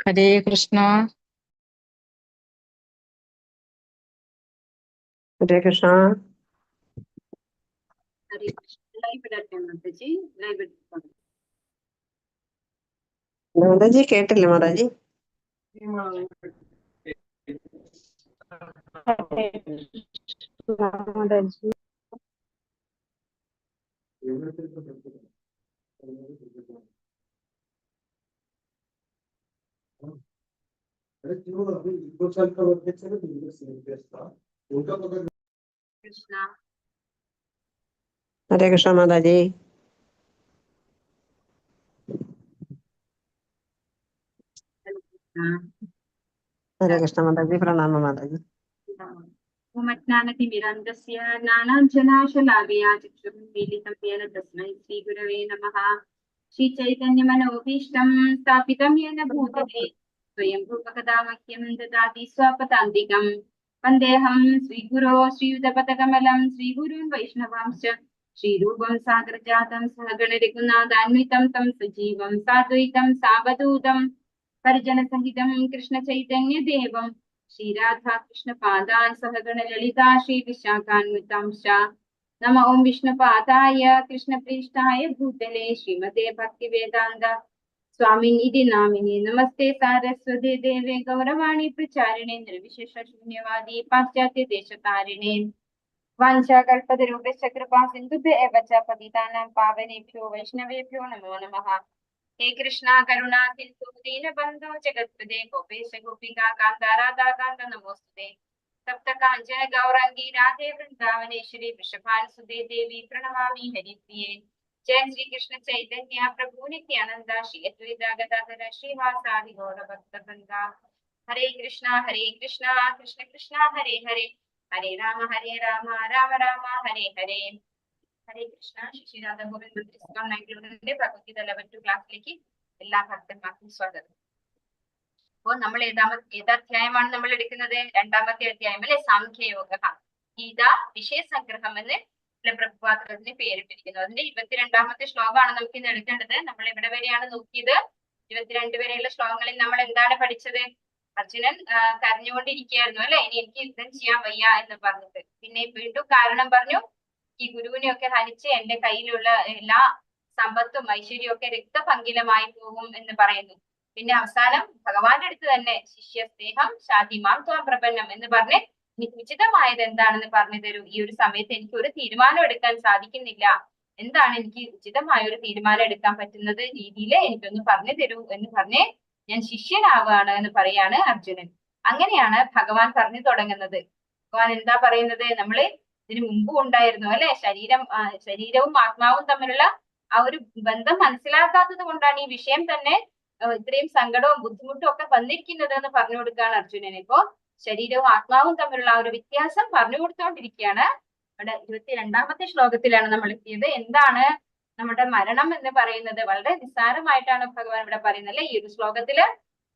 ഹരേ കൃഷ്ണ. ഹരേ കൃഷ്ണ. മാതാജി കേട്ടില്ല മാതാജി. ഹരേ കൃഷ്ണ മാതാജി. ഹരേ കൃഷ്ണ മാതാജി. പ്രണാമ മാതാജി. ഉമജ്ഞാനതിമിരന്തസ്യ ജ്ഞാനാഞ്ജനാശലാഭയാ ചക്ഷുർമീലിതം യേന തസ്മൈ ശ്രീഗുരവേ നമഃ. ശ്രീചൈതന്യമനോഭീഷ്ടം സ്ഥാപിതം യേന ഭൂതലേ സ്വയം രൂപകഥാമഹ്യം ദദാതി സ്വാപദാന്തികം. വന്ദേഹം ശ്രീഗുരോ ശ്രീയുതപദകമലം ശ്രീഗുരുൻ വൈഷ്ണവാംശ്ച ശ്രീരൂപം സാഗരജാതം സഹഗണരഘുനാഥാന്വിതം തം സജീവം സാദ്വൈതം സാവധൂതം പരിജനസഹിതം കൃഷ്ണചൈതന്യദേവം ശ്രീരാധാകൃഷ്ണപാദാൻ സഹഗണ ലളിതാ ശ്രീവിശാഖാന്വിതാംശ. നമ ഓം വിഷ്ണുപാദായ കൃഷ്ണപ്രീഷ്ഠായ ഭൂതലേ ശ്രീമതേ ഭക്തിവേദാന്ത സ്വാമിനിധി നാമിനി നമസ്തേ സാരസ്വതേ ദേവേ ഗൗരവാണി പ്രചാരിണേ നിർവിശേഷ ശൂന്യവാദി പാശ്ചാത്യ ദേശതാരിണേ. വാഞ്ചാകൽപതരൂപശ്ച കൃപാ സിന്ധുഭ്യ ഏവ ച പതിതാനാം പാവനേഭ്യോ വൈഷ്ണവേഭ്യോ നമോ നമഃ. हे कृष्णा करुणा सिंधु दीनबंधु जगत्पते गोपेश गोपिका कांत राधा कांत नमोस्तुते. सप्त कांचन गौरांगी राधे वृंदावनेश्वरी वृषभानुसुते देवी प्रणमामि हरिप्रिये. जय श्री कृष्ण चैतन्य प्रभु नित्यानंद श्री अद्वैता गदाधर श्रीवासादि गौर भक्तवृंदा. हरे कृष्णा कृष्ण कृष्ण हरे हरे हरे राम राम राम हरे हरे. ഹരേ കൃഷ്ണ. ശ്രീരാധ ഗോവിന്ദ് ഇസ്കോൺ 91 ഭഗവത്ഗീത ലെവൽ 2 ക്ലാസ്സിലേക്ക് എല്ലാ ഭക്തന്മാർക്കും സ്വാഗതം. അപ്പോൾ നമ്മൾ ഏതാധ്യായമാണ് നമ്മൾ എടുക്കുന്നത്? രണ്ടാമത്തെ അധ്യായം അല്ലെ, സാംഖ്യയോഗ. ഗീത വിഷയസംഗ്രഹം എന്ന് പ്രഭുപാത്രത്തിന് പേരിട്ടിരിക്കുന്നു. അതിന്റെ 22ാമത്തെ ശ്ലോകമാണ് നമുക്ക് ഇന്ന് എടുക്കേണ്ടത്. നമ്മൾ എവിടെ വരെയാണ് നോക്കിയത്? 22 വരെയുള്ള ശ്ലോകങ്ങളിൽ നമ്മൾ എന്താണ് പഠിച്ചത്? അർജുനൻ കരഞ്ഞുകൊണ്ടിരിക്കുകയായിരുന്നു അല്ലെ, ഇനി എനിക്ക് യുദ്ധം ചെയ്യാൻ വയ്യ എന്ന് പറഞ്ഞിട്ട്. പിന്നെ വീണ്ടും കാരണം പറഞ്ഞു, ഈ ഗുരുവിനെ ഒക്കെ ഹനിച്ച് എന്റെ കയ്യിലുള്ള എല്ലാ സമ്പത്തും ഐശ്വര്യവും ഒക്കെ രക്തഭംഗിലമായി പോകും എന്ന് പറയുന്നു. പിന്നെ അവസാനം ഭഗവാന്റെ അടുത്ത് തന്നെ ശിഷ്യ സ്നേഹം ശാന്തിമാം ത്വം പ്രപന്നം എന്ന് പറഞ്ഞ് ഉചിതമായത് എന്താണെന്ന് പറഞ്ഞു തരൂ. ഈ ഒരു സമയത്ത് എനിക്ക് ഒരു തീരുമാനം എടുക്കാൻ സാധിക്കുന്നില്ല, എന്താണ് എനിക്ക് ഉചിതമായ ഒരു തീരുമാനം എടുക്കാൻ പറ്റുന്നത് രീതിയിൽ എനിക്കൊന്ന് പറഞ്ഞു തരൂ എന്ന് പറഞ്ഞ് ഞാൻ ശിഷ്യനാവുകയാണ് എന്ന് പറയാണ് അർജുനൻ. അങ്ങനെയാണ് ഭഗവാൻ പറഞ്ഞു തുടങ്ങുന്നത്. ഭഗവാൻ എന്താ പറയുന്നത്? നമ്മള് ഇതിനു മുമ്പും ഉണ്ടായിരുന്നു അല്ലെ, ശരീരവും ആത്മാവും തമ്മിലുള്ള ആ ഒരു ബന്ധം മനസ്സിലാക്കാത്തത് കൊണ്ടാണ് ഈ വിഷയം തന്നെ ഇത്രയും സങ്കടവും ബുദ്ധിമുട്ടും ഒക്കെ വന്നിരിക്കുന്നത് എന്ന് പറഞ്ഞു കൊടുക്കുകയാണ് അർജുനന്. ഇപ്പോ ശരീരവും ആത്മാവും തമ്മിലുള്ള ആ ഒരു വ്യത്യാസം പറഞ്ഞു കൊടുത്തോണ്ടിരിക്കുകയാണ്. ഇവിടെ 22ാമത്തെ ശ്ലോകത്തിലാണ് നമ്മൾ എത്തിയത്. എന്താണ് നമ്മുടെ മരണം എന്ന് പറയുന്നത്? വളരെ നിസ്സാരമായിട്ടാണ് ഭഗവാൻ ഇവിടെ പറയുന്നത് അല്ലെ ഈ ഒരു ശ്ലോകത്തില്.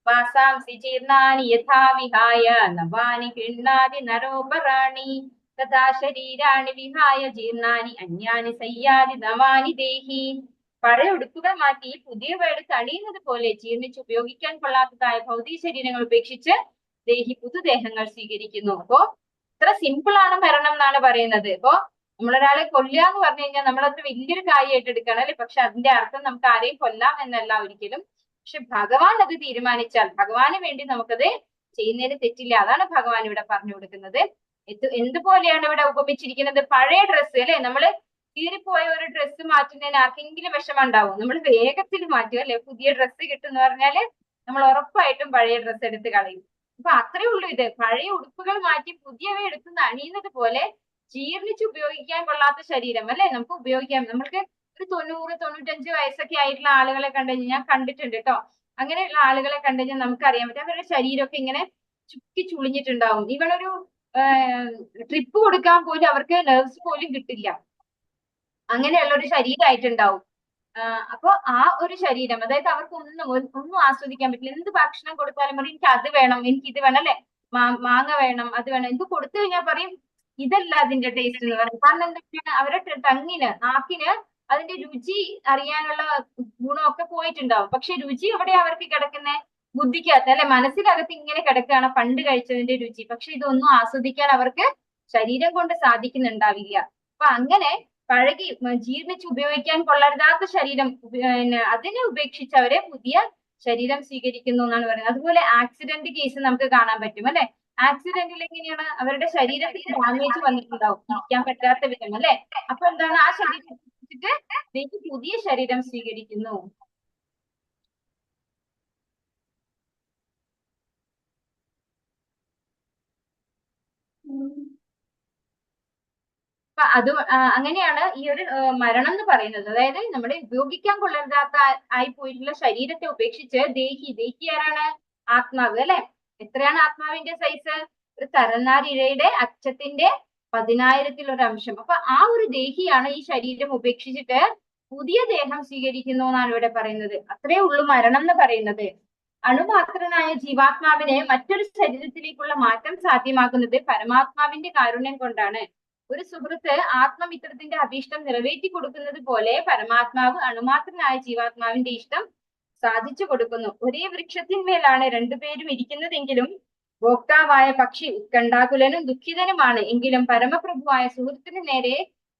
വാസാംസി ജീർണാനി യഥാ വിഹായ നവാനി ഗൃഹ്ണാതി നരോപരാണി തഥാ ശരീരാണി വിഹായ ജീർണാനി അന്യാനി സയ്യാതി നവാനി ദേഹി. പഴയ ഉടുപ്പുകൾ മാറ്റി പുതിയവയെടുത്ത് അണിയുന്നത് പോലെ ജീർണിച്ച് ഉപയോഗിക്കാൻ കൊള്ളാത്തതായ ഭൗതിക ശരീരങ്ങൾ ഉപേക്ഷിച്ച് ദേഹി പുതുദേഹങ്ങൾ സ്വീകരിക്കുന്നു. അപ്പോ ഇത്ര സിമ്പിൾ ആണ് മരണം എന്നാണ് പറയുന്നത്. ഇപ്പോ നമ്മളൊരാളെ കൊല്ലുക എന്ന് പറഞ്ഞു കഴിഞ്ഞാൽ നമ്മളത്ര വലിയൊരു കാര്യമായിട്ട് എടുക്കണം അല്ലെ. പക്ഷെ അതിന്റെ അർത്ഥം നമുക്ക് ആരെയും കൊല്ലാം എന്നല്ല ഒരിക്കലും. പക്ഷെ ഭഗവാൻ അത് തീരുമാനിച്ചാൽ ഭഗവാന് വേണ്ടി നമുക്കത് ചെയ്യുന്നതിന് തെറ്റില്ല. അതാണ് ഭഗവാൻ ഇവിടെ പറഞ്ഞു കൊടുക്കുന്നത്. എന്തുപോലെയാണ് ഇവിടെ ഉപമിച്ചിരിക്കുന്നത്? പഴയ ഡ്രസ്സ് അല്ലെ, നമ്മള് കീറിപ്പോയ ഒരു ഡ്രസ്സ് മാറ്റുന്നതിന് ആർക്കെങ്കിലും വിഷമം ഉണ്ടാവും? നമ്മൾ വേഗത്തിൽ മാറ്റും അല്ലെ. പുതിയ ഡ്രസ്സ് കിട്ടുന്ന പറഞ്ഞാല് നമ്മൾ ഉറപ്പായിട്ടും പഴയ ഡ്രസ്സ് എടുത്ത് കളയും. അപ്പൊ അത്രേ ഉള്ളൂ ഇത്. പഴയ ഉടുപ്പുകൾ മാറ്റി പുതിയവ എടുത്ത് അണിയുന്നത് പോലെ ജീർണിച്ച് ഉപയോഗിക്കാൻ കൊള്ളാത്ത ശരീരം അല്ലെ നമുക്ക് ഉപയോഗിക്കാം. നമ്മൾക്ക് ഒരു 90-95 വയസ്സൊക്കെ ആയിട്ടുള്ള ആളുകളെ കണ്ടുകഴിഞ്ഞാൽ ഞാൻ കണ്ടിട്ടുണ്ട് കേട്ടോ. അങ്ങനെയുള്ള ആളുകളെ കണ്ടുകഴിഞ്ഞാൽ നമുക്കറിയാൻ പറ്റും അവരുടെ ശരീരമൊക്കെ ഇങ്ങനെ ചുക്കി ചുളിഞ്ഞിട്ടുണ്ടാവും. ഇവളൊരു ട്രിപ്പ് കൊടുക്കാൻ പോലും അവർക്ക് നെർവ്സ് പോലും കിട്ടില്ല. അങ്ങനെയുള്ള ഒരു ശരീരമായിട്ടുണ്ടാവും. അപ്പൊ ആ ഒരു ശരീരം, അതായത് അവർക്ക് ഒന്നും ആസ്വദിക്കാൻ പറ്റില്ല. എന്ത് ഭക്ഷണം കൊടുത്താലും പറയും എനിക്ക് അത് വേണം, എനിക്ക് ഇത് വേണം അല്ലെ, മാങ്ങ വേണം, അത് വേണം. എന്ത് കൊടുത്തു കഴിഞ്ഞാൽ പറയും ഇതല്ല അതിന്റെ ടേസ്റ്റ് എന്ന് പറയും. കാരണം എന്തൊക്കെയാണ് അവരുടെ ടങ്ങിന് നാക്കിന് അതിന്റെ രുചി അറിയാനുള്ള ഗുണമൊക്കെ പോയിട്ടുണ്ടാവും. പക്ഷെ രുചി എവിടെ അവർക്ക് കിടക്കുന്നത്? ബുദ്ധിക്കകത്ത് അല്ലെ മനസ്സിനകത്ത് ഇങ്ങനെ കിടക്കുകയാണ് പണ്ട് കഴിച്ചതിന്റെ രുചി. പക്ഷെ ഇതൊന്നും ആസ്വദിക്കാൻ അവർക്ക് ശരീരം കൊണ്ട് സാധിക്കുന്നുണ്ടാവില്ല. അപ്പൊ അങ്ങനെ പഴകി ജീർണിച്ച് ഉപയോഗിക്കാൻ കൊള്ളരുതാത്ത ശരീരം അതിനെ ഉപേക്ഷിച്ച് അവരെ പുതിയ ശരീരം സ്വീകരിക്കുന്നു എന്നാണ് പറയുന്നത്. അതുപോലെ ആക്സിഡന്റ് കേസ് നമുക്ക് കാണാൻ പറ്റും അല്ലെ. ആക്സിഡന്റിൽ എങ്ങനെയാണ് അവരുടെ ശരീരത്തിൽ ഡാമേജ് വന്നിട്ടുണ്ടാവും, ഇരിക്കാൻ പറ്റാത്ത വിധം അല്ലെ. അപ്പൊ എന്താണ് ആ ശരീരം പുതിയ ശരീരം സ്വീകരിക്കുന്നു. അത് അങ്ങനെയാണ് ഈ ഒരു മരണം എന്ന് പറയുന്നത്. അതായത് നമ്മുടെ ഉപയോഗിക്കാൻ കൊള്ളരുതാത്ത ആയി പോയിട്ടുള്ള ശരീരത്തെ ഉപേക്ഷിച്ച് ദേഹി ആരാണ്? ആത്മാവ് അല്ലെ. എത്രയാണ് ആത്മാവിന്റെ സൈസ്? ഒരു തരനാരിഴയുടെ അക്ഷത്തിന്റെ 10,000-ൽ ഒരു അംശം. അപ്പൊ ആ ഒരു ദേഹിയാണ് ഈ ശരീരം ഉപേക്ഷിച്ചിട്ട് പുതിയ ദേഹം സ്വീകരിക്കുന്നു എന്നാണ് ഇവിടെ പറയുന്നത്. അത്രേ ഉള്ളൂ മരണം എന്ന് പറയുന്നത്. അണുമാത്രനായ ജീവാത്മാവിനെ മറ്റൊരു ശരീരത്തിലേക്കുള്ള മാറ്റം സാധ്യമാക്കുന്നത് പരമാത്മാവിന്റെ കാരുണ്യം കൊണ്ടാണ്. ഒരു സുഹൃത്ത് ആത്മമിത്രത്തിന്റെ അഭീഷ്ടം നിറവേറ്റി കൊടുക്കുന്നത് പോലെ പരമാത്മാവ് അണുമാത്രനായ ജീവാത്മാവിന്റെ ഇഷ്ടം സാധിച്ചു കൊടുക്കുന്നു. ഒരേ വൃക്ഷത്തിന്മേലാണ് രണ്ടുപേരും ഇരിക്കുന്നതെങ്കിലും ഭോക്താവായ പക്ഷി ഉത്കണ്ഠാകുലനും ദുഃഖിതനുമാണ്. എങ്കിലും പരമപ്രഭുവായ സുഹൃത്തിന് നേരെ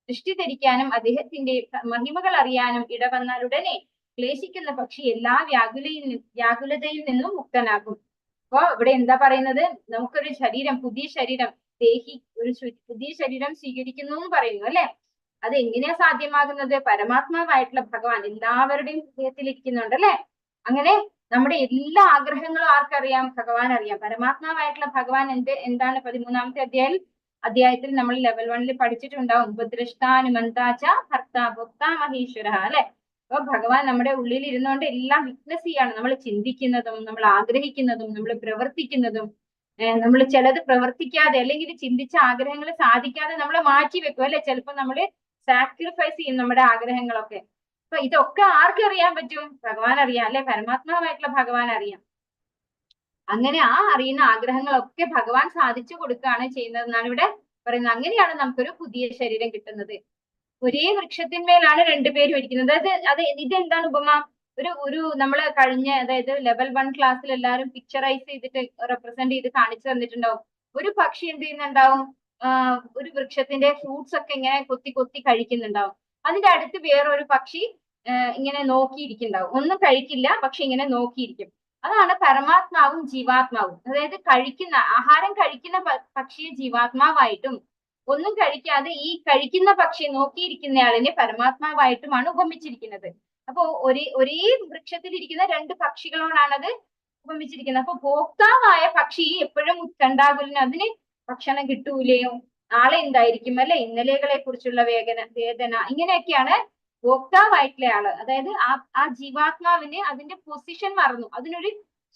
ദൃഷ്ടി ധരിക്കാനും അദ്ദേഹത്തിന്റെ മഹിമകൾ അറിയാനും ഇടവന്നാലുടനെ ക്ലേശിക്കുന്ന പക്ഷി എല്ലാ വ്യാകുലതയിൽ നിന്നും മുക്തനാകും. അപ്പൊ ഇവിടെ എന്താ പറയുന്നത്? നമുക്കൊരു ശരീരം, പുതിയ ശരീരം, ഒരു പുതിയ ശരീരം സ്വീകരിക്കുന്നു എന്ന് പറയുന്നു അല്ലെ. അത് എങ്ങനെയാ സാധ്യമാകുന്നത്? പരമാത്മാവായിട്ടുള്ള ഭഗവാൻ എല്ലാവരുടെയും ഹൃദയത്തിൽ ഇരിക്കുന്നുണ്ട് അല്ലെ. അങ്ങനെ നമ്മുടെ എല്ലാ ആഗ്രഹങ്ങളും ആർക്കറിയാം? ഭഗവാൻ അറിയാം. പരമാത്മാവായിട്ടുള്ള ഭഗവാൻ എന്താണ് 13-ാമത്തെ അധ്യായത്തിൽ നമ്മൾ ലെവൽ 1-ൽ പഠിച്ചിട്ടുണ്ടാവും. ഉപദ്രഷ്ടാനുമന്താച ഭർത്താ ഭോക്താ മഹേശ്വര അല്ലെ. അപ്പൊ ഭഗവാൻ നമ്മുടെ ഉള്ളിൽ ഇരുന്നുകൊണ്ട് എല്ലാം വിറ്റ്നസ് ചെയ്യാണ്. നമ്മൾ ചിന്തിക്കുന്നതും നമ്മൾ ആഗ്രഹിക്കുന്നതും നമ്മൾ പ്രവർത്തിക്കുന്നതും. നമ്മൾ ചിലത് പ്രവർത്തിക്കാതെ അല്ലെങ്കിൽ ചിന്തിച്ച ആഗ്രഹങ്ങൾ സാധിക്കാതെ നമ്മൾ മാറ്റി വെക്കും അല്ലെ. ചിലപ്പോൾ നമ്മൾ സാക്രിഫൈസ് ചെയ്യും നമ്മുടെ ആഗ്രഹങ്ങളൊക്കെ. അപ്പൊ ഇതൊക്കെ ആർക്കറിയാൻ പറ്റും? ഭഗവാൻ അറിയാം അല്ലെ. പരമാത്മാവായിട്ടുള്ള ഭഗവാൻ അറിയാം. അങ്ങനെ ആ അറിയുന്ന ആഗ്രഹങ്ങളൊക്കെ ഭഗവാൻ സാധിച്ചു കൊടുക്കുകയാണ് ചെയ്യുന്നത് എന്നാണ് ഇവിടെ പറയുന്നത്. അങ്ങനെയാണ് നമുക്കൊരു പുതിയ ശരീരം കിട്ടുന്നത്. ഒരേ വൃക്ഷത്തിന്മേലാണ് രണ്ടുപേരും ഇരിക്കുന്നത്. ഇതെന്താണ് ഉപമ? ഒരു നമ്മള് കഴിഞ്ഞ, അതായത് ലെവൽ 1 ക്ലാസ്സിൽ എല്ലാവരും പിക്ചറൈസ് ചെയ്തിട്ട് റെപ്രസെന്റ് ചെയ്ത് കാണിച്ചു തന്നിട്ടുണ്ടാവും. ഒരു പക്ഷി എന്ത് ചെയ്യുന്നുണ്ടാവും? ഒരു വൃക്ഷത്തിന്റെ ഫ്രൂട്ട്സ് ഒക്കെ ഇങ്ങനെ കൊത്തി കഴിക്കുന്നുണ്ടാവും. അതിന്റെ അടുത്ത് വേറൊരു പക്ഷി ഇങ്ങനെ നോക്കിയിരിക്കുന്നുണ്ടാവും. ഒന്നും കഴിക്കില്ല, പക്ഷെ ഇങ്ങനെ നോക്കിയിരിക്കും. അതാണ് പരമാത്മാവും ജീവാത്മാവും. അതായത് ആഹാരം കഴിക്കുന്ന പക്ഷിയെ ജീവാത്മാവായിട്ടും ഒന്നും കഴിക്കാതെ ഈ കഴിക്കുന്ന പക്ഷിയെ നോക്കിയിരിക്കുന്നയാളിനെ പരമാത്മാവായിട്ടുമാണ് ഉപമിച്ചിരിക്കുന്നത്. അപ്പൊ ഒരേ വൃക്ഷത്തിൽ ഇരിക്കുന്ന രണ്ട് പക്ഷികളോടാണത് ഉപമിച്ചിരിക്കുന്നത്. അപ്പൊ ഭോക്താവായ പക്ഷി എപ്പോഴും ഉത്കണ്ഠാകുലന്, അതിന് ഭക്ഷണം കിട്ടൂലെയോ, നാളെ എന്തായിരിക്കും അല്ലെ, ഇന്നലെകളെ കുറിച്ചുള്ള വേദന, ഇങ്ങനെയൊക്കെയാണ് ഭോക്താവായിട്ടുള്ള ആള്. അതായത് ആ ജീവാത്മാവിന് അതിന്റെ പൊസിഷൻ മറന്നു. അതിനൊരു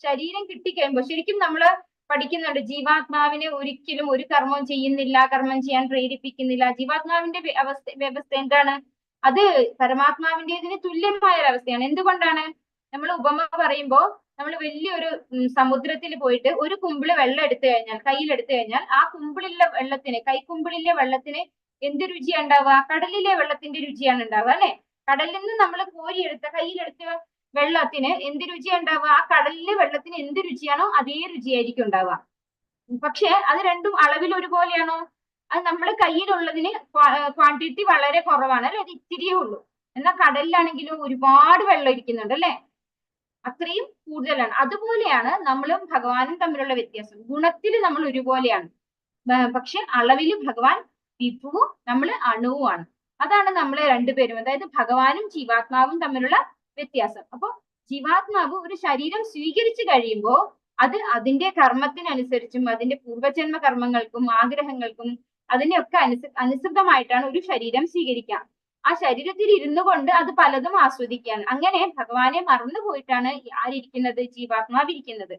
ശരീരം കിട്ടിക്കഴിയുമ്പോൾ, ശരിക്കും നമ്മള് പഠിക്കുന്നുണ്ട്, ജീവാത്മാവിനെ ഒരിക്കലും ഒരു കർമ്മം ചെയ്യുന്നില്ല, കർമ്മം ചെയ്യാൻ പ്രേരിപ്പിക്കുന്നില്ല. ജീവാത്മാവിന്റെ വ്യവസ്ഥ എന്താണ്? അത് പരമാത്മാവിന്റേതിന് തുല്യമായ ഒരു അവസ്ഥയാണ്. എന്തുകൊണ്ടാണ്? നമ്മൾ ഉപമ പറയുമ്പോ നമ്മൾ വലിയൊരു സമുദ്രത്തിൽ പോയിട്ട് ഒരു കുമ്പിള് വെള്ളം എടുത്തു കഴിഞ്ഞാൽ, കയ്യിലെടുത്തു കഴിഞ്ഞാൽ, ആ കുമ്പിളിലെ വെള്ളത്തിന്, കൈക്കുമ്പിളിലെ വെള്ളത്തിന് എന്ത് രുചിയാണ് ഉണ്ടാവുക? കടലിലെ വെള്ളത്തിന്റെ രുചിയാണ് ഉണ്ടാവുക അല്ലെ. കടലിൽ നിന്ന് നമ്മൾ കോരിയെടുത്ത, കയ്യിലെടുത്ത വെള്ളത്തിന് എന്ത് രുചിയാണ് ഉണ്ടാവുക? ആ കടലിലെ വെള്ളത്തിന് എന്ത് രുചിയാണോ അതേ രുചിയായിരിക്കും ഉണ്ടാവുക. പക്ഷെ അത് രണ്ടും അളവിൽ ഒരുപോലെയാണോ? അത് നമ്മുടെ കയ്യിലുള്ളതിന് ക്വാണ്ടിറ്റി വളരെ കുറവാണ് അല്ലെ, അത് ഇത്തിരിയേ ഉള്ളൂ. എന്നാൽ കടലിലാണെങ്കിലും ഒരുപാട് വെള്ളം ഇരിക്കുന്നുണ്ട് അല്ലെ, അത്രയും കൂടുതലാണ്. അതുപോലെയാണ് നമ്മളും ഭഗവാനും തമ്മിലുള്ള വ്യത്യാസം. ഗുണത്തിൽ നമ്മൾ ഒരുപോലെയാണ്, പക്ഷെ അളവിൽ ഭഗവാൻ വിഭുവും നമ്മൾ അണുവുമാണ്. അതാണ് നമ്മൾ രണ്ടുപേരും, അതായത് ഭഗവാനും ജീവാത്മാവും തമ്മിലുള്ള വ്യത്യാസം. അപ്പൊ ജീവാത്മാവ് ഒരു ശരീരം സ്വീകരിച്ചു കഴിയുമ്പോൾ അത് അതിന്റെ കർമ്മത്തിനനുസരിച്ചും അതിന്റെ പൂർവജന്മ കർമ്മങ്ങൾക്കും ആഗ്രഹങ്ങൾക്കും അതിനെയൊക്കെ അനുസൃതമായിട്ടാണ് ഒരു ശരീരം സ്വീകരിക്കുക. ആ ശരീരത്തിൽ ഇരുന്നു കൊണ്ട് അത് പലതും ആസ്വദിക്കുകയാണ്. അങ്ങനെ ഭഗവാനെ മറന്നു പോയിട്ടാണ് ആരിയ്ക്കുന്നത്? ജീവാത്മാവിരിക്കുന്നത്.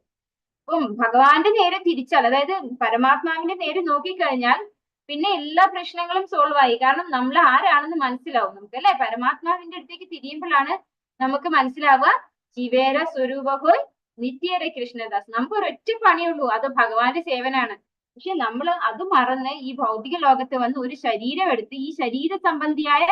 അപ്പം ഭഗവാന്റെ നേരെ തിരിച്ചാൽ, അതായത് പരമാത്മാവിന്റെ നേരെ നോക്കിക്കഴിഞ്ഞാൽ പിന്നെ എല്ലാ പ്രശ്നങ്ങളും സോൾവ് ആയി. കാരണം നമ്മൾ ആരാണെന്ന് മനസ്സിലാവും നമുക്ക് അല്ലെ. പരമാത്മാവിന്റെ അടുത്തേക്ക് തിരിയുമ്പോഴാണ് നമുക്ക് മനസ്സിലാവുക ജീവേര സ്വരൂപഹോയ് നിത്യേര കൃഷ്ണദാസ്. നമുക്ക് ഒരൊറ്റ പണിയുള്ളൂ, അത് ഭഗവാന്റെ സേവനാണ്. പക്ഷെ നമ്മൾ അത് മറന്ന് ഈ ഭൗതിക ലോകത്ത് വന്ന് ഒരു ശരീരം എടുത്ത് ഈ ശരീര സംബന്ധിയായ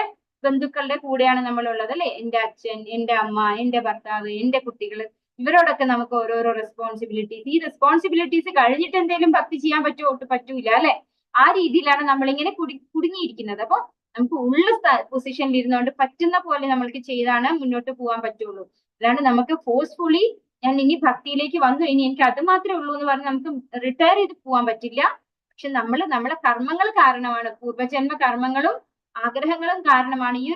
ബന്ധുക്കളുടെ കൂടെയാണ് നമ്മൾ ഉള്ളത് അല്ലെ. എന്റെ അച്ഛൻ, എന്റെ അമ്മ, എന്റെ ഭർത്താവ്, എന്റെ കുട്ടികള്, ഇവരോടൊക്കെ നമുക്ക് ഓരോരോ റെസ്പോൺസിബിലിറ്റീസ്, ഈ റെസ്പോൺസിബിലിറ്റീസ് കഴിഞ്ഞിട്ട് എന്തെങ്കിലും ഭക്തി ചെയ്യാൻ പറ്റുമോ? ഒട്ട് പറ്റൂല അല്ലെ? ആ രീതിയിലാണ് നമ്മളിങ്ങനെ കുടുങ്ങിയിരിക്കുന്നത്. അപ്പൊ നമുക്ക് ഉള്ള പൊസിഷനിൽ ഇരുന്നുകൊണ്ട് പറ്റുന്ന പോലെ നമ്മൾക്ക് ചെയ്താണ് മുന്നോട്ട് പോകാൻ പറ്റുള്ളൂ. അല്ലാണ്ട് നമുക്ക് ഫോഴ്സ്ഫുള്ളി ഞാൻ ഇനി ഭക്തിയിലേക്ക് വന്നു, ഇനി എനിക്ക് അത് മാത്രമേ ഉള്ളൂ എന്ന് പറഞ്ഞ് നമുക്ക് റിട്ടയർ ചെയ്ത് പോകാൻ പറ്റില്ല. പക്ഷെ നമ്മളെ കർമ്മങ്ങൾ കാരണമാണ്, പൂർവജന്മ കർമ്മങ്ങളും ആഗ്രഹങ്ങളും കാരണമാണ് ഈ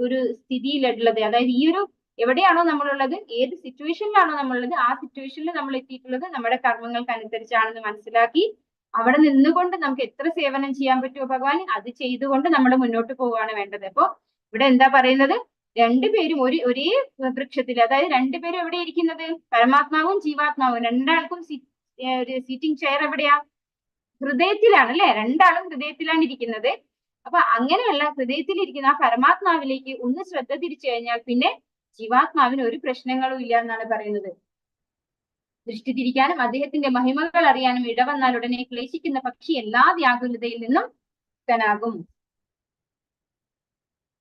ഒരു സ്ഥിതിയിലുള്ളത്. അതായത് ഈ ഒരു എവിടെയാണോ നമ്മളുള്ളത്, ഏത് സിറ്റുവേഷനിലാണോ നമ്മളുള്ളത്, ആ സിറ്റുവേഷനിൽ നമ്മൾ എത്തിയിട്ടുള്ളത് നമ്മുടെ കർമ്മങ്ങൾക്ക് അനുസരിച്ചാണെന്ന് മനസ്സിലാക്കി അവിടെ നിന്നുകൊണ്ട് നമുക്ക് എത്ര സേവനം ചെയ്യാൻ പറ്റുമോ ഭഗവാൻ, അത് ചെയ്തുകൊണ്ട് നമ്മൾ മുന്നോട്ട് പോവുകയാണ് വേണ്ടത്. അപ്പൊ ഇവിടെ എന്താ പറയുന്നത്? രണ്ടുപേരും ഒരേ വൃക്ഷത്തിൽ, അതായത് രണ്ടുപേരും എവിടെ ഇരിക്കുന്നത്? പരമാത്മാവും ജീവാത്മാവും രണ്ടാൾക്കും ഒരു സീറ്റിംഗ് ചെയർ എവിടെയാ? ഹൃദയത്തിലാണ് അല്ലെ? രണ്ടാളും ഹൃദയത്തിലാണ് ഇരിക്കുന്നത്. അപ്പൊ അങ്ങനെയുള്ള ഹൃദയത്തിലിരിക്കുന്ന ആ പരമാത്മാവിലേക്ക് ഒന്ന് ശ്രദ്ധ തിരിച്ചു കഴിഞ്ഞാൽ പിന്നെ ജീവാത്മാവിന് ഒരു പ്രശ്നങ്ങളും ഇല്ല എന്നാണ് പറയുന്നത്. ദൃഷ്ടി തിരിക്കാനും അദ്ദേഹത്തിന്റെ മഹിമകൾ അറിയാനും ഇടവന്നാൽ ഉടനെ ക്ലേശിക്കുന്ന പക്ഷി എല്ലാ വ്യാകുലതയിൽ നിന്നും മുക്തനാകും.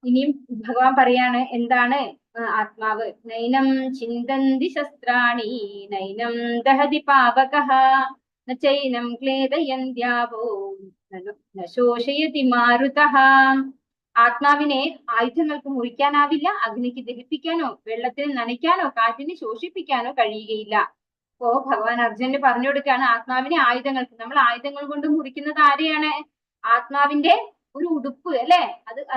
ഇനിയും ഭഗവാൻ പറയാണ് എന്താണ് ആത്മാവ്. നൈനം ചിന്തന്തി ശസ്ത്രാണി നൈനം ദഹതി പാവകഃ നൈനം ക്ലേദയന്ത്യാവോ ശോഷയതി മാരുതഃ. ആത്മാവിനെ ആയുധങ്ങൾക്ക് മുറിക്കാനാവില്ല, അഗ്നിക്ക് ദഹിപ്പിക്കാനോ വെള്ളത്തിന് നനയ്ക്കാനോ കാറ്റിന് ശോഷിപ്പിക്കാനോ കഴിയുകയില്ല. അപ്പോ ഭഗവാൻ അർജുനന് പറഞ്ഞു കൊടുക്കുകയാണ് ആത്മാവിനെ ആയുധങ്ങൾക്ക്, നമ്മൾ ആയുധങ്ങൾ കൊണ്ട് മുറിക്കുന്നത് ആരെയാണ്? ആത്മാവിന്റെ ഒരു ഉടുപ്പ് അല്ലെ?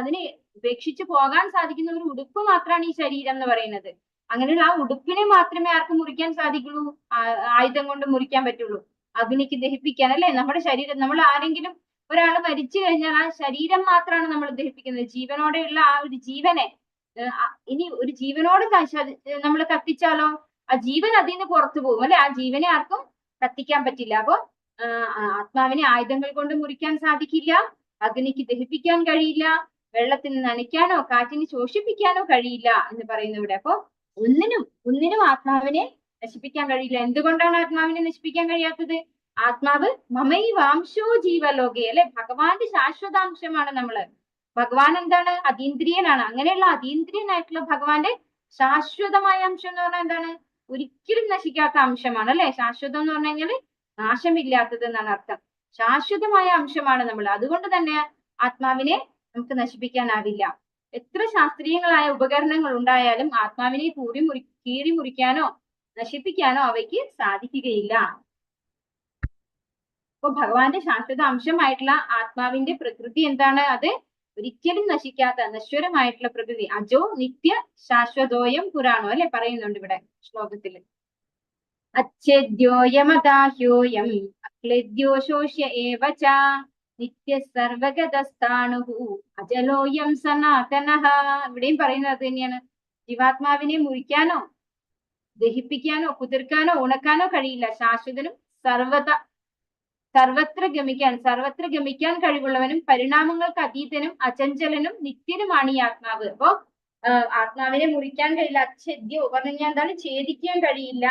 അതിന് ഉപേക്ഷിച്ച് പോകാൻ സാധിക്കുന്ന ഒരു ഉടുപ്പ് മാത്രമാണ് ഈ ശരീരം എന്ന് പറയുന്നത്. അങ്ങനെയുള്ള ആ ഉടുപ്പിനെ മാത്രമേ ആർക്ക് മുറിക്കാൻ സാധിക്കുള്ളൂ? ആയുധം കൊണ്ട് മുറിക്കാൻ പറ്റുള്ളൂ. അഗ്നിക്ക് ദഹിപ്പിക്കാൻ അല്ലെ? നമ്മുടെ ശരീരം, നമ്മൾ ആരെങ്കിലും ഒരാൾ മരിച്ചു കഴിഞ്ഞാൽ ആ ശരീരം മാത്രമാണ് നമ്മൾ ദഹിപ്പിക്കുന്നത്. ജീവനോടെയുള്ള ആ ഒരു ജീവനെ ഇനി ഒരു ജീവനോട് നമ്മൾ കത്തിച്ചാലോ ആ ജീവൻ അതിൽ നിന്ന് പുറത്തു പോകും അല്ലെ? ആ ജീവനെ ആർക്കും കത്തിക്കാൻ പറ്റില്ല. അപ്പൊ ആത്മാവിനെ ആയുധങ്ങൾ കൊണ്ട് മുറിക്കാൻ സാധിക്കില്ല, അഗ്നിക്ക് ദഹിപ്പിക്കാൻ കഴിയില്ല, വെള്ളത്തിന് നനയ്ക്കാനോ കാറ്റിന് ശോഷിപ്പിക്കാനോ കഴിയില്ല എന്ന് പറയുന്നു ഇവിടെ. അപ്പൊ ഒന്നിനും ആത്മാവിനെ നശിപ്പിക്കാൻ കഴിയില്ല. എന്തുകൊണ്ടാണ് ആത്മാവിനെ നശിപ്പിക്കാൻ കഴിയാത്തത്? ആത്മാവ് മമൈവാംശോ ജീവലോകെ അല്ലെ? ഭഗവാന്റെ ശാശ്വതാംശമാണ് നമ്മള്. ഭഗവാൻ എന്താണ്? അതീന്ദ്രിയനാണ്. അങ്ങനെയുള്ള അതീന്ദ്രിയനായിട്ടുള്ള ഭഗവാന്റെ ശാശ്വതമായ അംശം എന്ന് പറഞ്ഞാൽ എന്താണ്? ഒരിക്കലും നശിക്കാത്ത അംശമാണ് അല്ലെ? ശാശ്വതം എന്ന് പറഞ്ഞു കഴിഞ്ഞാൽ നാശമില്ലാത്തത് എന്നാണ് അർത്ഥം. ശാശ്വതമായ അംശമാണ് നമ്മൾ. അതുകൊണ്ട് തന്നെ ആത്മാവിനെ നമുക്ക് നശിപ്പിക്കാനാവില്ല. എത്ര ശാസ്ത്രീയങ്ങളായ ഉപകരണങ്ങൾ ഉണ്ടായാലും ആത്മാവിനെ കീറി മുറിക്കാനോ നശിപ്പിക്കാനോ അവയ്ക്ക് സാധിക്കുകയില്ല. അപ്പൊ ഭഗവാന്റെ ശാശ്വത അംശമായിട്ടുള്ള ആത്മാവിന്റെ പ്രകൃതി എന്താണ്? അത് ഒരിക്കലും നശിക്കാത്ത നശ്വരമായിട്ടുള്ള പ്രകൃതി. അജോ നിത്യ ശാശ്വതോയം പുരാണോ അല്ലെ പറയുന്നുണ്ട് ഇവിടെ ശ്ലോകത്തില്. അച്ഛേദ്യോയമദാഹ്യോയം അക്ലേദ്യോ ശോഷ്യ ഏവച നിത്യ സർവഗതസ്ഥാണുഹു അജലോയം സനാതനഃ. ഇവിടെയും പറയുന്നത് അത് തന്നെയാണ്. ജീവാത്മാവിനെ മുറിക്കാനോ ദഹിപ്പിക്കാനോ കുതിർക്കാനോ ഉണക്കാനോ കഴിയില്ല. ശാശ്വതനും സർവത്ര ഗമിക്കാൻ കഴിവുള്ളവനും പരിണാമങ്ങൾക്ക് അതീതനും അചഞ്ചലനും നിത്യനുമാണ് ഈ ആത്മാവ്. അപ്പൊ ആത്മാവിനെ മുറിക്കാൻ കഴിയില്ല. അച്ഛേദ്യോ പറഞ്ഞു കഴിഞ്ഞാൽ എന്താണ്? ഛേദിക്കാൻ കഴിയില്ല,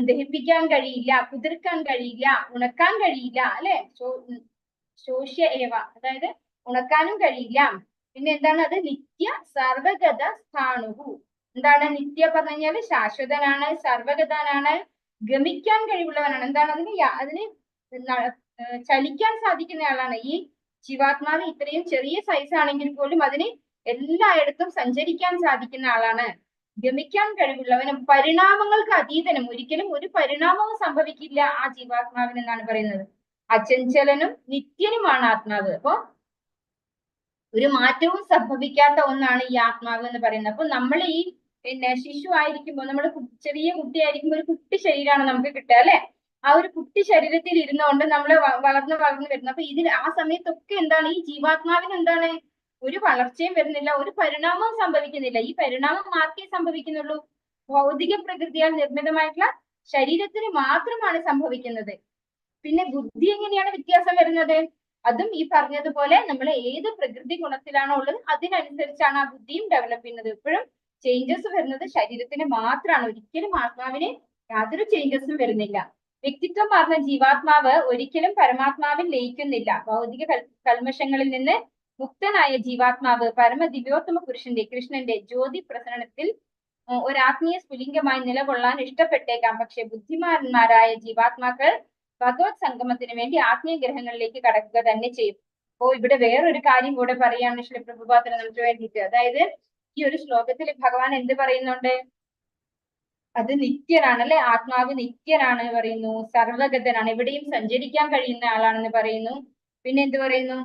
ദഹിപ്പിക്കാൻ കഴിയില്ല, കുതിർക്കാൻ കഴിയില്ല, ഉണക്കാൻ കഴിയില്ല അല്ലെ? ശോഷ്യ ഏവ, അതായത് ഉണക്കാനും കഴിയില്ല. പിന്നെ എന്താണ്? അത് നിത്യ സർവഗത സ്ഥാണുഹു. എന്താണ് നിത്യ പറഞ്ഞു കഴിഞ്ഞാല്? ശാശ്വതനാണ്, സർവഗതനാണ്, ഗമിക്കാൻ കഴിവുള്ളവനാണ്. എന്താണ്? അതിന് ചലിക്കാൻ സാധിക്കുന്ന ആളാണ്. ഈ ജീവാത്മാവ് ഇത്രയും ചെറിയ സൈസ് ആണെങ്കിൽ പോലും അതിന് എല്ലായിടത്തും സഞ്ചരിക്കാൻ സാധിക്കുന്ന ആളാണ്. ഗമിക്കാൻ കഴിവുള്ളവനും പരിണാമങ്ങൾക്ക് അതീതനും, ഒരിക്കലും ഒരു പരിണാമവും സംഭവിക്കില്ല ആ ജീവാത്മാവിന് എന്നാണ് പറയുന്നത്. അചഞ്ചലനും നിത്യനുമാണ് ആത്മാവ്. അപ്പൊ ഒരു മാറ്റവും സംഭവിക്കാത്ത ഒന്നാണ് ഈ ആത്മാവ് എന്ന് പറയുന്നത്. അപ്പൊ നമ്മൾ ഈ ശിശു ആയിരിക്കുമ്പോൾ, നമ്മൾ ചെറിയ കുട്ടിയായിരിക്കുമ്പോൾ ഒരു കുട്ടി ശരീരമാണ് നമുക്ക് കിട്ടുക അല്ലെ? ആ ഒരു കുട്ടി ശരീരത്തിൽ ഇരുന്നുകൊണ്ട് നമ്മൾ വളർന്നു വരുന്നു. അപ്പൊ ആ സമയത്തൊക്കെ എന്താണ്? ഈ ജീവാത്മാവിന് എന്താണ്? ഒരു വളർച്ചയും വരുന്നില്ല, ഒരു പരിണാമവും സംഭവിക്കുന്നില്ല. ഈ പരിണാമം മാത്രമേ സംഭവിക്കുന്നുള്ളൂ ഭൗതിക പ്രകൃതിയാൽ നിർമ്മിതമായിട്ടുള്ള ശരീരത്തിന് മാത്രമാണ് സംഭവിക്കുന്നത്. പിന്നെ ബുദ്ധി എങ്ങനെയാണ് വ്യത്യാസം വരുന്നത്? അതും ഈ പറഞ്ഞതുപോലെ നമ്മൾ ഏത് പ്രകൃതി ഗുണത്തിലാണോ ഉള്ളത് അതിനനുസരിച്ചാണ് ആ ബുദ്ധിയും ഡെവലപ്പ് ചെയ്യുന്നത്. എപ്പോഴും ചേഞ്ചസ് വരുന്നത് ശരീരത്തിന് മാത്രമാണ്, ഒരിക്കലും ആത്മാവിന് യാതൊരു ചേഞ്ചസും വരുന്നില്ല. വ്യക്തിത്വം പറഞ്ഞ ജീവാത്മാവ് ഒരിക്കലും പരമാത്മാവിൽ ലയിക്കുന്നില്ല. ഭൗതിക കൽമഷങ്ങളിൽ നിന്ന് മുക്തനായ ജീവാത്മാവ് പരമദിവ്യോത്തമ പുരുഷന്റെ കൃഷ്ണന്റെ ജ്യോതി പ്രസരണത്തിൽ ഒരു ആത്മീയ സ്ഫുലിംഗമായി നിലകൊള്ളാൻ ഇഷ്ടപ്പെട്ടേക്കാം. പക്ഷെ ബുദ്ധിമാന്മാരായ ജീവാത്മാക്കൾ ഭഗവത് സംഗമത്തിന് വേണ്ടി ആത്മീയ ഗ്രഹങ്ങളിലേക്ക് കടക്കുക തന്നെ ചെയ്യും. അപ്പോ ഇവിടെ വേറൊരു കാര്യം കൂടെ പറയാണ് ശ്രീ പ്രഭുപാദന് നമുക്ക് വേണ്ടിയിട്ട്. അതായത് ഈ ഒരു ശ്ലോകത്തിൽ ഭഗവാൻ എന്ത് പറയുന്നുണ്ട്? അത് നിത്യനാണ് അല്ലെ, ആത്മാവ് നിത്യനാണ് പറയുന്നു, സർവഗതനാണ്, എവിടെയും സഞ്ചരിക്കാൻ കഴിയുന്ന ആളാണെന്ന് പറയുന്നു. പിന്നെ എന്ത് പറയുന്നു?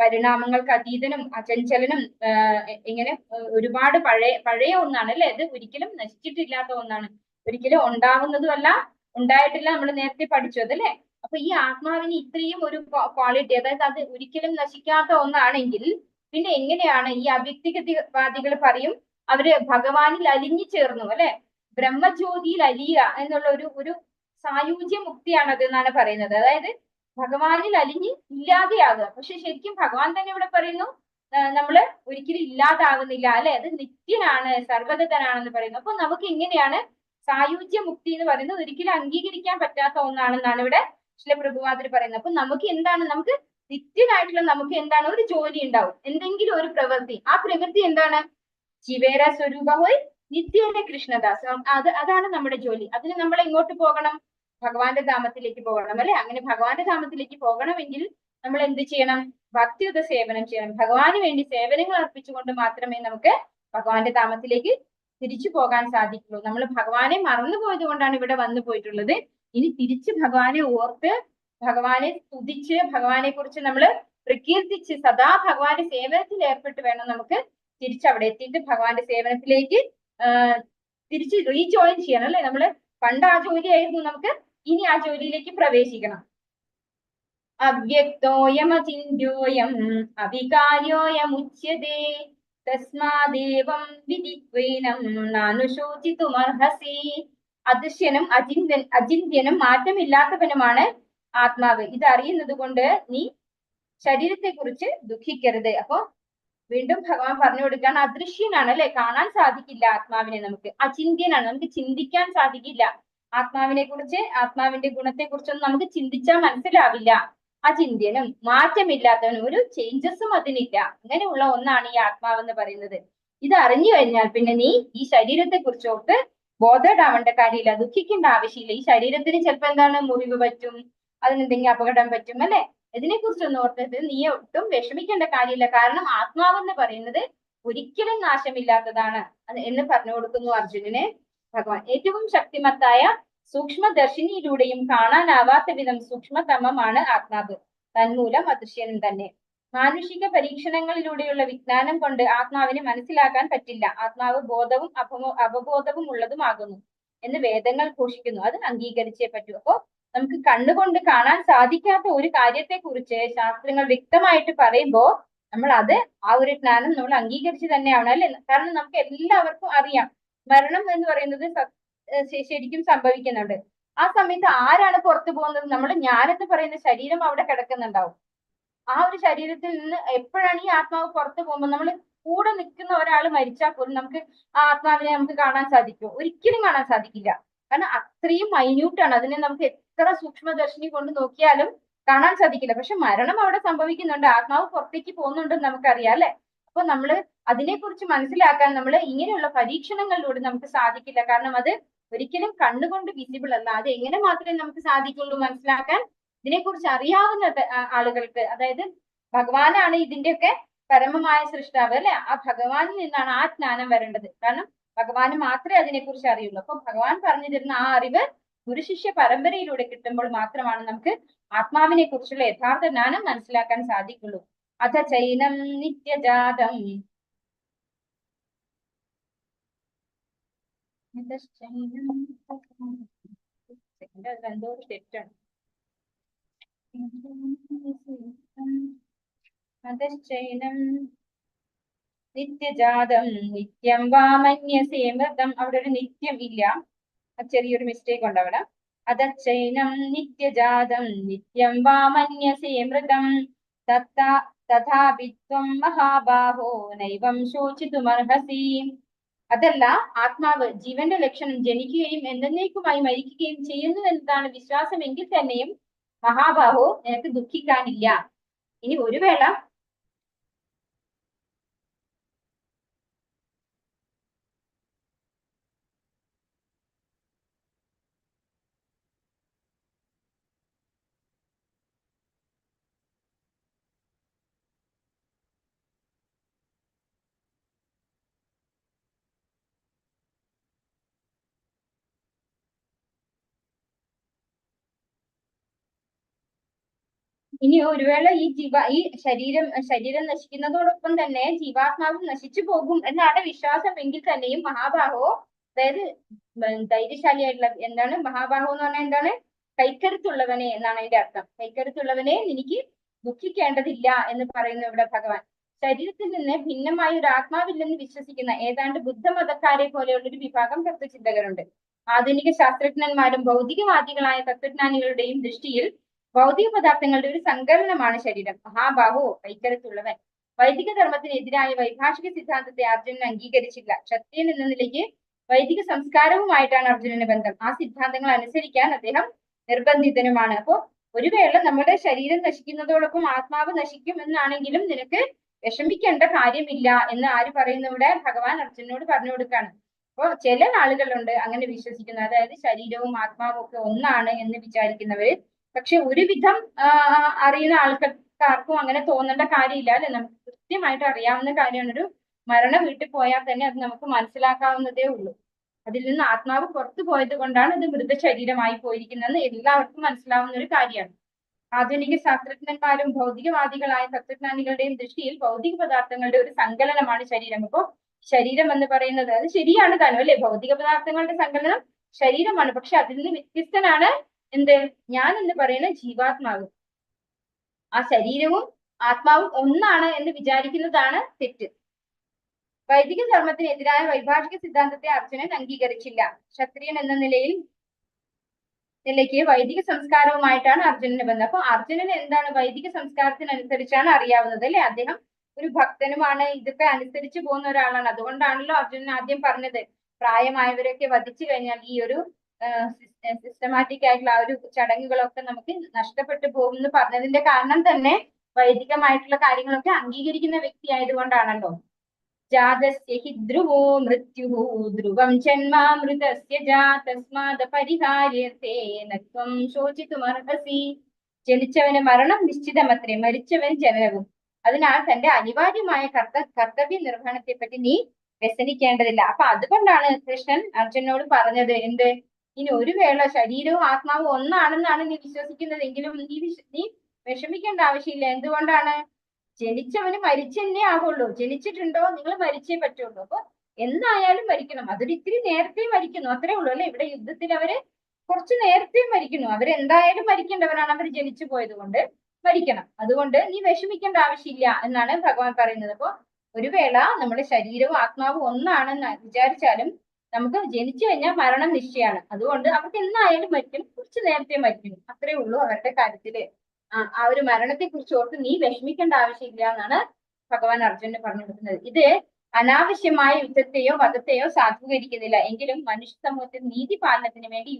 പരിണാമങ്ങൾക്ക് അതീതനും അചഞ്ചലനും ഇങ്ങനെ ഒരുപാട് പഴയ ഒന്നാണ് അല്ലെ, അത് ഒരിക്കലും നശിച്ചിട്ടില്ലാത്ത ഒന്നാണ്, ഒരിക്കലും ഉണ്ടാവുന്നതുമല്ല, ഉണ്ടായിട്ടില്ല, നമ്മൾ നേരത്തെ പഠിച്ചു അതല്ലേ. അപ്പൊ ഈ ആത്മാവിന് ഇത്രയും ഒരു ക്വാളിറ്റി, അതായത് അത് ഒരിക്കലും നശിക്കാത്ത ഒന്നാണെങ്കിൽ പിന്നെ എങ്ങനെയാണ് ഈ അവ്യക്തിവാദികൾ പറയും അവര് ഭഗവാനിൽ അലിഞ്ഞു ചേർന്നു അല്ലെ, ബ്രഹ്മജ്യോതിയിൽ അലിയുക എന്നുള്ള ഒരു സായുജ്യ മുക്തിയാണത് എന്നാണ് പറയുന്നത്. അതായത് ഭഗവാനിൽ അലിഞ്ഞ് ഇല്ലാതെയാകുക. പക്ഷെ ശരിക്കും ഭഗവാൻ തന്നെ ഇവിടെ പറയുന്നു നമ്മള് ഒരിക്കലും ഇല്ലാതാകുന്നില്ല അല്ലെ, അത് നിത്യനാണ്, സർവഗതനാണെന്ന് പറയുന്നു. അപ്പൊ നമുക്ക് എങ്ങനെയാണ് സായുജ്യ മുക്തി എന്ന് പറയുന്നത് ഒരിക്കലും അംഗീകരിക്കാൻ പറ്റാത്ത ഒന്നാണെന്നാണ് ഇവിടെ ശ്രീ പ്രഭുപാദർ പറയുന്നത്. അപ്പൊ നമുക്ക് എന്താണ്, നമുക്ക് നിത്യനായിട്ടുള്ള നമുക്ക് എന്താണ്, ഒരു ജോലി ഉണ്ടാവും, എന്തെങ്കിലും ഒരു പ്രവൃത്തി. ആ പ്രവൃത്തി എന്താണ്? ശിവേര സ്വരൂപ പോയി നിത്യേന കൃഷ്ണദാസ്. അതാണ് നമ്മുടെ ജോലി. അതിന് നമ്മൾ എങ്ങോട്ട് പോകണം? ഭഗവാന്റെ ധാമത്തിലേക്ക് പോകണം അല്ലെ. അങ്ങനെ ഭഗവാന്റെ ധാമത്തിലേക്ക് പോകണമെങ്കിൽ നമ്മൾ എന്ത് ചെയ്യണം? ഭക്തിയുത സേവനം ചെയ്യണം. ഭഗവാന് വേണ്ടി സേവനങ്ങൾ അർപ്പിച്ചുകൊണ്ട് മാത്രമേ നമുക്ക് ഭഗവാന്റെ ധാമത്തിലേക്ക് തിരിച്ചു പോകാൻ സാധിക്കുള്ളൂ. നമ്മൾ ഭഗവാനെ മറന്നുപോയത് കൊണ്ടാണ് ഇവിടെ വന്നു പോയിട്ടുള്ളത്. ഇനി തിരിച്ച് ഭഗവാനെ ഓർത്ത്, ഭഗവാനെ സ്തുതിച്ച്, ഭഗവാനെ കുറിച്ച് നമ്മൾ പ്രകീർത്തിച്ച് സദാ ഭഗവാന്റെ സേവനത്തിൽ ഏർപ്പെട്ട് വേണം നമുക്ക് തിരിച്ചവിടെ എത്തിയിട്ട് ഭഗവാന്റെ സേവനത്തിലേക്ക് തിരിച്ച് റീജോയിൻ ചെയ്യണം അല്ലെ. നമ്മള് പണ്ട് ആ ജോലിയായിരുന്നു, നമുക്ക് ഇനി ആ ജോലിയിലേക്ക് പ്രവേശിക്കണം. അവ്യക്തോയം അചിന്യോയം അവികാര്യോയമുച്യതേ തസ്മാദേവം വിദിത്വേനം നാനുശോചിതുമർഹസി. അദൃശ്യനും അചിന്ത്യനും മാറ്റമില്ലാത്തവനുമാണ് ആത്മാവ്. ഇത് അറിയുന്നത് കൊണ്ട് നീ ശരീരത്തെ കുറിച്ച് ദുഃഖിക്കരുത്. അപ്പൊ വീണ്ടും ഭഗവാൻ പറഞ്ഞു കൊടുക്കുകയാണ്, അദൃശ്യനാണ് അല്ലെ, കാണാൻ സാധിക്കില്ല ആത്മാവിനെ. നമുക്ക് അചിന്ത്യനാണ്, നമുക്ക് ചിന്തിക്കാൻ സാധിക്കില്ല ആത്മാവിനെ കുറിച്ച്, ആത്മാവിന്റെ ഗുണത്തെ കുറിച്ചൊന്നും നമുക്ക് ചിന്തിച്ചാൽ മനസ്സിലാവില്ല. അചിന്ത്യനും മാറ്റമില്ലാത്തവനും, ഒരു ചേഞ്ചസും അതിനില്ല, അങ്ങനെയുള്ള ഒന്നാണ് ഈ ആത്മാവെന്ന് പറയുന്നത്. ഇത് അറിഞ്ഞു കഴിഞ്ഞാൽ പിന്നെ നീ ഈ ശരീരത്തെ കുറിച്ചോർത്ത് ബോധേഡാവേണ്ട കാര്യമില്ല, ദുഃഖിക്കേണ്ട ആവശ്യമില്ല. ഈ ശരീരത്തിന് ചിലപ്പോ എന്താണ്, മുറിവ് പറ്റും, അതിനെന്തെങ്കിലും അപകടം പറ്റും അല്ലെ. ഇതിനെ കുറിച്ചൊന്നും ഓർത്തിട്ട് നീ ഒട്ടും വിഷമിക്കേണ്ട കാര്യമില്ല. കാരണം ആത്മാവെന്ന് പറയുന്നത് ഒരിക്കലും നാശമില്ലാത്തതാണ് എന്ന് പറഞ്ഞു കൊടുക്കുന്നു അർജുനന് ഭഗവാൻ. ഏറ്റവും ശക്തിമത്തായ സൂക്ഷ്മദർശിനിയിലൂടെയും കാണാനാവാത്ത വിധം സൂക്ഷ്മതമമാണ് ആത്മാവ്. തന്മൂലം അദൃശ്യനും തന്നെ. മാനുഷിക പരീക്ഷണങ്ങളിലൂടെയുള്ള വിജ്ഞാനം കൊണ്ട് ആത്മാവിനെ മനസ്സിലാക്കാൻ പറ്റില്ല. ആത്മാവ് ബോധവും അവബോധവും ഉള്ളതുമാകുന്നു എന്ന് വേദങ്ങൾ ഘോഷിക്കുന്നു. അത് അംഗീകരിച്ചേ പറ്റൂ. അപ്പോ നമുക്ക് കണ്ണുകൊണ്ട് കാണാൻ സാധിക്കാത്ത ഒരു കാര്യത്തെ കുറിച്ച് ശാസ്ത്രങ്ങൾ വ്യക്തമായിട്ട് പറയുമ്പോൾ നമ്മൾ അത് ആ ഒരു ജ്ഞാനം നമ്മൾ അംഗീകരിച്ച് തന്നെയാണ് അല്ലെ. കാരണം നമുക്ക് എല്ലാവർക്കും അറിയാം മരണം എന്ന് പറയുന്നത് ശരിക്കും സംഭവിക്കുന്നുണ്ട്. ആ സമയത്ത് ആരാണ് പുറത്തു പോകുന്നത്? നമ്മൾ ഞാനെന്ന് പറയുന്ന ശരീരം അവിടെ കിടക്കുന്നുണ്ടാവും. ആ ഒരു ശരീരത്തിൽ നിന്ന് എപ്പോഴാണ് ഈ ആത്മാവ് പുറത്തു പോകുമ്പോൾ, നമ്മൾ കൂടെ നിൽക്കുന്ന ഒരാൾ മരിച്ചാൽ പോലും നമുക്ക് ആ ആത്മാവിനെ നമുക്ക് കാണാൻ സാധിക്കുമോ? ഒരിക്കലും കാണാൻ സാധിക്കില്ല. കാരണം അത്രയും മൈന്യൂട്ടാണ്. അതിനെ നമുക്ക് എത്ര സൂക്ഷ്മദർശിനി കൊണ്ട് നോക്കിയാലും കാണാൻ സാധിക്കില്ല. പക്ഷെ മരണം അവിടെ സംഭവിക്കുന്നുണ്ട്, ആത്മാവ് പുറത്തേക്ക് പോകുന്നുണ്ടെന്ന് നമുക്കറിയാം അല്ലെ. അപ്പൊ നമ്മൾ അതിനെക്കുറിച്ച് മനസ്സിലാക്കാൻ നമ്മൾ ഇങ്ങനെയുള്ള പരീക്ഷണങ്ങളിലൂടെ നമുക്ക് സാധിക്കില്ല. കാരണം അത് ഒരിക്കലും കണ്ണുകൊണ്ട് വിസിബിൾ അല്ല. അത് എങ്ങനെ മാത്രമേ നമുക്ക് സാധിക്കുള്ളൂ മനസ്സിലാക്കാൻ? ഇതിനെക്കുറിച്ച് അറിയാവുന്ന ആളുകൾക്ക്, അതായത് ഭഗവാനാണ് ഇതിന്റെയൊക്കെ പരമമായ സൃഷ്ടാവ് അല്ലെ. ആ ഭഗവാനിൽ നിന്നാണ് ആ ജ്ഞാനം വരേണ്ടത്. കാരണം ഭഗവാന് മാത്രമേ അതിനെക്കുറിച്ച് അറിയുള്ളൂ. അപ്പൊ ഭഗവാൻ പറഞ്ഞു തരുന്ന ആ അറിവ് ഗുരുശിഷ്യ പരമ്പരയിലൂടെ കിട്ടുമ്പോൾ മാത്രമാണ് നമുക്ക് ആത്മാവിനെ കുറിച്ചുള്ള യഥാർത്ഥ ജ്ഞാനം മനസ്സിലാക്കാൻ സാധിക്കുള്ളൂ. അഥ ചൈനം നിത്യജാതം എന്തോ തെറ്റാണ്. അധശ്ചൈനം നിത്യജാതം നിത്യം വാമന്യസേ മൃതം. അവിടെ ഒരു നിത്യം ഇല്ല, ചെറിയൊരു മിസ്റ്റേക്ക് ഉണ്ട് അവിടെ. അധശ്ചൈനം നിത്യജാതം നിത്യം വാമന്യസേ മൃതം തഥാപിത്വം മഹാബാഹോ നൈവം ശോചിതുമർഹസി. അതല്ല, ആത്മാവ് ജീവന്റെ ലക്ഷണം ജനിക്കുകയും എന്നേക്കുമായി മരിക്കുകയും ചെയ്യുന്നു എന്നതാണ് വിശ്വാസമെങ്കിൽ തന്നെയും മഹാബാഹോ നിനക്ക് ദുഃഖിക്കാനില്ല. ഇനി ഒരു വേള ഇനി ഒരു വേള ഈ ശരീരം നശിക്കുന്നതോടൊപ്പം തന്നെ ജീവാത്മാവും നശിച്ചു പോകും എന്നാണ് വിശ്വാസം എങ്കിൽ തന്നെയും മഹാബാഹോ, അതായത് ധൈര്യശാലിയായിട്ടുള്ള, എന്താണ് മഹാബാഹോ എന്ന് പറഞ്ഞാൽ എന്താണ്, കൈക്കരുത്തുള്ളവനെ എന്നാണ് അതിന്റെ അർത്ഥം. കൈക്കരുത്തുള്ളവനെ എനിക്ക് ദുഃഖിക്കേണ്ടതില്ല എന്ന് പറയുന്നു ഇവിടെ ഭഗവാൻ. ശരീരത്തിൽ നിന്ന് ഭിന്നമായ ഒരു ആത്മാവില്ലെന്ന് വിശ്വസിക്കുന്ന ഏതാണ്ട് ബുദ്ധമതക്കാരെ പോലെയുള്ള ഒരു വിഭാഗം തത്വചിന്തകരുണ്ട്. ആധുനിക ശാസ്ത്രജ്ഞന്മാരും ഭൗതികവാദികളായ തത്വജ്ഞാനികളുടെയും ദൃഷ്ടിയിൽ ഭൗതിക പദാർത്ഥങ്ങളുടെ ഒരു സങ്കലനമാണ് ശരീരം. മഹാബാഹു, കൈക്കരുത്തുള്ളവൻ. വൈദിക ധർമ്മത്തിനെതിരായ വൈഭാഷിക സിദ്ധാന്തത്തെ അർജുനൻ അംഗീകരിച്ചില്ല. ക്ഷത്രിയൻ എന്ന നിലയ്ക്ക് വൈദിക സംസ്കാരവുമായിട്ടാണ് അർജുനന് ബന്ധം. ആ സിദ്ധാന്തങ്ങൾ അനുസരിക്കാൻ അദ്ദേഹം നിർബന്ധിതനുമാണ്. അപ്പോ ഒരു വേള നമ്മുടെ ശരീരം നശിക്കുന്നതോടൊപ്പം ആത്മാവ് നശിക്കും എന്നാണെങ്കിലും നിനക്ക് വിഷമിക്കേണ്ട കാര്യമില്ല എന്ന് ആര് പറയുന്നു ഇവിടെ? ഭഗവാൻ അർജുനനോട് പറഞ്ഞു കൊടുക്കാണ്. അപ്പോ ചില ആളുകളുണ്ട് അങ്ങനെ വിശ്വസിക്കുന്നത്, അതായത് ശരീരവും ആത്മാവും ഒക്കെ ഒന്നാണ് എന്ന് വിചാരിക്കുന്നവര്. പക്ഷെ ഒരുവിധം അറിയുന്ന ആൾക്കാർക്കും അങ്ങനെ തോന്നേണ്ട കാര്യമില്ല അല്ലെ. നമുക്ക് കൃത്യമായിട്ട് അറിയാവുന്ന കാര്യമാണ്. ഒരു മരണം വീട്ടിൽ പോയാൽ തന്നെ അത് നമുക്ക് മനസ്സിലാക്കാവുന്നതേ ഉള്ളൂ. അതിൽ നിന്ന് ആത്മാവ് പുറത്തു പോയത് കൊണ്ടാണ് ഇത് മൃതശരീരമായി പോയിരിക്കുന്നതെന്ന് എല്ലാവർക്കും മനസ്സിലാവുന്ന ഒരു കാര്യമാണ്. ആധുനിക ശാസ്ത്രജ്ഞന്മാരും ഭൗതികവാദികളായ തത്വജ്ഞാനികളുടെയും ദൃഷ്ടിയിൽ ഭൗതിക പദാർത്ഥങ്ങളുടെ ഒരു സങ്കലനമാണ് ശരീരം. അപ്പോ ശരീരം എന്ന് പറയുന്നത് അത് ശരിയാണ് താനും അല്ലെ, ഭൗതിക പദാർത്ഥങ്ങളുടെ സങ്കലനം ശരീരമാണ്. പക്ഷെ അതിൽ നിന്ന് വ്യത്യസ്തനാണ് എന്ത്? ഞാൻ എന്ന് പറയുന്ന ജീവാത്മാവ്. ആ ശരീരവും ആത്മാവും ഒന്നാണ് എന്ന് വിചാരിക്കുന്നതാണ് തെറ്റ്. വൈദിക ധർമ്മത്തിനെതിരായ വൈഭാഷിക സിദ്ധാന്തത്തെ അർജുനൻ അംഗീകരിച്ചില്ല. ക്ഷത്രിയൻ എന്ന നിലയ്ക്ക് വൈദിക സംസ്കാരവുമായിട്ടാണ് അർജുനന് ബന്ധം. അപ്പൊ അർജുനന് എന്താണ്? വൈദിക സംസ്കാരത്തിനനുസരിച്ചാണ് അറിയാവുന്നത് അല്ലെ. അദ്ദേഹം ഒരു ഭക്തനുമാണ്, ഇതൊക്കെ അനുസരിച്ച് പോകുന്ന ഒരാളാണ്. അതുകൊണ്ടാണല്ലോ അർജുനൻ ആദ്യം പറഞ്ഞത് പ്രായമായവരൊക്കെ വധിച്ചു കഴിഞ്ഞാൽ ഈ ഒരു സിസ്റ്റമാറ്റിക് ആയിട്ടുള്ള ആ ഒരു ചടങ്ങുകളൊക്കെ നമുക്ക് നഷ്ടപ്പെട്ടു പോകും എന്ന് പറഞ്ഞതിന്റെ കാരണം തന്നെ വൈദികമായിട്ടുള്ള കാര്യങ്ങളൊക്കെ അംഗീകരിക്കുന്ന വ്യക്തി ആയതുകൊണ്ടാണല്ലോ. ജാതസ്യ ഹി ധ്രുവോ മൃത്യുഃ ധ്രുവം ജന്മാമൃതസ്യ തസ്മാദ പരിഹാര്യത്തെ നത്വം ശോചിതുമർഹസി. ജനിച്ചവന് മരണം നിശ്ചിതമത്രേ, മരിച്ചവന് ജനനവും. അതിനാൽ തന്റെ അനിവാര്യമായ കർത്തവ്യ നിർവഹണത്തെ പറ്റി നീ വ്യസനിക്കേണ്ടതില്ല. അപ്പൊ അതുകൊണ്ടാണ് കൃഷ്ണൻ അർജുനോട് പറഞ്ഞത് എന്ത്? ഇനി ഒരു വേള ശരീരവും ആത്മാവും ഒന്നാണെന്നാണ് നീ വിശ്വസിക്കുന്നതെങ്കിലും നീ വിഷമിക്കേണ്ട ആവശ്യമില്ല. എന്തുകൊണ്ടാണ്? ജനിച്ചവന് മരിച്ചെന്നേ ആവുള്ളൂ. ജനിച്ചിട്ടുണ്ടോ? നിങ്ങൾ മരിച്ചേ പറ്റുള്ളൂ. അപ്പൊ എന്തായാലും മരിക്കണം. അതൊരു ഇത്തിരി നേരത്തെ മരിക്കുന്നു, അത്രേ ഉള്ളൂ അല്ലെ. ഇവിടെ യുദ്ധത്തിൽ അവര് കുറച്ച് നേരത്തെ മരിക്കുന്നു. അവരെന്തായാലും മരിക്കേണ്ടവരാണ്. അവർ ജനിച്ചു പോയത് കൊണ്ട് മരിക്കണം. അതുകൊണ്ട് നീ വിഷമിക്കേണ്ട ആവശ്യമില്ല എന്നാണ് ഭഗവാൻ പറയുന്നത്. അപ്പൊ ഒരു വേള നമ്മുടെ ശരീരവും ആത്മാവും ഒന്നാണെന്ന് വിചാരിച്ചാലും നമുക്ക് ജനിച്ചു കഴിഞ്ഞാൽ മരണം നിശ്ചയമാണ്. അതുകൊണ്ട് അവർക്ക് എന്നായാലും മരിക്കണം, കുറച്ച് നേരത്തെ മരിക്കണം, അത്രേ ഉള്ളൂ അവരുടെ കാര്യത്തില്. ആ ഒരു മരണത്തെ കുറിച്ച് ഓർത്ത് നീ വിഷമിക്കേണ്ട ആവശ്യമില്ല എന്നാണ് ഭഗവാൻ അർജുനന് പറഞ്ഞു കൊടുക്കുന്നത്. ഇത് അനാവശ്യമായ യുദ്ധത്തെയോ വധത്തെയോ സാധൂകരിക്കുന്നില്ല. എങ്കിലും മനുഷ്യ സമൂഹത്തിൽ നീതി പാലനത്തിന് വേണ്ടി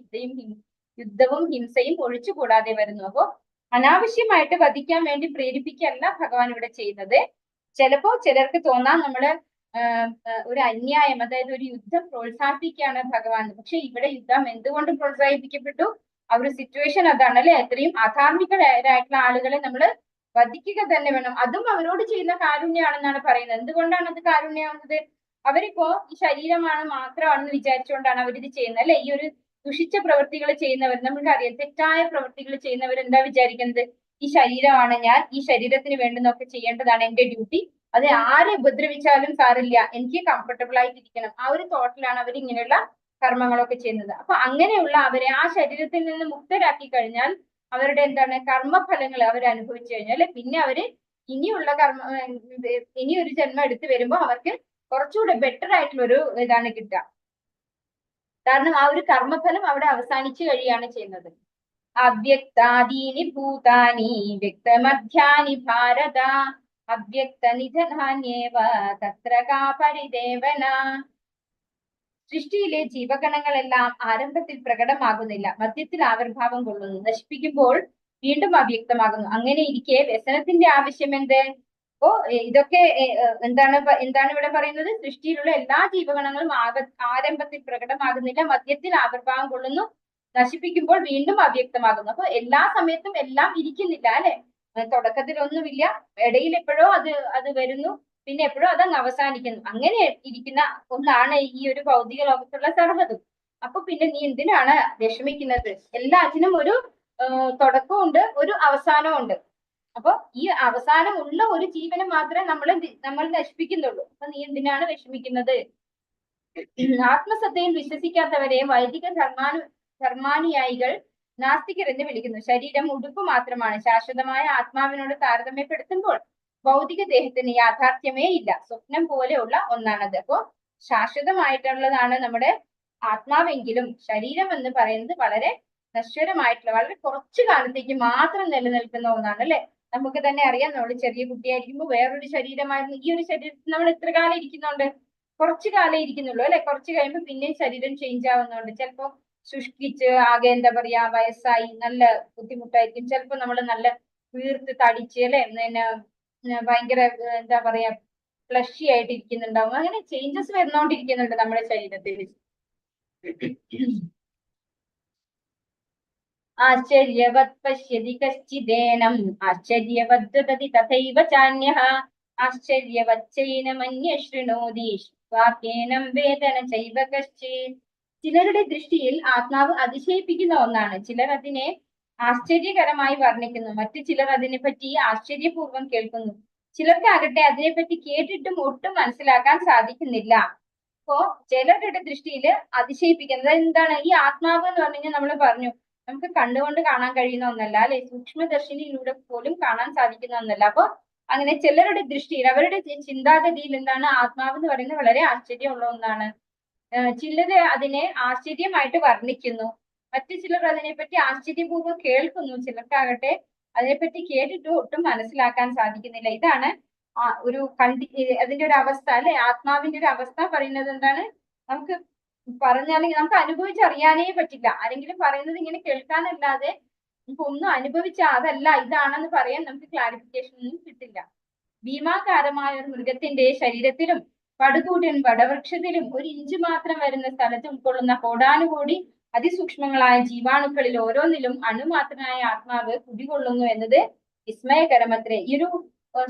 യുദ്ധവും ഹിംസയും ഒഴിച്ചുകൂടാതെ വരുന്നു. അപ്പോ അനാവശ്യമായിട്ട് വധിക്കാൻ വേണ്ടി പ്രേരിപ്പിക്കല്ല ഭഗവാൻ ഇവിടെ ചെയ്യുന്നത്. ചിലപ്പോ ചിലർക്ക് തോന്നാം നമ്മള് ഒരു അന്യായം, അതായത് ഒരു യുദ്ധം പ്രോത്സാഹിപ്പിക്കുകയാണ് ഭഗവാൻ. പക്ഷെ ഇവിടെ യുദ്ധം എന്തുകൊണ്ട് പ്രോത്സാഹിപ്പിക്കപ്പെട്ടു? ആ ഒരു സിറ്റുവേഷൻ അതാണ് അല്ലെ. അത്രയും അധാർമികരായിട്ടുള്ള ആളുകളെ നമ്മൾ വധിക്കുക തന്നെ വേണം. അതും അവരോട് ചെയ്യുന്ന കാരുണ്യമാണെന്നാണ് പറയുന്നത്. എന്തുകൊണ്ടാണ് അത് കാരുണ്യമാകുന്നത്? അവരിപ്പോ ഈ ശരീരമാണ് മാത്രമാണെന്ന് വിചാരിച്ചുകൊണ്ടാണ് അവരിത് ചെയ്യുന്നത് അല്ലെ. ഈ ഒരു ദുഷിച്ച പ്രവൃത്തികൾ ചെയ്യുന്നവർ, നമുക്കറിയാം തെറ്റായ പ്രവൃത്തികൾ ചെയ്യുന്നവർ എന്താ വിചാരിക്കുന്നത്? ഈ ശരീരമാണ് ഞാൻ, ഈ ശരീരത്തിന് വേണ്ടുന്നൊക്കെ ചെയ്യേണ്ടതാണ് എന്റെ ഡ്യൂട്ടി, അത് ആരെ ഉപദ്രവിച്ചാലും സാരില്ല, എനിക്ക് കംഫർട്ടബിൾ ആയിട്ടിരിക്കണം. ആ ഒരു തോട്ടിലാണ് അവർ ഇങ്ങനെയുള്ള കർമ്മങ്ങളൊക്കെ ചെയ്യുന്നത്. അപ്പൊ അങ്ങനെയുള്ള അവരെ ആ ശരീരത്തിൽ നിന്ന് മുക്തരാക്കി കഴിഞ്ഞാൽ അവരുടെ എന്താണ് കർമ്മഫലങ്ങൾ അവർ അനുഭവിച്ചു കഴിഞ്ഞാൽ പിന്നെ അവര് ഇനിയുള്ള ഇനിയൊരു ജന്മം എടുത്തു വരുമ്പോൾ അവർക്ക് കുറച്ചുകൂടെ ബെറ്റർ ആയിട്ടുള്ള ഒരു ഇതാണ് കിട്ടുക. കാരണം ആ ഒരു കർമ്മഫലം അവിടെ അവസാനിച്ചു കഴിയാണ് ചെയ്യുന്നത്. അവ്യക്താദീനി ഭൂതാനി വ്യക്തമധ്യാനി ഭാരത അവ്യക്ത നിധനാന്യേവ തത്ര കാ പരിദേവന. സൃഷ്ടിയിലെ ജീവഗണങ്ങളെല്ലാം ആരംഭത്തിൽ പ്രകടമാകുന്നില്ല, മധ്യത്തിൽ ആവിർഭാവം കൊള്ളുന്നു, നശിപ്പിക്കുമ്പോൾ വീണ്ടും അവ്യക്തമാകുന്നു. അങ്ങനെ ഇരിക്കെ വ്യസനത്തിന്റെ ആവശ്യം എന്ത്? അപ്പോ ഇതൊക്കെ എന്താണ് ഇവിടെ പറയുന്നത്? സൃഷ്ടിയിലുള്ള എല്ലാ ജീവഗണങ്ങളും ആരംഭത്തിൽ പ്രകടമാകുന്നില്ല, മധ്യത്തിൽ ആവിർഭാവം കൊള്ളുന്നു, നശിപ്പിക്കുമ്പോൾ വീണ്ടും അവ്യക്തമാകുന്നു. അപ്പൊ എല്ലാ സമയത്തും എല്ലാം ഇരിക്കുന്നില്ല അല്ലെ. തുടക്കത്തിൽ ഒന്നുമില്ല, ഇടയിൽ എപ്പോഴോ അത് വരുന്നു, പിന്നെ എപ്പോഴും അതങ്ങ് അവസാനിക്കുന്നു. അങ്ങനെ ഇരിക്കുന്ന ഒന്നാണ് ഈ ഒരു ഭൗതിക ലോകത്തുള്ള സർവ്വതും. അപ്പൊ പിന്നെ നീ എന്തിനാണ് വിഷമിക്കുന്നത്? എല്ലാത്തിനും ഒരു തുടക്കമുണ്ട്, ഒരു അവസാനവും ഉണ്ട്. അപ്പൊ ഈ അവസാനമുള്ള ഒരു ജീവനെ മാത്രമേ നമ്മൾ നശിപ്പിക്കുന്നുള്ളൂ. അപ്പൊ നീ എന്തിനാണ് വിഷമിക്കുന്നത്? ആത്മസത്തയിൽ വിശ്വസിക്കാത്തവരെ വൈദിക ധർമാനുയായികൾ നാസ്തികർ എന്ന് വിളിക്കുന്നു. ശരീരം ഉടുപ്പ് മാത്രമാണ്. ശാശ്വതമായ ആത്മാവിനോട് താരതമ്യപ്പെടുത്തുമ്പോൾ ഭൗതിക ദേഹത്തിന് യാഥാർത്ഥ്യമേ ഇല്ല. സ്വപ്നം പോലെയുള്ള ഒന്നാണത്. അപ്പോ ശാശ്വതമായിട്ടുള്ളതാണ് നമ്മുടെ ആത്മാവെങ്കിലും ശരീരം എന്ന് പറയുന്നത് വളരെ നശ്വരമായിട്ടുള്ള, വളരെ കുറച്ചു കാലത്തേക്ക് മാത്രം നിലനിൽക്കുന്ന ഒന്നാണ് അല്ലെ. നമുക്ക് തന്നെ അറിയാം, നമ്മൾ ചെറിയ കുട്ടിയായിരിക്കുമ്പോൾ വേറൊരു ശരീരമായിരുന്നു. ഈ ഒരു ശരീരത്തിൽ നമ്മൾ എത്ര കാലം ഇരിക്കുന്നുണ്ട്? കുറച്ചു കാലം ഇരിക്കുന്നുള്ളൂ അല്ലെ. കുറച്ച് കഴിയുമ്പോൾ പിന്നെയും ശരീരം ചേഞ്ച് ആവുന്നുണ്ട്. ചിലപ്പോ ശുഷ്കിച്ച് ആകെ എന്താ പറയാ വയസ്സായി നല്ല ബുദ്ധിമുട്ടായിരിക്കും. ചിലപ്പോ നമ്മൾ നല്ല വീർത്ത് തടിച്ച് അല്ലെ, പിന്നെ ഭയങ്കര എന്താ പറയാ ഫ്ലഷി ആയിട്ട് ഇരിക്കുന്നുണ്ടാവും. അങ്ങനെ ചേഞ്ചസ് വരുന്നോണ്ടിരിക്കുന്നുണ്ട് നമ്മുടെ ശരീരത്തിൽ. ആശ്ചര്യവത് പശ്യതി കശ്ചിദേനം ആശ്ചര്യവത് വദതി തഥൈവ ചാന്യഃ ആശ്ചര്യവച്ചൈനമന്യ ശൃണോതി വാക്യേനം വേദന ചൈവ കശ്ചിത്. ചിലരുടെ ദൃഷ്ടിയിൽ ആത്മാവ് അതിശയിപ്പിക്കുന്ന ഒന്നാണ്. ചിലർ അതിനെ ആശ്ചര്യകരമായി വർണ്ണിക്കുന്നു. മറ്റു ചിലർ അതിനെപ്പറ്റി ആശ്ചര്യപൂർവ്വം കേൾക്കുന്നു. ചിലർക്കാകട്ടെ അതിനെപ്പറ്റി കേട്ടിട്ടും ഒട്ടും മനസ്സിലാക്കാൻ സാധിക്കുന്നില്ല. അപ്പോ ചിലരുടെ ദൃഷ്ടിയിൽ അതിശയിപ്പിക്കുന്നത് എന്താണ്? ഈ ആത്മാവ് എന്ന് പറഞ്ഞു കഴിഞ്ഞാൽ നമ്മൾ പറഞ്ഞു, നമുക്ക് കണ്ടുകൊണ്ട് കാണാൻ കഴിയുന്ന ഒന്നല്ല അല്ലെ, സൂക്ഷ്മദർശിനിയിലൂടെ പോലും കാണാൻ സാധിക്കുന്ന ഒന്നല്ല. അപ്പൊ അങ്ങനെ ചിലരുടെ ദൃഷ്ടിയിൽ, അവരുടെ ചിന്താഗതിയിൽ എന്താണ് ആത്മാവ് എന്ന് പറയുന്നത് വളരെ ആശ്ചര്യമുള്ള ഒന്നാണ്. ചിലര് അതിനെ ആശ്ചര്യമായിട്ട് വർണ്ണിക്കുന്നു. മറ്റു ചിലർ അതിനെപ്പറ്റി ആശ്ചര്യപൂർവ്വം കേൾക്കുന്നു. ചിലർക്കാകട്ടെ അതിനെപ്പറ്റി കേട്ടിട്ട് ഒട്ടും മനസ്സിലാക്കാൻ സാധിക്കുന്നില്ല. ഇതാണ് ഒരു അതിന്റെ ഒരു അവസ്ഥ അല്ലെ. ആത്മാവിന്റെ ഒരു അവസ്ഥ പറയുന്നത് എന്താണ്? നമുക്ക് പറഞ്ഞാലെങ്കിൽ നമുക്ക് അനുഭവിച്ചറിയാനേ പറ്റില്ല. ആരെങ്കിലും പറയുന്നത് ഇങ്ങനെ കേൾക്കാനല്ലാതെ നമുക്ക് ഒന്നും അതല്ല ഇതാണെന്ന് പറയാൻ നമുക്ക് ക്ലാരിഫിക്കേഷൻ ഒന്നും കിട്ടില്ല. ഭീമാകാരമായ ഒരു മൃഗത്തിന്റെ ശരീരത്തിലും പടുകൂറ്റൻ വടവൃക്ഷത്തിലും ഒരു ഇഞ്ച് മാത്രം വരുന്ന സ്ഥലത്ത് ഉൾക്കൊള്ളുന്ന കോടാനുകോടി അതിസൂക്ഷ്മങ്ങളായ ജീവാണുക്കളിൽ ഓരോന്നിലും അണുമാത്രനായ ആത്മാവ് കുടികൊള്ളുന്നു എന്നത് വിസ്മയകരമത്രേ. ഈ ഒരു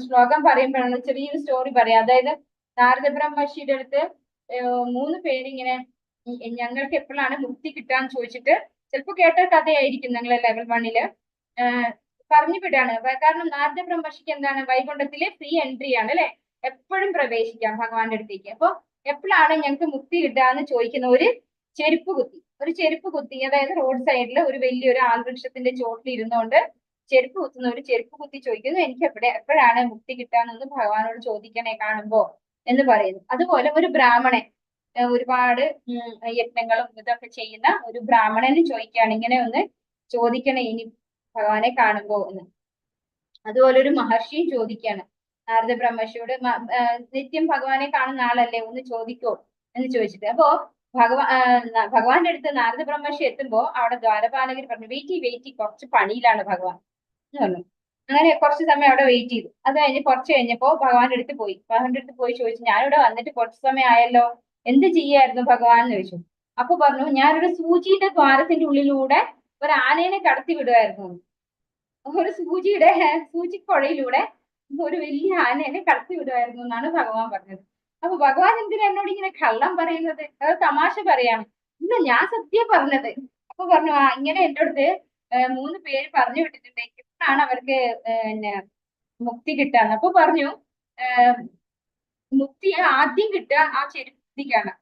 ശ്ലോകം പറയുമ്പോഴാണ് ചെറിയൊരു സ്റ്റോറി പറയാം. അതായത് നാരദ ബ്രഹ്മർഷിയുടെ അടുത്ത് 3 പേരിങ്ങനെ ഞങ്ങൾക്ക് എപ്പോഴാണ് മുക്തി കിട്ടാന്ന് ചോദിച്ചിട്ട്, ചിലപ്പോ കേട്ട കഥയായിരിക്കും നിങ്ങളെ ലെവൽ 1 പറഞ്ഞു വിടാണ്. കാരണം നാരദ ബ്രഹ്മർഷിക്ക് എന്താണ് വൈകുണ്ഠത്തിലെ ഫ്രീ എൻട്രി ആണ് അല്ലെ, എപ്പോഴും പ്രവേശിക്കാം ഭഗവാന്റെ അടുത്തേക്ക്. അപ്പൊ എപ്പോഴാണ് ഞങ്ങൾക്ക് മുക്തി കിട്ടുക എന്ന് ചോദിക്കുന്ന ഒരു ചെരുപ്പ് കുത്തി, അതായത് റോഡ് സൈഡിൽ ഒരു വലിയൊരു ആൽവൃക്ഷത്തിന്റെ ചോട്ടിൽ ഇരുന്നുകൊണ്ട് ചെരുപ്പ് കുത്തി ചോദിക്കുന്നു, എനിക്ക് എപ്പോഴാണ് മുക്തി കിട്ടാന്നൊന്ന് ഭഗവാനോട് ചോദിക്കണേ കാണുമ്പോ എന്ന് പറയുന്നു. അതുപോലെ ഒരു ബ്രാഹ്മണൻ ഒരുപാട് യജ്ഞങ്ങളും ഇതൊക്കെ ചെയ്യുന്ന ഒരു ബ്രാഹ്മണന് ചോദിക്കുകയാണ്, ഇങ്ങനെ ഒന്ന് ചോദിക്കണേ ഇനി ഭഗവാനെ കാണുമ്പോ എന്ന്. അതുപോലെ ഒരു മഹർഷിയും ചോദിക്കുകയാണ് നാരദ ബ്രഹ്മർഷിയോട്, നിത്യം ഭഗവാനെ കാണുന്ന ആളല്ലേ, ഒന്ന് ചോദിക്കോ എന്ന് ചോദിച്ചിട്ട്. അപ്പോ ഭഗവാന്റെ അടുത്ത് നാരദ ബ്രഹ്മർഷി എത്തുമ്പോ അവിടെ ദ്വാരപാലകർ പറഞ്ഞു, വെയിറ്റ് കുറച്ച് പണിയിലാണ് ഭഗവാൻ എന്ന് പറഞ്ഞു. അങ്ങനെ കുറച്ച് സമയം അവിടെ വെയിറ്റ് ചെയ്തു. അത് കഴിഞ്ഞ് കുറച്ച് കഴിഞ്ഞപ്പോ ഭഗവാന്റെ അടുത്ത് പോയി ചോദിച്ചു, ഞാനിവിടെ വന്നിട്ട് കുറച്ച് സമയം ആയല്ലോ, എന്ത് ചെയ്യായിരുന്നു ഭഗവാൻ എന്ന് ചോദിച്ചു. അപ്പൊ പറഞ്ഞു, ഞാനൊരു സൂചിയുടെ ദ്വാരത്തിന്റെ ഉള്ളിലൂടെ ഒരു ആനേനെ കടത്തി വിടുമായിരുന്നു. ഒരു സൂചിക്കുഴയിലൂടെ ഒരു വലിയ ആനേനെ കടത്തി വിടുമായിരുന്നു എന്നാണ് ഭഗവാൻ പറഞ്ഞത്. അപ്പൊ ഭഗവാൻ എന്തിനാ എന്നോട് ഇങ്ങനെ കള്ളം പറയുന്നത്? അത് തമാശ പറയാണ്. ഇല്ല, ഞാൻ സത്യം പറഞ്ഞത്. അപ്പൊ പറഞ്ഞു, ഇങ്ങനെ എന്റെ അടുത്ത് 3 പേര് പറഞ്ഞു വിട്ടിട്ടുണ്ട്, എപ്പോഴാണ് അവർക്ക് പിന്നെ മുക്തി കിട്ടാന്ന്. അപ്പൊ പറഞ്ഞു, മുക്തി ആദ്യം കിട്ടുക ആ ചെരുപ്പിക്കാണ്,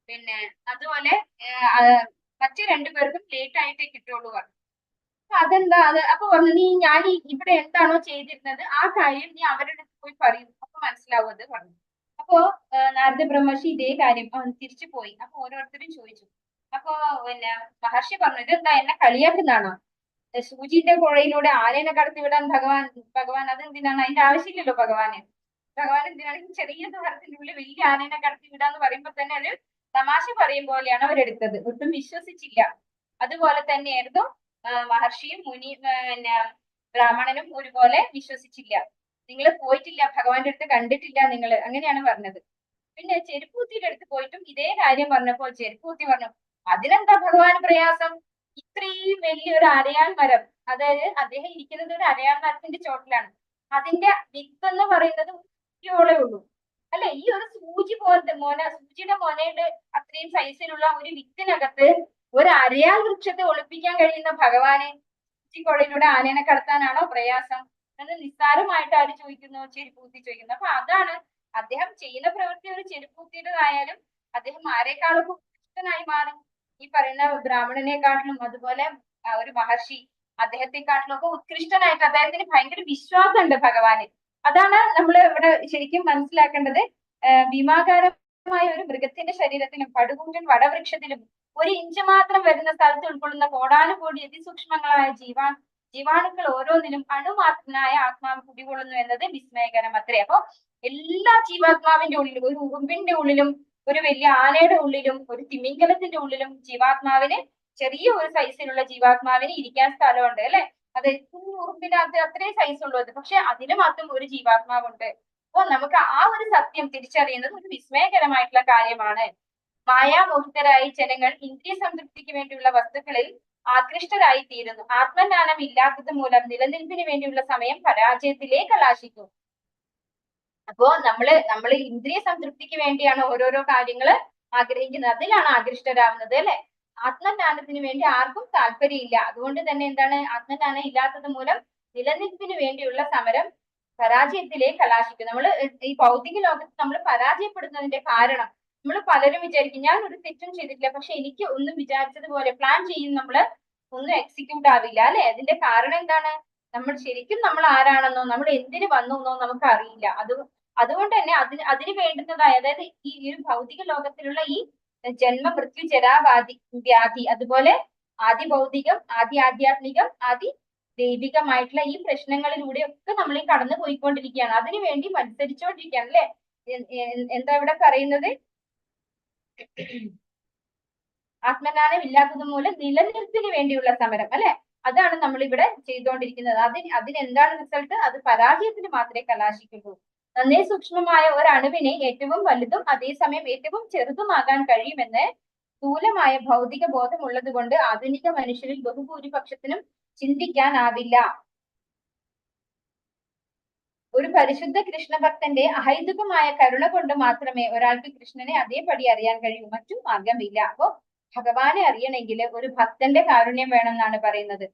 പിന്നെ അതുപോലെ മറ്റു 2 പേർക്കും ലേറ്റ് ആയിട്ടേ കിട്ടുള്ളൂ പറഞ്ഞു. അതെന്താ അത്? അപ്പൊ പറഞ്ഞു, ഞാൻ ഇവിടെ എന്താണോ ചെയ്തിരുന്നത് ആ കാര്യം നീ അവരുടെ അടുത്ത് പോയി പറയും, അപ്പൊ മനസ്സിലാവും അത് പറഞ്ഞു. അപ്പോ നാരദ ബ്രഹ്മർഷി ഇതേ കാര്യം തിരിച്ചു പോയി. അപ്പൊ ഓരോരുത്തരും ചോദിച്ചു. അപ്പൊ പിന്നെ മഹർഷി പറഞ്ഞു, ഇതെന്താ എന്നെ കളിയാക്കുന്നതാണോ? സൂചിന്റെ പുഴയിലൂടെ ആനേനെ കടത്തി വിടാൻ ഭഗവാൻ അതെന്തിനാണ്? അതിന്റെ ആവശ്യമില്ലല്ലോ ഭഗവാൻ എന്തിനാണ് ചെറിയ ദ്വാരത്തിന്റെ ഉള്ളിൽ വലിയ ആനേനെ കടത്തി വിടാന്ന് പറയുമ്പോ തന്നെ അത് തമാശ പറയും പോലെയാണ് അവരെടുത്തത്. ഒട്ടും വിശ്വസിച്ചില്ല. അതുപോലെ തന്നെയായിരുന്നു മഹർഷിയും പിന്നെ ബ്രാഹ്മണനും ഒരുപോലെ വിശ്വസിച്ചില്ല. നിങ്ങൾ പോയിട്ടില്ല, ഭഗവാന്റെ അടുത്ത് കണ്ടിട്ടില്ല നിങ്ങൾ, അങ്ങനെയാണ് പറഞ്ഞത്. പിന്നെ ചെരുപ്പൂത്തിയുടെ അടുത്ത് പോയിട്ടും ഇതേ കാര്യം പറഞ്ഞപ്പോൾ ചെരുപ്പൂത്തി പറഞ്ഞു, അതിനെന്താ ഭഗവാൻ പ്രയാസം? ഇത്രയും വലിയൊരു അരയാൽ മരം, അതായത് അദ്ദേഹം ഇരിക്കുന്നത് ഒരു അരയാൽ മരത്തിന്റെ ചോട്ടിലാണ്. അതിന്റെ വിത്ത് എന്ന് പറയുന്നത് ഉള്ളിയോളേ ഉള്ളൂ അല്ലെ. ഈ ഒരു സൂചിയുടെ മോനയുടെ അത്രയും സൈസിലുള്ള ഒരു വിത്തിനകത്ത് ഒരു അരയാൽ വൃക്ഷത്തെ ഒളിപ്പിക്കാൻ കഴിയുന്ന ഭഗവാനെ കുഴയിലൂടെ ആനേനെ കടത്താനാണോ പ്രയാസം? എന്ന് നിസ്സാരമായിട്ട് ആര് ചോദിക്കുന്നു? ചെരുപ്പൂത്തി ചോദിക്കുന്നു. അപ്പൊ അതാണ് അദ്ദേഹം ചെയ്യുന്ന പ്രവൃത്തി ഒരു ചെരുപ്പൂത്തിയുടേതായാലും അദ്ദേഹം ആരെക്കാളൊക്കെ ഉത്കൃഷ്ടനായി മാറി. ഈ പറയുന്ന ബ്രാഹ്മണനെക്കാട്ടിലും അതുപോലെ ഒരു മഹർഷി അദ്ദേഹത്തെക്കാട്ടിലും ഒക്കെ ഉത്കൃഷ്ടനായിട്ട് അദ്ദേഹത്തിന് ഭയങ്കര വിശ്വാസമുണ്ട് ഭഗവാന്. അതാണ് നമ്മൾ ഇവിടെ ശരിക്കും മനസ്സിലാക്കേണ്ടത്. ഭീമാകാരമായ ഒരു മൃഗത്തിന്റെ ശരീരത്തിലും പടുകൂറ്റൻ വടവൃക്ഷത്തിലും 1 ഇഞ്ച് മാത്രം വരുന്ന സ്ഥലത്ത് ഉൾക്കൊള്ളുന്ന കോടാനുകോടി അതിസൂക്ഷ്മങ്ങളായ ജീവാണുക്കൾ ഓരോന്നിലും അണുമാത്രനായ ആത്മാവ് കുടികൊള്ളുന്നു എന്നത് വിസ്മയകരം അത്രേ. അപ്പൊ എല്ലാ ജീവാത്മാവിന്റെ ഉള്ളിലും, ഒരു ഉറുമ്പിന്റെ ഉള്ളിലും, ഒരു വലിയ ആനയുടെ ഉള്ളിലും, ഒരു തിമിംഗലത്തിന്റെ ഉള്ളിലും ജീവാത്മാവിന്, ചെറിയ ഒരു സൈസിലുള്ള ജീവാത്മാവിന് ഇരിക്കാൻ സ്ഥലമുണ്ട് അല്ലെ. അത് ഉറുമ്പിനകത്ത് അത്രയും സൈസ് ഉള്ളൂ അത്, പക്ഷെ അതിന് മാത്രം ഒരു ജീവാത്മാവുണ്ട്. അപ്പൊ നമുക്ക് ആ ഒരു സത്യം തിരിച്ചറിയുന്നത് ഒരു വിസ്മയകരമായിട്ടുള്ള കാര്യമാണ്. മായാമോഹിതരായി ജനങ്ങൾ ഇന്ദ്രിയ സംതൃപ്തിക്ക് വേണ്ടിയുള്ള വസ്തുക്കളിൽ ആകൃഷ്ടരായി തീരുന്നു. ആത്മജ്ഞാനം ഇല്ലാത്തത് മൂലം നിലനിൽപ്പിന് വേണ്ടിയുള്ള സമയം പരാജയത്തിലേ കലാശിക്കും. അപ്പോ നമ്മള് ഇന്ദ്രിയ സംതൃപ്തിക്ക് വേണ്ടിയാണ് ഓരോരോ കാര്യങ്ങൾ ആഗ്രഹിക്കുന്നത്, അതിലാണ് ആകൃഷ്ടരാകുന്നത് അല്ലെ. ആത്മജ്ഞാനത്തിന് വേണ്ടി ആർക്കും താല്പര്യമില്ല. അതുകൊണ്ട് തന്നെ എന്താണ്, ആത്മജ്ഞാനം ഇല്ലാത്തത് മൂലം നിലനിൽപ്പിന് വേണ്ടിയുള്ള സമരം പരാജയത്തിലേ കലാശിക്കും. നമ്മൾ ഈ ഭൗതിക ലോകത്ത് നമ്മൾ പരാജയപ്പെടുന്നതിന്റെ കാരണം, നമ്മൾ പലരും വിചാരിക്കും ഞാൻ ഒരു തെറ്റും ചെയ്തിട്ടില്ല, പക്ഷെ എനിക്ക് ഒന്നും വിചാരിച്ചതുപോലെ പ്ലാൻ ചെയ്യും നമ്മള് ഒന്നും എക്സിക്യൂട്ട് ആവില്ല അല്ലെ. അതിന്റെ കാരണം എന്താണ്, നമ്മൾ ശരിക്കും നമ്മൾ ആരാണെന്നോ നമ്മൾ എന്തിനു വന്നു എന്നോ നമുക്ക് അറിയില്ല. അതുകൊണ്ട് തന്നെ അതിന് വേണ്ടുന്നതായ, അതായത് ഈ ഒരു ഭൗതിക ലോകത്തിലുള്ള ഈ ജന്മ മൃത്യു ജരാവാദി വ്യാധി, അതുപോലെ ആദി ഭൗതികം, ആദി ആധ്യാത്മികം, ആദി ദൈവികമായിട്ടുള്ള ഈ പ്രശ്നങ്ങളിലൂടെ ഒക്കെ നമ്മൾ ഈ കടന്നു പോയിക്കൊണ്ടിരിക്കുകയാണ്. അതിനു വേണ്ടി മത്സരിച്ചുകൊണ്ടിരിക്കുകയാണ് അല്ലെ. എന്താ ഇവിടെ പറയുന്നത്, ആത്മജ്ഞാനം ഇല്ലാത്തത് മൂലം നിലനിൽപ്പിന് വേണ്ടിയുള്ള സമരം അല്ലെ. അതാണ് നമ്മൾ ഇവിടെ ചെയ്തുകൊണ്ടിരിക്കുന്നത്. അതിനെന്താണ് റിസൾട്ട്? അത് പരാജയത്തിന് മാത്രമേ കലാശിക്കുള്ളൂ. നന്നേ സൂക്ഷ്മമായ ഒരു അണുവിനെ ഏറ്റവും വലുതും അതേസമയം ഏറ്റവും ചെറുതുമാകാൻ കഴിയുമെന്ന് സ്ഥൂലമായ ഭൗതിക ബോധം ഉള്ളത് കൊണ്ട് ആധുനിക മനുഷ്യരിൽ ബഹുഭൂരിപക്ഷത്തിനും ചിന്തിക്കാനാവില്ല. ഒരു പരിശുദ്ധ കൃഷ്ണഭക്തന്റെ അഹൈതുകമായ കരുണ കൊണ്ട് മാത്രമേ ഒരാൾക്ക് കൃഷ്ണനെ അതേപടി അറിയാൻ കഴിയൂ, മറ്റു മാർഗമില്ല. അപ്പോ ഭഗവാനെ അറിയണമെങ്കിൽ ഒരു ഭക്തന്റെ കാരുണ്യം വേണമെന്നാണ് പറയുന്നത്.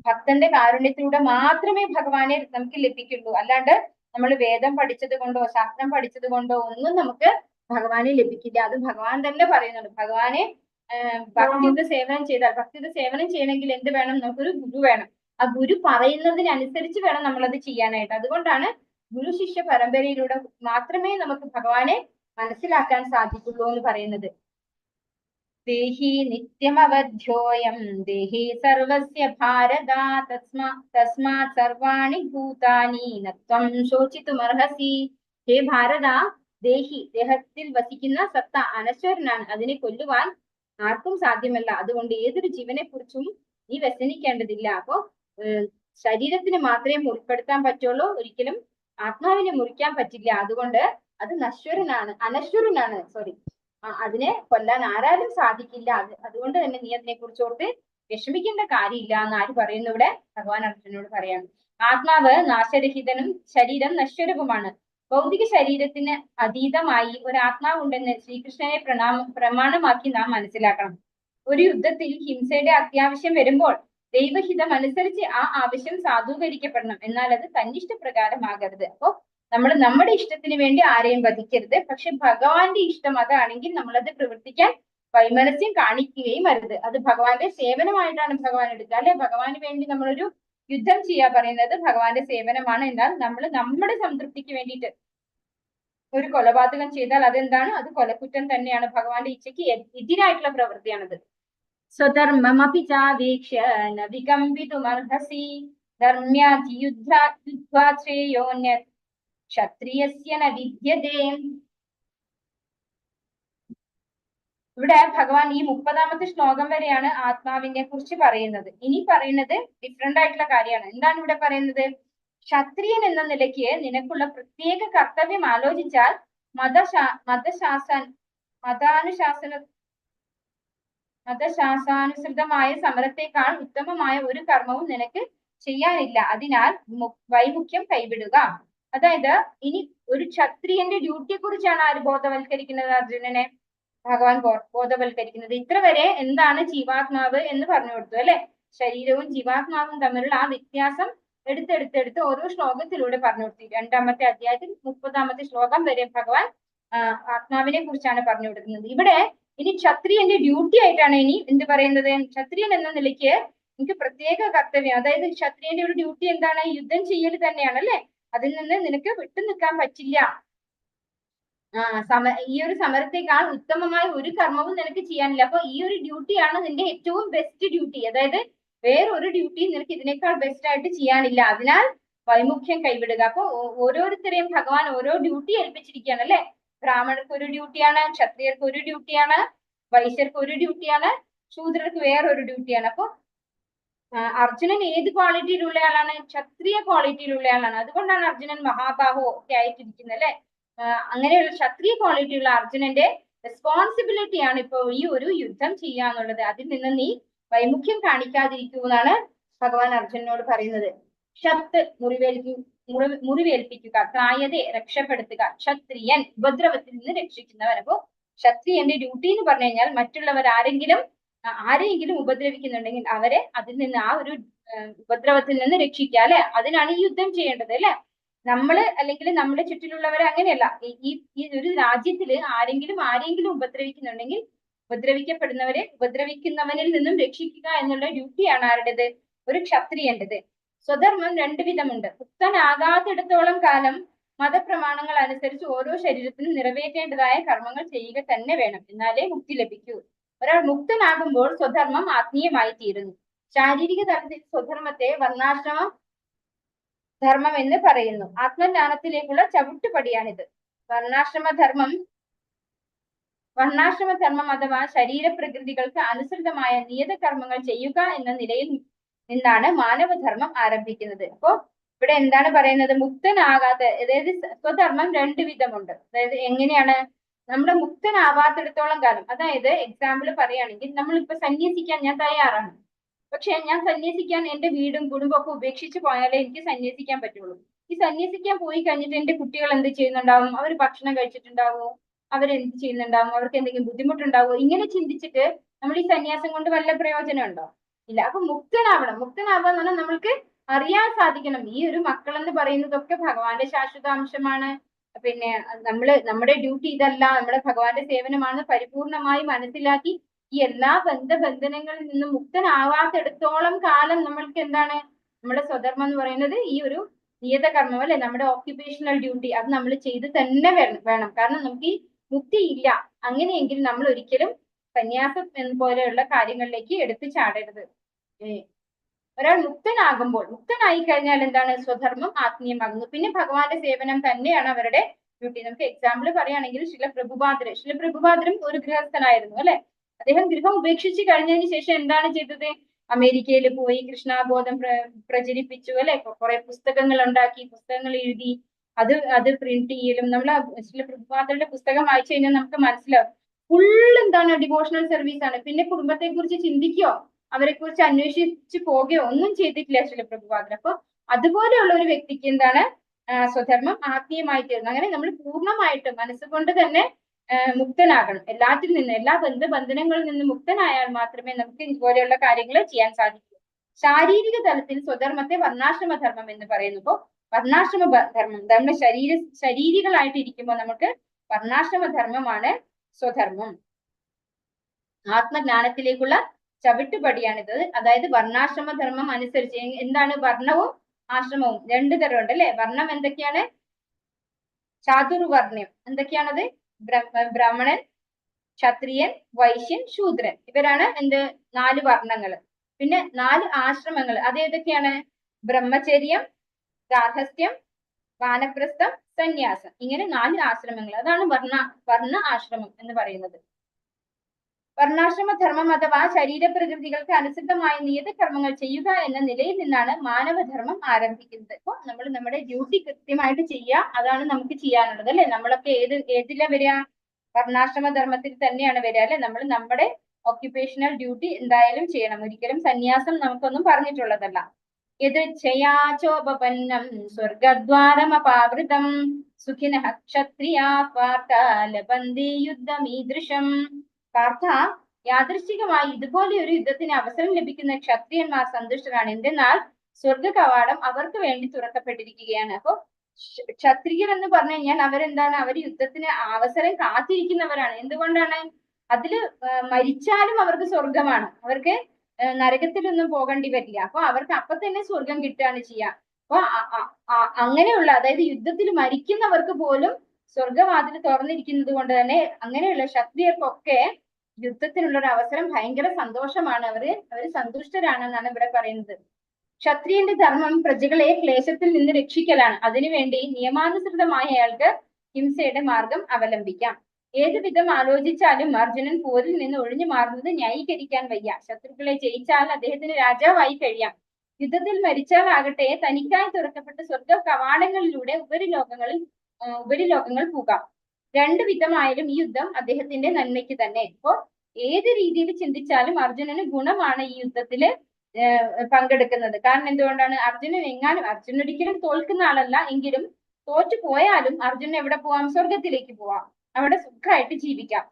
ഭക്തന്റെ കാരുണ്യത്തിലൂടെ മാത്രമേ ഭഗവാനെ നമുക്ക് ലഭിക്കുള്ളൂ. അല്ലാണ്ട് നമ്മൾ വേദം പഠിച്ചത് കൊണ്ടോ ശാസ്ത്രം പഠിച്ചത് കൊണ്ടോ ഒന്നും നമുക്ക് ഭഗവാനെ ലഭിക്കില്ല. അത് ഭഗവാൻ തന്നെ പറയുന്നുണ്ട്. ഭഗവാനെ ഭക്തിയുക്ത സേവനം ചെയ്താൽ, ഭക്തിയുക്ത സേവനം ചെയ്യണമെങ്കിൽ എന്ത് വേണം? നമുക്കൊരു ഗുരു വേണം. ആ ഗുരു പറയുന്നതിനനുസരിച്ച് വേണം നമ്മളത് ചെയ്യാനായിട്ട്. അതുകൊണ്ടാണ് ഗുരു ശിഷ്യ പരമ്പരയിലൂടെ മാത്രമേ നമുക്ക് ഭഗവാനെ മനസ്സിലാക്കാൻ സാധിക്കുള്ളൂ എന്ന് പറയുന്നത്. ദേഹി നിത്യമവധ്യോയം ദേഹി സർവസ്യ ഭാരത തസ്മാത് സർവാണി ഭൂതാനി നത്വം ശോചിതുമർഹസി. ഹേ ഭാരത, ദേഹി ദേഹത്തിൽ വസിക്കുന്ന സത്ത അനശ്വരനാണ്, അതിനെ കൊല്ലുവാൻ ആർക്കും സാധ്യമല്ല. അതുകൊണ്ട് ഏതൊരു ജീവനെ കുറിച്ചും നീ വ്യസനിക്കേണ്ടതില്ല. അപ്പോ ശരീരത്തിന് മാത്രമേ മുറിപ്പെടുത്താൻ പറ്റുള്ളൂ, ഒരിക്കലും ആത്മാവിനെ മുറിക്കാൻ പറ്റില്ല. അതുകൊണ്ട് അത് അനശ്വരനാണ്. അതിനെ കൊല്ലാൻ ആരാലും സാധിക്കില്ല. അതുകൊണ്ട് തന്നെ നീ അതിനെ കുറിച്ച് ഓർത്ത് വിഷമിക്കേണ്ട കാര്യമില്ല എന്ന് ആര് പറയുന്നു ഇവിടെ? ഭഗവാൻ അർജുനനോട് പറയാണ്. ആത്മാവ് നാശരഹിതനും ശരീരം നശ്വരവുമാണ്. ഭൗതിക ശരീരത്തിന് അതീതമായി ഒരു ആത്മാവുണ്ടെന്ന് ശ്രീകൃഷ്ണനെ പ്രമാണമാക്കി നാം മനസ്സിലാക്കണം. ഒരു യുദ്ധത്തിൽ ഹിംസയുടെ അത്യാവശ്യം വരുമ്പോൾ ദൈവഹിതം അനുസരിച്ച് ആ ആവശ്യം സാധൂകരിക്കപ്പെടണം. എന്നാൽ അത് തന്നിഷ്ടപ്രകാരമാകരുത്. അപ്പോ നമ്മൾ നമ്മുടെ ഇഷ്ടത്തിന് വേണ്ടി ആരെയും വധിക്കരുത്. പക്ഷെ ഭഗവാന്റെ ഇഷ്ടം അതാണെങ്കിൽ നമ്മളത് പ്രവർത്തിക്കാൻ വൈമനസ്യം കാണിക്കുകയും അരുത്. അത് ഭഗവാന്റെ സേവനമായിട്ടാണ് ഭഗവാൻ എടുക്കുക അല്ലെ. ഭഗവാന് വേണ്ടി നമ്മളൊരു യുദ്ധം ചെയ്യാ പറയുന്നത് ഭഗവാന്റെ സേവനമാണ്. എന്നാൽ നമ്മൾ നമ്മുടെ സംതൃപ്തിക്ക് വേണ്ടിയിട്ട് ഒരു കൊലപാതകം ചെയ്താൽ അതെന്താണ്? അത് കൊലക്കുറ്റം തന്നെയാണ്. ഭഗവാന്റെ ഇച്ഛയ്ക്ക് എതിരായിട്ടുള്ള പ്രവൃത്തിയാണത്. സ്വധർമ്മമപി ചാവീക്ഷ്യ ന വികമ്പിതുമർഹസി ധർമ്മ്യാധിയുദ്ധ്വാ ശ്രേയോന്യത് ക്ഷത്രിയസ്യ ന വിദ്യതേ. ഇവിടെ ഭഗവാൻ ഈ 30ാമത്തെ ശ്ലോകം വരെയാണ് ആത്മാവിനെ കുറിച്ച് പറയുന്നത്. ഇനി പറയുന്നത് ഡിഫറെന്റ് ആയിട്ടുള്ള കാര്യമാണ്. എന്താണ് ഇവിടെ പറയുന്നത്? ക്ഷത്രിയൻ എന്ന നിലയ്ക്ക് നിനക്കുള്ള പ്രത്യേക കർത്തവ്യം ആലോചിച്ചാൽ മതശാസ്ത്രാനുസൃതമായ സമരത്തെക്കാൾ ഉത്തമമായ ഒരു കർമ്മവും നിനക്ക് ചെയ്യാനില്ല. അതിനാൽ വൈമുഖ്യം കൈവിടുക. അതായത് ഇനി ഒരു ക്ഷത്രിയന്റെ ഡ്യൂട്ടിയെ കുറിച്ചാണ് ആര് ബോധവൽക്കരിക്കുന്നത്? അർജുനനെ ഭഗവാൻ ബോധവൽക്കരിക്കുന്നത്. ഇത്ര വരെ എന്താണ് ജീവാത്മാവ് എന്ന് പറഞ്ഞു കൊടുത്തു അല്ലെ. ശരീരവും ജീവാത്മാവും തമ്മിലുള്ള ആ വ്യത്യാസം എടുത്തെടുത്തെടുത്ത് ഓരോ ശ്ലോകത്തിലൂടെ പറഞ്ഞു കൊടുത്തു. 2-ാമത്തെ അധ്യായത്തിൽ 30-ാമത്തെ ശ്ലോകം വരെ ഭഗവാൻ ആത്മാവിനെ കുറിച്ചാണ് പറഞ്ഞു കൊടുക്കുന്നത്. ഇവിടെ ഇനി ക്ഷത്രിയന്റെ ഡ്യൂട്ടി ആയിട്ടാണ് ഇനി എന്ത് പറയുന്നത്? ക്ഷത്രിയൻ എന്ന നിലയ്ക്ക് എനിക്ക് പ്രത്യേക കർത്തവ്യം, അതായത് ക്ഷത്രിയന്റെ ഒരു ഡ്യൂട്ടി എന്താണ്? യുദ്ധം ചെയ്യൽ തന്നെയാണ് അല്ലെ. അതിൽ നിന്ന് നിനക്ക് വിട്ടു നിൽക്കാൻ പറ്റില്ല. ഈ ഒരു സമരത്തെക്കാൾ ഉത്തമമായ ഒരു കർമ്മവും നിനക്ക് ചെയ്യാനില്ല. അപ്പൊ ഈ ഒരു ഡ്യൂട്ടിയാണ് നിന്റെ ഏറ്റവും ബെസ്റ്റ് ഡ്യൂട്ടി. അതായത് വേറൊരു ഡ്യൂട്ടി നിനക്ക് ഇതിനേക്കാൾ ബെസ്റ്റ് ആയിട്ട് ചെയ്യാനില്ല. അതിനാൽ വൈമുഖ്യം കൈവിടുക. അപ്പൊ ഓരോരുത്തരെയും ഭഗവാൻ ഓരോ ഡ്യൂട്ടി ഏൽപ്പിച്ചിരിക്കുകയാണ് അല്ലെ. ബ്രാഹ്മണർക്ക് ഒരു ഡ്യൂട്ടിയാണ്, ക്ഷത്രിയർക്ക് ഒരു ഡ്യൂട്ടിയാണ്, വൈശ്യർക്ക് ഒരു ഡ്യൂട്ടിയാണ്, ശൂദ്രർക്ക് വേറൊരു ഡ്യൂട്ടിയാണ്. അപ്പൊ അർജുനൻ ഏത് ക്വാളിറ്റിയിലുള്ള ആളാണ്? ക്ഷത്രിയ ക്വാളിറ്റിയിലുള്ള ആളാണ്. അതുകൊണ്ടാണ് അർജുനൻ മഹാബാഹോ ഒക്കെ ആയിട്ടിരിക്കുന്നത് അല്ലെ. അങ്ങനെയുള്ള ക്ഷത്രിയ ക്വാളിറ്റിയുള്ള അർജുനന്റെ റെസ്പോൺസിബിലിറ്റിയാണ് ഇപ്പൊ ഈ ഒരു യുദ്ധം ചെയ്യാന്നുള്ളത്. അതിൽ നിന്ന് നീ വൈമുഖ്യം കാണിക്കാതിരിക്കൂ എന്നാണ് ഭഗവാൻ അർജുനനോട് പറയുന്നത്. ക്ഷത്ത് മുറിവേൽപ്പിക്കുക, ത്രായതെ രക്ഷപ്പെടുത്തുക, ക്ഷത്രിയൻ ഉപദ്രവത്തിൽ നിന്ന് രക്ഷിക്കുന്നവൻ. അപ്പോ ക്ഷത്രിയന്റെ ഡ്യൂട്ടി എന്ന് പറഞ്ഞു കഴിഞ്ഞാൽ മറ്റുള്ളവർ ആരെങ്കിലും ഉപദ്രവിക്കുന്നുണ്ടെങ്കിൽ അവരെ അതിൽ നിന്ന് ആ ഒരു ഉപദ്രവത്തിൽ നിന്ന് രക്ഷിക്കുക അല്ലെ. അതിനാണ് ഈ യുദ്ധം ചെയ്യേണ്ടത് അല്ലെ. നമ്മള് അല്ലെങ്കിൽ നമ്മുടെ ചുറ്റിലുള്ളവരെ അങ്ങനെയല്ല. ഈ ഒരു രാജ്യത്തില് ആരെങ്കിലും ഉപദ്രവിക്കുന്നുണ്ടെങ്കിൽ ഉപദ്രവിക്കുന്നവനിൽ നിന്നും രക്ഷിക്കുക എന്നുള്ള ഡ്യൂട്ടിയാണ് ആരുടേത്? ഒരു ക്ഷത്രിയന്റേത്. സ്വധർമ്മം 2 വിധമുണ്ട്. മുക്തനാകാത്തിടത്തോളം കാലം മതപ്രമാണങ്ങൾ അനുസരിച്ച് ഓരോ ശരീരത്തിനും നിറവേറ്റേണ്ടതായ കർമ്മങ്ങൾ ചെയ്യുക തന്നെ വേണം, എന്നാലേ മുക്തി ലഭിക്കൂ. ഒരാൾ മുക്തനാകുമ്പോൾ സ്വധർമ്മം ആത്മീയമായി തീരുന്നു. ശാരീരിക തലത്തിൽ സ്വധർമ്മത്തെ വർണ്ണാശ്രമ ധർമ്മം എന്ന് പറയുന്നു. ആത്മജ്ഞാനത്തിലേക്കുള്ള ചവിട്ടുപടിയാണിത്. വർണ്ണാശ്രമ ധർമ്മം അഥവാ ശരീരപ്രകൃതികൾക്ക് അനുസൃതമായ നിയത കർമ്മങ്ങൾ ചെയ്യുക എന്ന നിലയിൽ നിന്നാണ് മാനവധർമ്മം ആരംഭിക്കുന്നത്. അപ്പോ ഇവിടെ എന്താണ് പറയുന്നത്? മുക്തനാകാത്ത, അതായത് സ്വധർമ്മം 2 വിധമുണ്ട്. അതായത് എങ്ങനെയാണ്? നമ്മുടെ മുക്തനാവാത്തിടത്തോളം കാലം, അതായത് എക്സാമ്പിൾ പറയുകയാണെങ്കിൽ നമ്മളിപ്പോ സന്യസിക്കാൻ ഞാൻ തയ്യാറാണ്. പക്ഷെ ഞാൻ സന്യസിക്കാൻ എന്റെ വീടും കുടുംബമൊക്കെ ഉപേക്ഷിച്ച് പോയാലേ എനിക്ക് സന്യസിക്കാൻ പറ്റുള്ളൂ. ഈ സന്യസിക്കാൻ പോയി കഴിഞ്ഞിട്ട് എന്റെ കുട്ടികൾ എന്ത് ചെയ്യുന്നുണ്ടാവും? അവർ ഭക്ഷണം കഴിച്ചിട്ടുണ്ടാവോ? അവരെന്ത് ചെയ്യുന്നുണ്ടാവും? അവർക്ക് എന്തെങ്കിലും ബുദ്ധിമുട്ടുണ്ടാവോ? ഇങ്ങനെ ചിന്തിച്ചിട്ട് നമ്മൾ ഈ സന്യാസം കൊണ്ട് വല്ല പ്രയോജനം ഉണ്ടോ? ഇല്ല. അപ്പൊ മുക്തനാവണം. മുക്തനാവുക എന്ന് പറഞ്ഞാൽ നമ്മൾക്ക് അറിയാൻ സാധിക്കണം ഈ ഒരു മക്കൾ എന്ന് പറയുന്നതൊക്കെ ഭഗവാന്റെ ശാശ്വതാംശമാണ്. പിന്നെ നമ്മുടെ ഡ്യൂട്ടി ഇതല്ല, നമ്മുടെ ഭഗവാന്റെ സേവനമാണ് പരിപൂർണമായി മനസ്സിലാക്കി ഈ എല്ലാ ബന്ധനങ്ങളിൽ നിന്നും മുക്തനാവാത്തിടത്തോളം കാലം നമ്മൾക്ക് എന്താണ്? നമ്മുടെ സ്വധർമ്മം എന്ന് പറയുന്നത് ഈ ഒരു നിയത കർമ്മം അല്ലെ, നമ്മുടെ ഓക്യുപേഷണൽ ഡ്യൂട്ടി, അത് നമ്മൾ ചെയ്ത് തന്നെ വേണം. കാരണം നമുക്ക് ഈ മുക്തി ഇല്ല. അങ്ങനെയെങ്കിൽ നമ്മൾ ഒരിക്കലും സന്യാസം പോലെയുള്ള കാര്യങ്ങളിലേക്ക് എടുത്തു ചാടരുത്. ഒരാൾ മുക്തനായി കഴിഞ്ഞാൽ എന്താണ്? സ്വധർമ്മം ആത്മീയമാകുന്നു. പിന്നെ ഭഗവാന്റെ സേവനം തന്നെയാണ് അവരുടെ ഡ്യൂട്ടി. നമുക്ക് എക്സാമ്പിൾ പറയുകയാണെങ്കിൽ ശില പ്രഭുപാദരും ഒരു ഗൃഹസ്ഥനായിരുന്നു അല്ലെ. അദ്ദേഹം ഗൃഹം ഉപേക്ഷിച്ച് കഴിഞ്ഞതിന് ശേഷം എന്താണ് ചെയ്തത്? അമേരിക്കയിൽ പോയി കൃഷ്ണബോധം പ്രചരിപ്പിച്ചു അല്ലെ. കുറെ പുസ്തകങ്ങൾ ഉണ്ടാക്കി, പുസ്തകങ്ങൾ എഴുതി, അത് പ്രിന്റ് ചെയ്യലും. നമ്മൾ ശില പ്രഭുപാദരുടെ പുസ്തകം വായിച്ചു കഴിഞ്ഞാൽ നമുക്ക് മനസ്സിലാവും ഫുൾ എന്താണ്? ഡിവോഷണൽ സർവീസ് ആണ്. പിന്നെ കുടുംബത്തെ കുറിച്ച് ചിന്തിക്കോ, അവരെ കുറിച്ച് അന്വേഷിച്ച് പോകുകയോ ഒന്നും ചെയ്തിട്ടില്ല ശില പ്രഭുപാദർ. അപ്പൊ അതുപോലെയുള്ള ഒരു വ്യക്തിക്ക് എന്താണ്? സ്വധർമ്മം ആത്മീയമായി തീർന്നു. അങ്ങനെ നമ്മൾ പൂർണ്ണമായിട്ട് മനസ്സുകൊണ്ട് തന്നെ മുക്തനാകണം. എല്ലാത്തിൽ നിന്നും, എല്ലാ ബന്ധനങ്ങളിൽ നിന്നും മുക്തനായാൽ മാത്രമേ നമുക്ക് ഇതുപോലെയുള്ള കാര്യങ്ങൾ ചെയ്യാൻ സാധിക്കൂ. ശാരീരിക തലത്തിൽ സ്വധർമ്മത്തെ വർണ്ണാശ്രമ ധർമ്മം എന്ന് പറയുന്നു. ഇപ്പോ വർണ്ണാശ്രമ ധർമ്മം നമ്മുടെ ശരീരികളായിട്ട് ഇരിക്കുമ്പോൾ നമുക്ക് വർണ്ണാശ്രമ ധർമ്മമാണ് സ്വധർമ്മം. ആത്മജ്ഞാനത്തിലേക്കുള്ള ചവിട്ടുപടിയാണിത്. അതായത് വർണ്ണാശ്രമ ധർമ്മം അനുസരിച്ച് എന്താണ്? വർണ്ണവും ആശ്രമവും 2 തരമുണ്ട് അല്ലെ. വർണ്ണം എന്തൊക്കെയാണ്? ചാതുർവർണ്ണ്യം എന്തൊക്കെയാണത്? ബ്രാഹ്മണൻ, ക്ഷത്രിയൻ, വൈശ്യൻ, ശൂദ്രൻ. ഇവരാണ് 4 വർണ്ണങ്ങൾ. പിന്നെ 4 ആശ്രമങ്ങൾ. അത് ഏതൊക്കെയാണ്? ബ്രഹ്മചര്യം, ഗാർഹസ്ഥ്യം, വാനപ്രസ്ഥം, സന്യാസം. ഇങ്ങനെ 4 ആശ്രമങ്ങൾ. അതാണ് വർണ്ണ ആശ്രമം എന്ന് പറയുന്നത്. വർണ്ണാശ്രമ ധർമ്മം അഥവാ ശരീരപ്രകൃതികൾക്ക് അനുസൃതമായ നിയത കർമ്മങ്ങൾ ചെയ്യുക എന്ന നിലയിൽ നിന്നാണ് മാനവധർമ്മം ആരംഭിക്കുന്നത്. അപ്പൊ നമ്മൾ നമ്മുടെ ഡ്യൂട്ടി കൃത്യമായിട്ട് ചെയ്യുക, അതാണ് നമുക്ക് ചെയ്യാനുള്ളത് അല്ലെ. നമ്മളൊക്കെ ഏതിലാ വരിക? വർണ്ണാശ്രമ ധർമ്മത്തിൽ തന്നെയാണ് വരിക അല്ലെ. നമ്മൾ നമ്മുടെ ഓക്യുപേഷണൽ ഡ്യൂട്ടി എന്തായാലും ചെയ്യണം. ഒരിക്കലും സന്യാസം നമുക്കൊന്നും പറഞ്ഞിട്ടുള്ളതല്ല. യദൃച്ഛയാചോപപന്നം സ്വർഗദ്വാരമപാവൃതം സുഖിനഃ ക്ഷത്രിയാ പാർത്ഥ ലഭന്തി യുദ്ധമീദൃശം. പാർത്ഥ, യാദൃശ്ചികമായി ഇതുപോലെ ഒരു യുദ്ധത്തിന് അവസരം ലഭിക്കുന്ന ക്ഷത്രിയന്മാർ സന്തുഷ്ടരാണ്. എന്തെന്നാൽ സ്വർഗ കവാടം അവർക്ക് വേണ്ടി തുറക്കപ്പെട്ടിരിക്കുകയാണ്. അപ്പൊ ക്ഷത്രിയർ എന്ന് പറഞ്ഞു കഴിഞ്ഞാൽ അവരെന്താണ്? അവർ യുദ്ധത്തിന് അവസരം കാത്തിരിക്കുന്നവരാണ്. എന്തുകൊണ്ടാണ്? അതില് മരിച്ചാലും അവർക്ക് സ്വർഗമാണ്. അവർക്ക് നരകത്തിലൊന്നും പോകേണ്ടി വരില്ല. അപ്പൊ അവർക്ക് അപ്പൊ തന്നെ സ്വർഗം കിട്ടുകയാണ് ചെയ്യുക. അപ്പൊ അങ്ങനെയുള്ള, അതായത് യുദ്ധത്തിൽ മരിക്കുന്നവർക്ക് പോലും സ്വർഗവാതിൽ തുറന്നിരിക്കുന്നത് കൊണ്ട് തന്നെ അങ്ങനെയുള്ള ക്ഷത്രിയർക്കൊക്കെ യുദ്ധത്തിനുള്ള ഒരു അവസരം ഭയങ്കര സന്തോഷമാണ്. അവര് സന്തുഷ്ടരാണെന്നാണ് ഇവിടെ പറയുന്നത്. ക്ഷത്രിയന്റെ ധർമ്മം പ്രജകളെ ക്ലേശത്തിൽ നിന്ന് രക്ഷിക്കലാണ്. അതിനുവേണ്ടി നിയമാനുസൃതമായ അയാൾക്ക് ഹിംസയുടെ മാർഗം അവലംബിക്കാം. ഏതു വിധം ആലോചിച്ചാലും അർജുനൻ പോരിൽ നിന്ന് ഒഴിഞ്ഞു മാറുന്നത് ന്യായീകരിക്കാൻ വയ്യ. ശത്രുക്കളെ ജയിച്ചാൽ അദ്ദേഹത്തിന് രാജാവായി കഴിയാം. യുദ്ധത്തിൽ മരിച്ചാൽ ആകട്ടെ തനിക്കായി തുറക്കപ്പെട്ട സ്വർഗ കവാടങ്ങളിലൂടെ ഉപരിലോകങ്ങൾ പോകാം. രണ്ടു വിധമായാലും ഈ യുദ്ധം അദ്ദേഹത്തിന്റെ നന്മയ്ക്ക് തന്നെ. ഇപ്പോ ഏത് രീതിയിൽ ചിന്തിച്ചാലും അർജുനന് ഗുണമാണ് ഈ യുദ്ധത്തില് പങ്കെടുക്കുന്നത്. കാരണം എന്തുകൊണ്ടാണ്? അർജുനൻ ഒരിക്കലും തോൽക്കുന്ന ആളല്ല. എങ്കിലും തോറ്റു പോയാലും അർജുനൻ എവിടെ പോവാം? സ്വർഗത്തിലേക്ക് പോവാം. അവിടെ സുഖമായിട്ട് ജീവിക്കാം.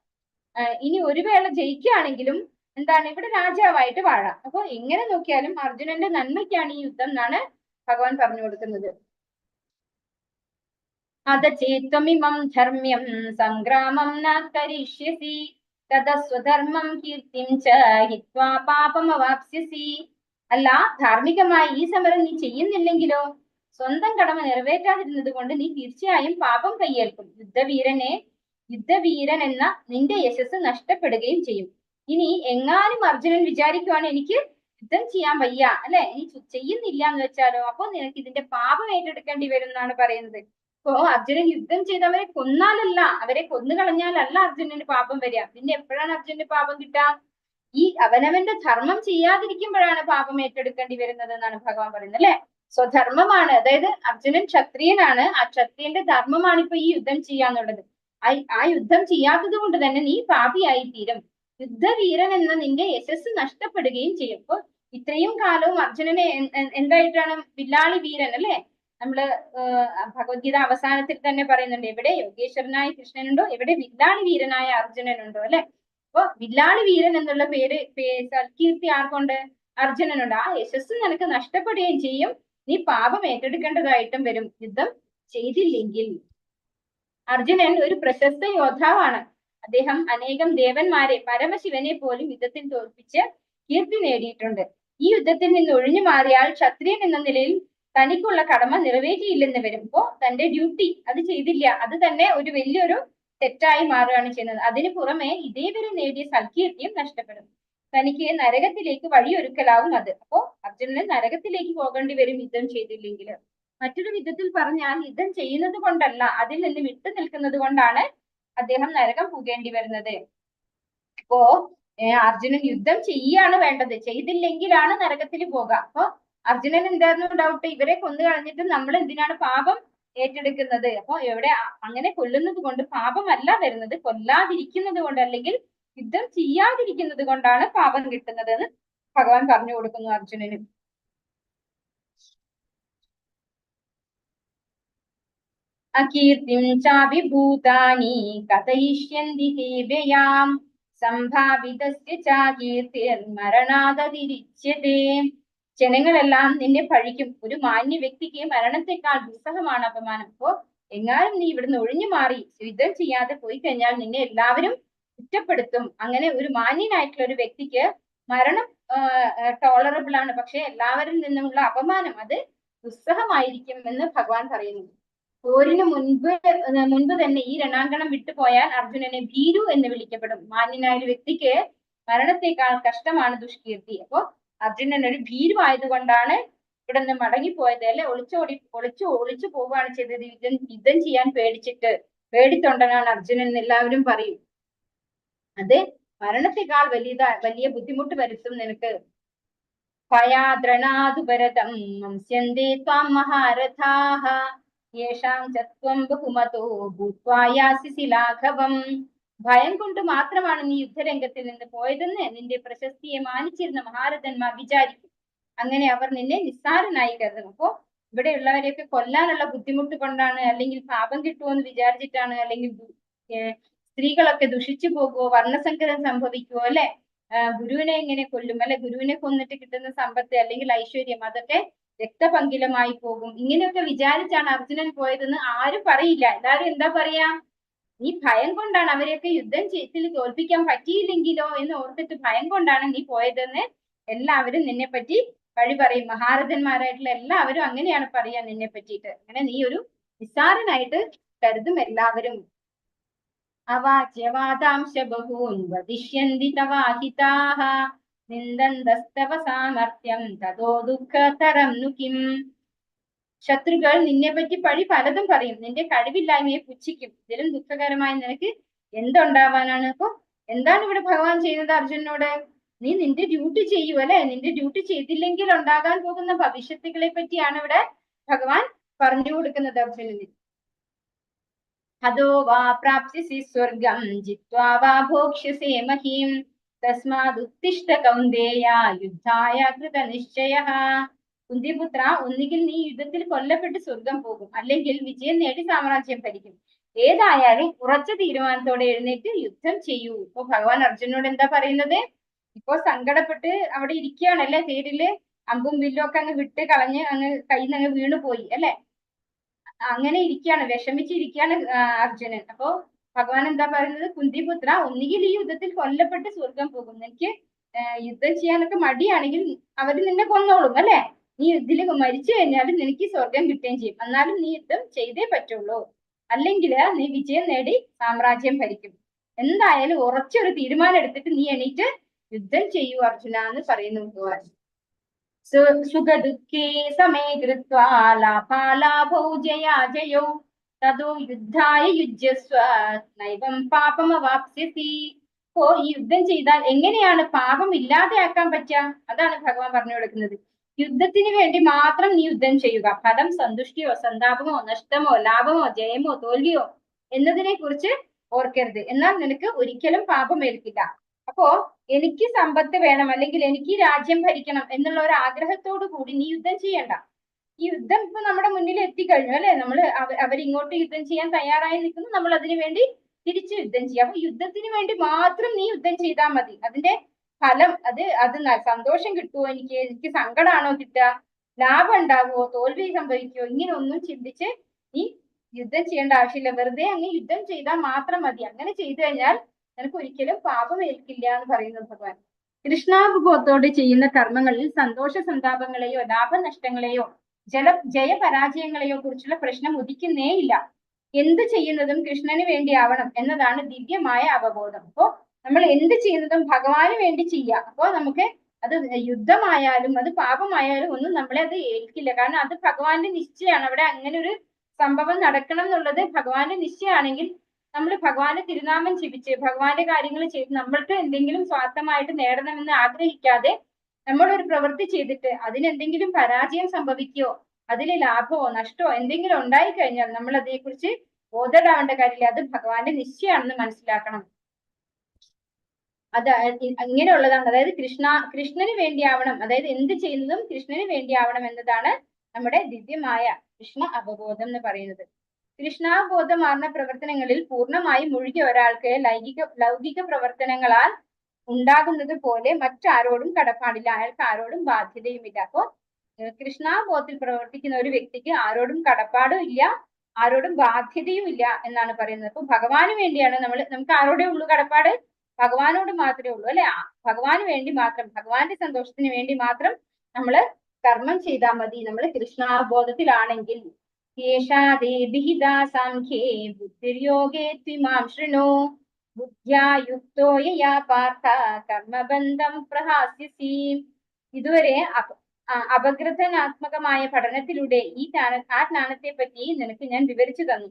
ഇനി ഒരു വേള ജയിക്കുകയാണെങ്കിലും എന്താണ്? ഇവിടെ രാജാവായിട്ട് വാഴാം. അപ്പൊ എങ്ങനെ നോക്കിയാലും അർജുനന്റെ നന്മയ്ക്കാണ് ഈ യുദ്ധം എന്നാണ് ഭഗവാൻ പറഞ്ഞു കൊടുക്കുന്നത്. അതചേത്വമിമം ധർമ്മ്യം സംഗ്രാമം ന കരിഷ്യസി തദസ്വധർമ്മം കീർത്തിം ച ഹിത്വാ പാപമവാപ്സ്യസി. അല്ല, ധാർമ്മികമായി ഈ സമരം നീ ചെയ്യുന്നില്ലെങ്കിലോ? സ്വന്തം കടമ നിറവേറ്റാതിരുന്നത് കൊണ്ട് നീ തീർച്ചയായും പാപം കയ്യേൽക്കും. യുദ്ധവീരൻ എന്ന നിന്റെ യശസ് നഷ്ടപ്പെടുകയും ചെയ്യും. ഇനി എങ്ങാനും അർജുനൻ വിചാരിക്കുവാണ് എനിക്ക് യുദ്ധം ചെയ്യാൻ വയ്യ, അല്ലെ, നീ ചെയ്യുന്നില്ല എന്ന് വെച്ചാലോ, അപ്പൊ നിനക്ക് ഇതിന്റെ പാപം ഏറ്റെടുക്കേണ്ടി വരും എന്നാണ് പറയുന്നത്. അപ്പോ അർജുനൻ യുദ്ധം ചെയ്തവരെ കൊന്നാലല്ല, അവരെ കൊന്നു കളഞ്ഞാലല്ല അർജുനന് പാപം വരിക. പിന്നെ എപ്പോഴാണ് അർജുനന് പാപം കിട്ടുക? ഈ അവനവന്റെ ധർമ്മം ചെയ്യാതിരിക്കുമ്പോഴാണ് പാപം ഏറ്റെടുക്കേണ്ടി വരുന്നത് എന്നാണ് ഭഗവാൻ പറയുന്നത്, അല്ലെ. സ്വധർമ്മമാണ്, അതായത് അർജുനൻ ക്ഷത്രിയനാണ്. ആ ക്ഷത്രിയന്റെ ധർമ്മമാണ് ഇപ്പൊ ഈ യുദ്ധം ചെയ്യാന്നുള്ളത്. ആ യുദ്ധം ചെയ്യാത്തത് കൊണ്ട് തന്നെ നീ പാപിയായി തീരും. യുദ്ധവീരൻ എന്ന നിന്റെ യശസ് നഷ്ടപ്പെടുകയും ചെയ്യും. അപ്പൊ ഇത്രയും കാലവും അർജുനനെ എന്തായിട്ടാണ്? വില്ലാളി വീരൻ, അല്ലെ. നമ്മള് ഭഗവത്ഗീത അവസാനത്തിൽ തന്നെ പറയുന്നുണ്ട്, എവിടെ യോഗേശ്വരനായ കൃഷ്ണനുണ്ടോ, എവിടെ വില്ലാളി വീരനായ അർജുനനുണ്ടോ, അല്ലെ. അപ്പൊ വില്ലാളി വീരൻ എന്നുള്ള പേര് സൽകീർത്തി ആർക്കുണ്ട്? അർജുനനുണ്ട്. ആ യശസ് നിനക്ക് നഷ്ടപ്പെടുകയും ചെയ്യും. നീ പാപം ഏറ്റെടുക്കേണ്ടതായിട്ടും വരും യുദ്ധം ചെയ്തില്ലെങ്കിൽ. അർജുനൻ ഒരു പ്രശസ്ത യോദ്ധാവാണ്. അദ്ദേഹം അനേകം ദേവന്മാരെ, പരമശിവനെ പോലും യുദ്ധത്തിൽ തോൽപ്പിച്ച് കീർത്തി നേടിയിട്ടുണ്ട്. ഈ യുദ്ധത്തിൽ നിന്ന് ഒഴിഞ്ഞു മാറിയാൽ ക്ഷത്രിയൻ എന്ന നിലയിൽ തനിക്കുള്ള കടമ നിറവേറ്റിയില്ലെന്ന് വരുമ്പോ തന്റെ ഡ്യൂട്ടി അത് ചെയ്തില്ല, അത് തന്നെ ഒരു വലിയൊരു തെറ്റായി മാറുകയാണ് ചെയ്യുന്നത്. അതിനു പുറമെ ഇതേവരെ നേടിയ സൽകീർത്തിയും നഷ്ടപ്പെടും. തനിക്ക് നരകത്തിലേക്ക് വഴിയൊരുക്കലാവും അത്. അപ്പോ അർജുനന് നരകത്തിലേക്ക് പോകേണ്ടി വരും യുദ്ധം ചെയ്തില്ലെങ്കിൽ. മറ്റൊരു വിധത്തിൽ പറഞ്ഞാൽ യുദ്ധം ചെയ്യുന്നത് കൊണ്ടല്ല, അതിൽ നിന്ന് വിട്ടു നിൽക്കുന്നത് കൊണ്ടാണ് അദ്ദേഹം നരകം പോകേണ്ടി വരുന്നത്. അപ്പോ അർജുനൻ യുദ്ധം ചെയ്യാണ് വേണ്ടത്, ചെയ്തില്ലെങ്കിലാണ് നരകത്തിൽ പോകുക. അപ്പൊ അർജുനൻ എന്തായിരുന്നു ഡൗട്ട്? ഇവരെ കൊന്നു കളഞ്ഞിട്ട് നമ്മൾ എന്തിനാണ് പാപം ഏറ്റെടുക്കുന്നത്? അപ്പൊ എവിടെ അങ്ങനെ കൊല്ലുന്നത് കൊണ്ട് പാപമല്ല വരുന്നത്, കൊല്ലാതിരിക്കുന്നത് കൊണ്ട് അല്ലെങ്കിൽ യുദ്ധം ചെയ്യാതിരിക്കുന്നത് കൊണ്ടാണ് പാപം കിട്ടുന്നത് എന്ന് ഭഗവാൻ പറഞ്ഞു കൊടുക്കുന്നു അർജുനന്. അകീർത്തിം ചാഭിഭൂതാനി കഥയിഷ്യന്തി തേ വ്യയാം സംഭാവിതസ്യ ചാകീർത്തിർ മരണാദതിരിച്യതേ. ജനങ്ങളെല്ലാം നിന്നെ പഴിക്കും. ഒരു മാന്യ വ്യക്തിക്ക് മരണത്തെക്കാൾ ദുസ്സഹമാണ് അപമാനം. അപ്പോ എങ്ങാനും നീ ഇവിടുന്ന് ഒഴിഞ്ഞു മാറി യുദ്ധം ചെയ്യാതെ പോയി കഴിഞ്ഞാൽ നിന്നെ എല്ലാവരും കുറ്റപ്പെടുത്തും. അങ്ങനെ ഒരു മാന്യനായിട്ടുള്ള ഒരു വ്യക്തിക്ക് മരണം ടോളറബിൾ ആണ്, പക്ഷെ എല്ലാവരിൽ നിന്നുമുള്ള അപമാനം അത് ദുസ്സഹമായിരിക്കും എന്ന് ഭഗവാൻ പറയുന്നു. പോരിന് മുൻപ് തന്നെ ഈ രണാങ്കണം വിട്ടുപോയാൽ അർജുനനെ ഭീരു എന്ന് വിളിക്കപ്പെടും. മാന്യനായ ഒരു വ്യക്തിക്ക് മരണത്തെക്കാൾ കഷ്ടമാണ് ദുഷ്കീർത്തി. അപ്പോ അർജുനൻ ഒരു ഭീരു ആയതുകൊണ്ടാണ് ഇവിടെ നിന്ന് മടങ്ങിപ്പോയത്, അല്ലെ. ഒളിച്ചു പോവുകയാണ് ചെയ്തത്. യുദ്ധം ചെയ്യാൻ പേടിത്തൊണ്ടനാണ് അർജുനൻ എന്ന് എല്ലാവരും പറയും. അത് മരണത്തെക്കാൾ വലിയ ബുദ്ധിമുട്ട് വരുത്തും നിനക്ക്. ഭയാദ്രണാതുപരതം വംസ്യന്തേ ത്വാം മഹാരഥാഃ യേഷാം ചത്വം ബഹുമതോ ഭൂത്വായാസി ശിലാഘവം. ഭയം കൊണ്ട് മാത്രമാണ് നീ യുദ്ധരംഗത്തിൽ നിന്ന് പോയതെന്ന് നിന്റെ പ്രശസ്തിയെ മാനിച്ചിരുന്ന മഹാരഥന്മാർ വിചാരിക്കും. അങ്ങനെ അവർ നിന്നെ നിസ്സാരനായി കരുതും. അപ്പോ ഇവിടെയുള്ളവരെയൊക്കെ കൊല്ലാനുള്ള ബുദ്ധിമുട്ട് കൊണ്ടാണ്, അല്ലെങ്കിൽ പാപം കിട്ടുമോ എന്ന് വിചാരിച്ചിട്ടാണ്, അല്ലെങ്കിൽ സ്ത്രീകളൊക്കെ ദുഷിച്ചു പോകുമോ, വർണ്ണസങ്കരം സംഭവിക്കുമോ, അല്ലെ, ഗുരുവിനെ എങ്ങനെ കൊല്ലും, അല്ലെ, ഗുരുവിനെ കൊന്നിട്ട് കിട്ടുന്ന സമ്പത്ത് അല്ലെങ്കിൽ ഐശ്വര്യം, അതൊക്കെ രക്തപങ്കിലമായി പോകും. ഇങ്ങനെയൊക്കെ വിചാരിച്ചാണ് അർജുനൻ പോയതെന്ന് ആരും പറയില്ല. എല്ലാരും എന്താ പറയാ, നീ ഭയം കൊണ്ടാണ് അവരെയൊക്കെ യുദ്ധം ചെയ്തിൽ തോൽപ്പിക്കാൻ പറ്റിയില്ലെങ്കിലോ എന്ന് ഓർത്തിട്ട് ഭയം കൊണ്ടാണ് നീ പോയതെന്ന് എല്ലാവരും നിന്നെ പറ്റി വഴി പറയും. മഹാരഥന്മാരായിട്ടുള്ള എല്ലാവരും അങ്ങനെയാണ് പറയാ നിന്നെ പറ്റിയിട്ട്. അങ്ങനെ നീ ഒരു നിസ്സാരനായിട്ട് കരുതും എല്ലാവരും. അവാച്യവാദാംശ ബഹൂൻ വദിഷ്യന്തി തവാഹിതാഃ നിന്ദന്തസ്തവ സാമർത്ഥ്യം തതോ ദുഃഖതരം नु കിം. ശത്രുക്കൾ നിന്നെ പറ്റി പഴി പലതും പറയും, നിന്റെ കഴിവില്ലായ്മയെ പുച്ഛിക്കും. ഇതിലും ദുഃഖകരമായി നിനക്ക് എന്തുണ്ടാവാനാണ്? അപ്പൊ എന്താണ് ഇവിടെ ഭഗവാൻ ചെയ്യുന്നത് അർജുനനോട്? നീ നിന്റെ ഡ്യൂട്ടി ചെയ്യൂ അല്ലെ, നിന്റെ ഡ്യൂട്ടി ചെയ്തില്ലെങ്കിൽ ഉണ്ടാകാൻ പോകുന്ന ഭവിഷ്യത്തുകളെ പറ്റിയാണ് ഇവിടെ ഭഗവാൻ പറഞ്ഞു കൊടുക്കുന്നത് അർജുനന്. ഹതോ വാ പ്രാപ്സ്യസി സ്വർഗം ജിത്വാ വാ ഭോക്ഷ്യസേ മഹീം തസ്മാദുത്തിഷ്ഠ കൗന്ദേയ യുദ്ധായ കൃതനിശ്ചയഃ. കുന്തിപുത്ര, ഒന്നുകിൽ നീ യുദ്ധത്തിൽ കൊല്ലപ്പെട്ട് സ്വർഗം പോകും, അല്ലെങ്കിൽ വിജയം നേടി സാമ്രാജ്യം ഭരിക്കും. ഏതായാലും ഉറച്ച തീരുമാനത്തോടെ എഴുന്നേറ്റ് യുദ്ധം ചെയ്യൂ. ഇപ്പൊ ഭഗവാൻ അർജുനോട് എന്താ പറയുന്നത്? ഇപ്പൊ സങ്കടപ്പെട്ട് അവിടെ ഇരിക്കുകയാണല്ലേ, തേരില് അമ്പും വില്ലും ഒക്കെ അങ്ങ് വിട്ട് കളഞ്ഞ് അങ്ങ് കയ്യിൽ നിന്ന് അങ്ങ് വീണു പോയി അല്ലെ. അങ്ങനെ ഇരിക്കുകയാണ്, വിഷമിച്ചിരിക്കുകയാണ് അർജുനൻ. അപ്പോ ഭഗവാൻ എന്താ പറയുന്നത്? കുന്തിപുത്ര, ഒന്നുകിൽ ഈ യുദ്ധത്തിൽ കൊല്ലപ്പെട്ട് സ്വർഗം പോകും. എനിക്ക് യുദ്ധം ചെയ്യാനൊക്കെ മടിയാണെങ്കിൽ അവർ നിന്നെ കൊന്നോളും അല്ലെ. നീ ഇതിൽ മരിച്ചു കഴിഞ്ഞാലും നിനക്ക് സ്വർഗം കിട്ടുകയും ചെയ്യും. എന്നാലും നീ യുദ്ധം ചെയ്തേ പറ്റുള്ളൂ, അല്ലെങ്കിൽ നീ വിജയം നേടി സാമ്രാജ്യം ഭരിക്കും. എന്തായാലും ഉറച്ചൊരു തീരുമാനം എടുത്തിട്ട് നീ എണീറ്റ് യുദ്ധം ചെയ്യൂ അർജുന എന്ന് പറയുന്നു ഭഗവാൻ. സുഖദുഃഖേ സമേ കൃത്വാ ലാഭാലാഭൗ ജയാജയൗ തതോ യുദ്ധായ യുജ്യസ്വ നൈവം പാപമവാപ്സ്യസി. അപ്പോ ഈ യുദ്ധം ചെയ്താൽ എങ്ങനെയാണ് പാപം ഇല്ലാതെയാക്കാൻ പറ്റുക? അതാണ് ഭഗവാൻ പറഞ്ഞു കൊടുക്കുന്നത്. യുദ്ധത്തിന് വേണ്ടി മാത്രം നീ യുദ്ധം ചെയ്യുക. ഫലം സന്തുഷ്ടിയോ സന്താപമോ നഷ്ടമോ ലാഭമോ ജയമോ തോൽവിയോ എന്നതിനെ കുറിച്ച് ഓർക്കരുത്. എന്നാൽ നിനക്ക് ഒരിക്കലും പാപം ഏൽക്കില്ല. അപ്പോ എനിക്ക് സമ്പത്ത് വേണം, അല്ലെങ്കിൽ എനിക്ക് രാജ്യം ഭരിക്കണം എന്നുള്ള ഒരു ആഗ്രഹത്തോടു കൂടി നീ യുദ്ധം ചെയ്യണ്ട. ഈ യുദ്ധം ഇപ്പൊ നമ്മുടെ മുന്നിൽ എത്തിക്കഴിഞ്ഞു അല്ലെ. നമ്മൾ അവരിങ്ങോട്ട് യുദ്ധം ചെയ്യാൻ തയ്യാറായി നിൽക്കുന്നു, നമ്മൾ അതിനു വേണ്ടി തിരിച്ചു യുദ്ധം ചെയ്യാം. അപ്പൊ യുദ്ധത്തിന് വേണ്ടി മാത്രം നീ യുദ്ധം ചെയ്താൽ മതി. അതിന്റെ ഫലം അത് സന്തോഷം കിട്ടുമോ, എനിക്ക് സങ്കടമാണോ കിട്ടുക, ലാഭം ഉണ്ടാവുമോ, തോൽവി സംഭവിക്കുമോ, ഇങ്ങനെ ഒന്നും ചിന്തിച്ച് നീ യുദ്ധം ചെയ്യേണ്ട ആവശ്യമില്ല. വെറുതെ അങ്ങ് യുദ്ധം ചെയ്താൽ മാത്രം മതി. അങ്ങനെ ചെയ്തു കഴിഞ്ഞാൽ നിനക്ക് ഒരിക്കലും പാപം ഏൽക്കില്ല എന്ന് പറയുന്നു ഭഗവാൻ. കൃഷ്ണാനുഭവത്തോടെ ചെയ്യുന്ന കർമ്മങ്ങളിൽ സന്തോഷ സന്താപങ്ങളെയോ ലാഭനഷ്ടങ്ങളെയോ ജയപരാജയങ്ങളെയോ കുറിച്ചുള്ള പ്രശ്നം ഉദിക്കുന്നേ ഇല്ല. എന്ത് ചെയ്യുന്നതും കൃഷ്ണന് വേണ്ടി ആവണം എന്നതാണ് ദിവ്യമായ അവബോധം. അപ്പോ നമ്മൾ എന്ത് ചെയ്യുന്നതും ഭഗവാന് വേണ്ടി ചെയ്യുക. അപ്പോ നമുക്ക് അത് യുദ്ധമായാലും അത് പാപമായാലും ഒന്നും നമ്മളെ അത് ഏൽക്കില്ല. കാരണം അത് ഭഗവാന്റെ നിശ്ചയമാണ്. അവിടെ അങ്ങനെ ഒരു സംഭവം നടക്കണം എന്നുള്ളത് ഭഗവാന്റെ നിശ്ചയമാണെങ്കിൽ നമ്മൾ ഭഗവാന്റെ തിരുനാമം ജപിച്ച് ഭഗവാന്റെ കാര്യങ്ങൾ ചെയ്ത് നമ്മൾക്ക് എന്തെങ്കിലും സ്വാർത്ഥമായിട്ട് നേടണമെന്ന് ആഗ്രഹിക്കാതെ നമ്മളൊരു പ്രവൃത്തി ചെയ്തിട്ട് അതിനെന്തെങ്കിലും പരാജയം സംഭവിക്കുകയോ അതിൽ ലാഭമോ നഷ്ടമോ എന്തെങ്കിലും ഉണ്ടായി കഴിഞ്ഞാൽ നമ്മൾ അതേക്കുറിച്ച് ബോധപ്പെടേണ്ട കാര്യമില്ല. അത് ഭഗവാന്റെ നിശ്ചയമാണെന്ന് മനസ്സിലാക്കണം. അത് ഇങ്ങനെയുള്ളതാണ്. അതായത് കൃഷ്ണന് വേണ്ടിയാവണം, അതായത് എന്ത് ചെയ്യുന്നതും കൃഷ്ണന് വേണ്ടിയാവണം എന്നതാണ് നമ്മുടെ ദിവ്യമായ കൃഷ്ണ അവബോധം എന്ന് പറയുന്നത്. കൃഷ്ണാബോധമാർന്ന പ്രവർത്തനങ്ങളിൽ പൂർണ്ണമായി മുഴുകിയ ഒരാൾക്ക് ലൗകിക പ്രവർത്തനങ്ങളാൽ ഉണ്ടാകുന്നത് പോലെ മറ്റാരോടും കടപ്പാടില്ല, അയാൾക്ക് ആരോടും ബാധ്യതയുമില്ല. അപ്പോ കൃഷ്ണാബോധത്തിൽ പ്രവർത്തിക്കുന്ന ഒരു വ്യക്തിക്ക് ആരോടും കടപ്പാടും ഇല്ല, ആരോടും ബാധ്യതയും ഇല്ല എന്നാണ് പറയുന്നത്. അപ്പൊ ഭഗവാന് വേണ്ടിയാണ് നമുക്ക് ആരോടേ ഉള്ളൂ കടപ്പാട്? ഭഗവാനോട് മാത്രമേ ഉള്ളൂ അല്ലെ. ഭഗവാന് വേണ്ടി മാത്രം, ഭഗവാന്റെ സന്തോഷത്തിന് വേണ്ടി മാത്രം നമ്മള് കർമ്മം ചെയ്താൽ മതി. നമ്മൾ കൃഷ്ണാബോധത്തിലാണെങ്കിൽ. സാഖ്യേ ബുദ്ധിർയോഗേ ത്വിമാം ശൃണു ബുദ്ധ്യാ യുക്തോ യയാ പാർത്ഥ കർമ്മബന്ധം പ്രഹാസ്യസി. ഇതുവരെ അപഗ്രഥനാത്മകമായ പഠനത്തിലൂടെ ആ ജ്ഞാനത്തെ പറ്റി നിനക്ക് ഞാൻ വിവരിച്ചു തന്നു.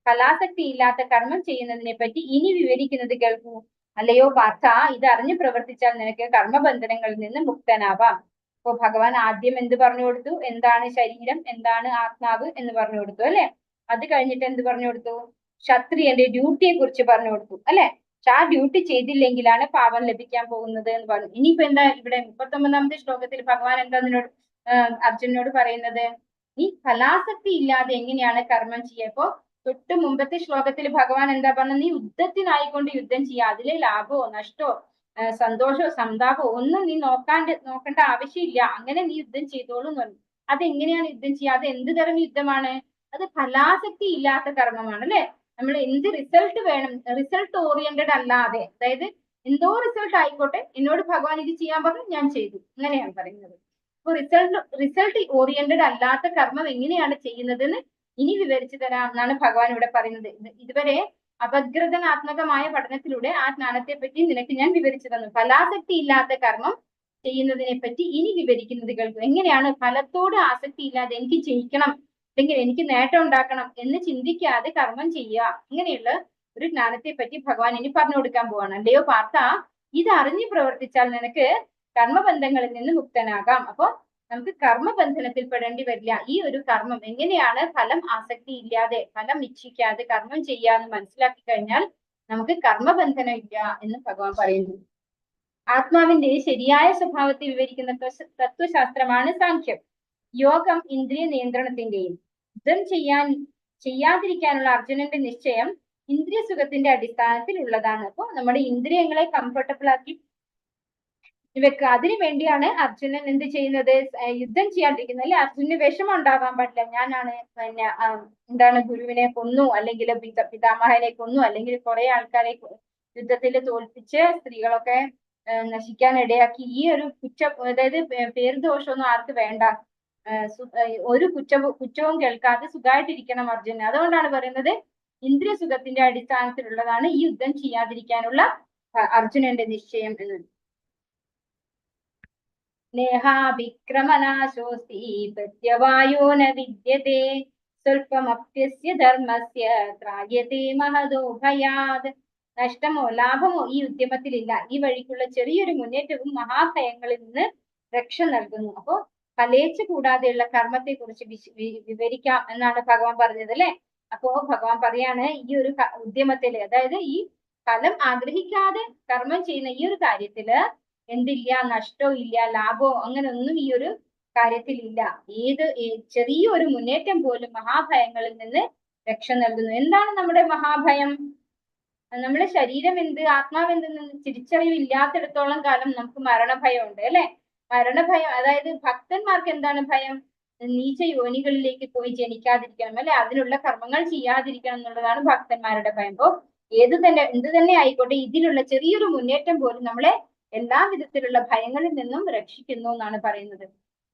കലാസക്തി ഇല്ലാത്ത കർമ്മം ചെയ്യുന്നതിനെ പറ്റി ഇനി വിവരിക്കുന്നത് കേൾക്കൂ. അല്ലയോ പാർത്ഥ, ഇത് അറിഞ്ഞു പ്രവർത്തിച്ചാൽ നിനക്ക് കർമ്മബന്ധനങ്ങളിൽ നിന്ന് മുക്തനാവാം. അപ്പൊ ഭഗവാൻ ആദ്യം എന്ത് പറഞ്ഞു കൊടുത്തു? എന്താണ് ശരീരം, എന്താണ് ആത്മാവ് എന്ന് പറഞ്ഞു കൊടുത്തു അല്ലെ. അത് കഴിഞ്ഞിട്ട് എന്ത് പറഞ്ഞു കൊടുത്തു? ക്ഷത്രിയന്റെ ഡ്യൂട്ടിയെ കുറിച്ച് പറഞ്ഞു കൊടുത്തു അല്ലെ. ആ ഡ്യൂട്ടി ചെയ്തില്ലെങ്കിലാണ് പാപം ലഭിക്കാൻ പോകുന്നത് എന്ന് പറഞ്ഞു. ഇനിയിപ്പോ എന്താ ഇവിടെ 39ാമത്തെ ശ്ലോകത്തിൽ ഭഗവാൻ എന്താ അർജുനോട് പറയുന്നത്? നീ കലാസക്തി ഇല്ലാതെ എങ്ങനെയാണ് കർമ്മം ചെയ്യുക? അപ്പോ തൊട്ട് മുമ്പത്തെ ശ്ലോകത്തിൽ ഭഗവാൻ എന്താ പറഞ്ഞത്? നീ യുദ്ധത്തിനായിക്കൊണ്ട് യുദ്ധം ചെയ്യുക, അതിലെ ലാഭമോ നഷ്ടമോ സന്തോഷമോ സന്താപമോ ഒന്നും നീ നോക്കേണ്ട ആവശ്യമില്ല, അങ്ങനെ നീ യുദ്ധം ചെയ്തോളൂ എന്ന് പറഞ്ഞു. അതെങ്ങനെയാണ് യുദ്ധം ചെയ്യുക? അത് എന്ത് തരം യുദ്ധമാണ്? അത് ഫലാസക്തി ഇല്ലാത്ത കർമ്മമാണ് അല്ലെ? നമ്മൾ എന്ത് റിസൾട്ട് വേണം, റിസൾട്ട് ഓറിയന്റഡ് അല്ലാതെ, അതായത് എന്തോ റിസൾട്ട് ആയിക്കോട്ടെ, എന്നോട് ഭഗവാൻ ഇത് ചെയ്യാൻ പറഞ്ഞു, ഞാൻ ചെയ്തു, അങ്ങനെയാണ് പറയുന്നത്. അപ്പൊ റിസൾട്ട് ഓറിയന്റഡ് അല്ലാത്ത കർമ്മം എങ്ങനെയാണ് ചെയ്യുന്നതെന്ന് ഇനി വിവരിച്ചു തരാം എന്നാണ് ഭഗവാൻ ഇവിടെ പറയുന്നത്. ഇതുവരെ അപഗ്രഥനാത്മകമായ പഠനത്തിലൂടെ ആ ജ്ഞാനത്തെ പറ്റി നിനക്ക് ഞാൻ വിവരിച്ചു തന്നു. ഫലാസക്തി ഇല്ലാത്ത കർമ്മം ചെയ്യുന്നതിനെ പറ്റി ഇനി വിവരിക്കുന്നത് കേൾക്കും. എങ്ങനെയാണ് ഫലത്തോട് ആസക്തി ഇല്ലാതെ എനിക്ക് ജയിക്കണം അല്ലെങ്കിൽ എനിക്ക് നേട്ടം ഉണ്ടാക്കണം എന്ന് ചിന്തിക്കാതെ കർമ്മം ചെയ്യുക, ഇങ്ങനെയുള്ള ഒരു ജ്ഞാനത്തെ പറ്റി ഭഗവാൻ ഇനി പറഞ്ഞു കൊടുക്കാൻ പോവാണ്. അല്ലയോ പാർത്ഥ, ഇത് അറിഞ്ഞു പ്രവർത്തിച്ചാൽ നിനക്ക് കർമ്മബന്ധങ്ങളിൽ നിന്ന് മുക്തനാകാം. അപ്പൊ നമുക്ക് കർമ്മബന്ധനത്തിൽ പെടേണ്ടി വരില്ല. ഈ ഒരു കർമ്മം എങ്ങനെയാണ് ഫലം ആസക്തി ഇല്ലാതെ, ഫലം ഇച്ഛിക്കാതെ കർമ്മം ചെയ്യാന്ന് മനസ്സിലാക്കി കഴിഞ്ഞാൽ നമുക്ക് കർമ്മബന്ധനം ഇല്ല എന്ന് ഭഗവാൻ പറയുന്നു. ആത്മാവിന്റെ ശരിയായ സ്വഭാവത്തെ വിവരിക്കുന്ന തത്വശാസ്ത്രമാണ് സാഖ്യം. യോഗം ഇന്ദ്രിയ നിയന്ത്രണത്തിന്റെയും യുദ്ധം ചെയ്യാതിരിക്കാനുള്ള അർജുനന്റെ നിശ്ചയം ഇന്ദ്രിയ സുഖത്തിന്റെ അടിസ്ഥാനത്തിൽ ഉള്ളതാണ്. അപ്പൊ നമ്മുടെ ഇന്ദ്രിയങ്ങളെ കംഫർട്ടബിൾ ആക്കി വെക്കുക. അതിനു വേണ്ടിയാണ് അർജുനൻ എന്ത് ചെയ്യുന്നത്? യുദ്ധം ചെയ്യാണ്ടിരിക്കുന്നത്. അല്ലെ, അർജുനന് വിഷമം ഉണ്ടാവാൻ പാടില്ല. ഞാനാണ് പിന്നെ എന്താണ് ഗുരുവിനെ കൊന്നു, അല്ലെങ്കിൽ പിതാമഹനെ കൊന്നു, അല്ലെങ്കിൽ കുറെ ആൾക്കാരെ യുദ്ധത്തിൽ തോൽപ്പിച്ച് സ്ത്രീകളൊക്കെ നശിക്കാൻ ഇടയാക്കി. ഈ ഒരു അതായത് പേര് ദോഷമൊന്നും ആർക്ക് വേണ്ട. ഒരു കുറ്റവും കേൾക്കാതെ സുഖമായിട്ടിരിക്കണം അർജുനൻ. അതുകൊണ്ടാണ് പറയുന്നത് ഇന്ദ്രിയ സുഖത്തിന്റെ അടിസ്ഥാനത്തിലുള്ളതാണ് ഈ യുദ്ധം ചെയ്യാതിരിക്കാനുള്ള അർജുനന്റെ നിശ്ചയം എന്ന്. നേഹാഭിക്രമനാശോസ്തി പ്രത്യവായോ ന വിദ്യത്തെ സ്വൽപമപ്യസ്യ ധർമ്മസ്യ ത്രായത്തെ മഹദോ ഭയാത്. നഷ്ടമോ ലാഭമോ ഈ ഉദ്യമത്തിലില്ല. ഈ വഴിക്കുള്ള ചെറിയൊരു മുന്നേറ്റവും മഹാഭയങ്ങളിൽ നിന്ന് രക്ഷ നൽകുന്നു. അപ്പോ ഫലേച്ഛ കൂടാതെയുള്ള കർമ്മത്തെ കുറിച്ച് വിവരിക്കാം എന്നാണ് ഭഗവാൻ പറഞ്ഞത് അല്ലെ. അപ്പോ ഭഗവാൻ പറയാണ് ഈ ഒരു ഉദ്യമത്തില്, അതായത് ഈ ഫലം ആഗ്രഹിക്കാതെ കർമ്മം ചെയ്യുന്ന ഈ ഒരു കാര്യത്തില് എന്തില്ല, നഷ്ടവും ഇല്ല, ലാഭമോ അങ്ങനെ ഒന്നും ഈ ഒരു കാര്യത്തിൽ ഇല്ല. ചെറിയൊരു മുന്നേറ്റം പോലും മഹാഭയങ്ങളിൽ നിന്ന് രക്ഷ നൽകുന്നു. എന്താണ് നമ്മുടെ മഹാഭയം? നമ്മുടെ ശരീരം ആത്മാവ് എന്തെന്ന് തിരിച്ചറിവില്ലാത്തിടത്തോളം കാലം നമുക്ക് മരണഭയം ഉണ്ട് അല്ലെ. മരണഭയം, അതായത് ഭക്തന്മാർക്ക് എന്താണ് ഭയം? നീച യോനികളിലേക്ക് പോയി ജനിക്കാതിരിക്കണം അല്ലെ, അതിനുള്ള കർമ്മങ്ങൾ ചെയ്യാതിരിക്കണം എന്നുള്ളതാണ് ഭക്തന്മാരുടെ ഭയം. അപ്പോ എന്ത് തന്നെ ആയിക്കോട്ടെ, ഇതിലുള്ള ചെറിയൊരു മുന്നേറ്റം പോലും നമ്മളെ എല്ലാ വിധത്തിലുള്ള ഭയങ്ങളിൽ നിന്നും രക്ഷിക്കുന്നു എന്നാണ് പറയുന്നത്.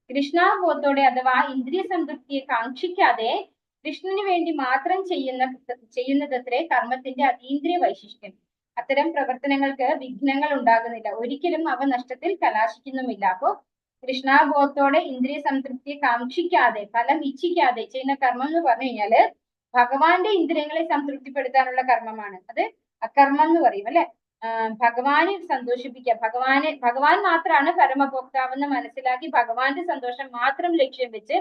കൃഷ്ണാബോധത്തോടെ അഥവാ ഇന്ദ്രിയ സംതൃപ്തിയെ കാക്ഷിക്കാതെ കൃഷ്ണന് വേണ്ടി മാത്രം ചെയ്യുന്നതത്രേ കർമ്മത്തിന്റെ അതീന്ദ്രിയ വൈശിഷ്ട്യം. അത്തരം പ്രവർത്തനങ്ങൾക്ക് വിഘ്നങ്ങൾ ഉണ്ടാകുന്നില്ല, ഒരിക്കലും അവ നഷ്ടത്തിൽ കലാശിക്കുന്നുമില്ല. അപ്പോ കൃഷ്ണാബോധത്തോടെ ഇന്ദ്രിയ സംതൃപ്തിയെ കാക്ഷിക്കാതെ, ഫലം ഇച്ഛിക്കാതെ ചെയ്യുന്ന കർമ്മം എന്ന് പറഞ്ഞു കഴിഞ്ഞാല് ഭഗവാന്റെ ഇന്ദ്രിയങ്ങളെ സംതൃപ്തിപ്പെടുത്താനുള്ള കർമ്മമാണ്. അത് അകർമ്മം എന്ന് പറയും അല്ലെ. ഭഗവാനെ സന്തോഷിപ്പിക്കുക, ഭഗവാൻ മാത്രമാണ് പരമഭോക്താവെന്ന് മനസ്സിലാക്കി ഭഗവാന്റെ സന്തോഷം മാത്രം ലക്ഷ്യം വെച്ച്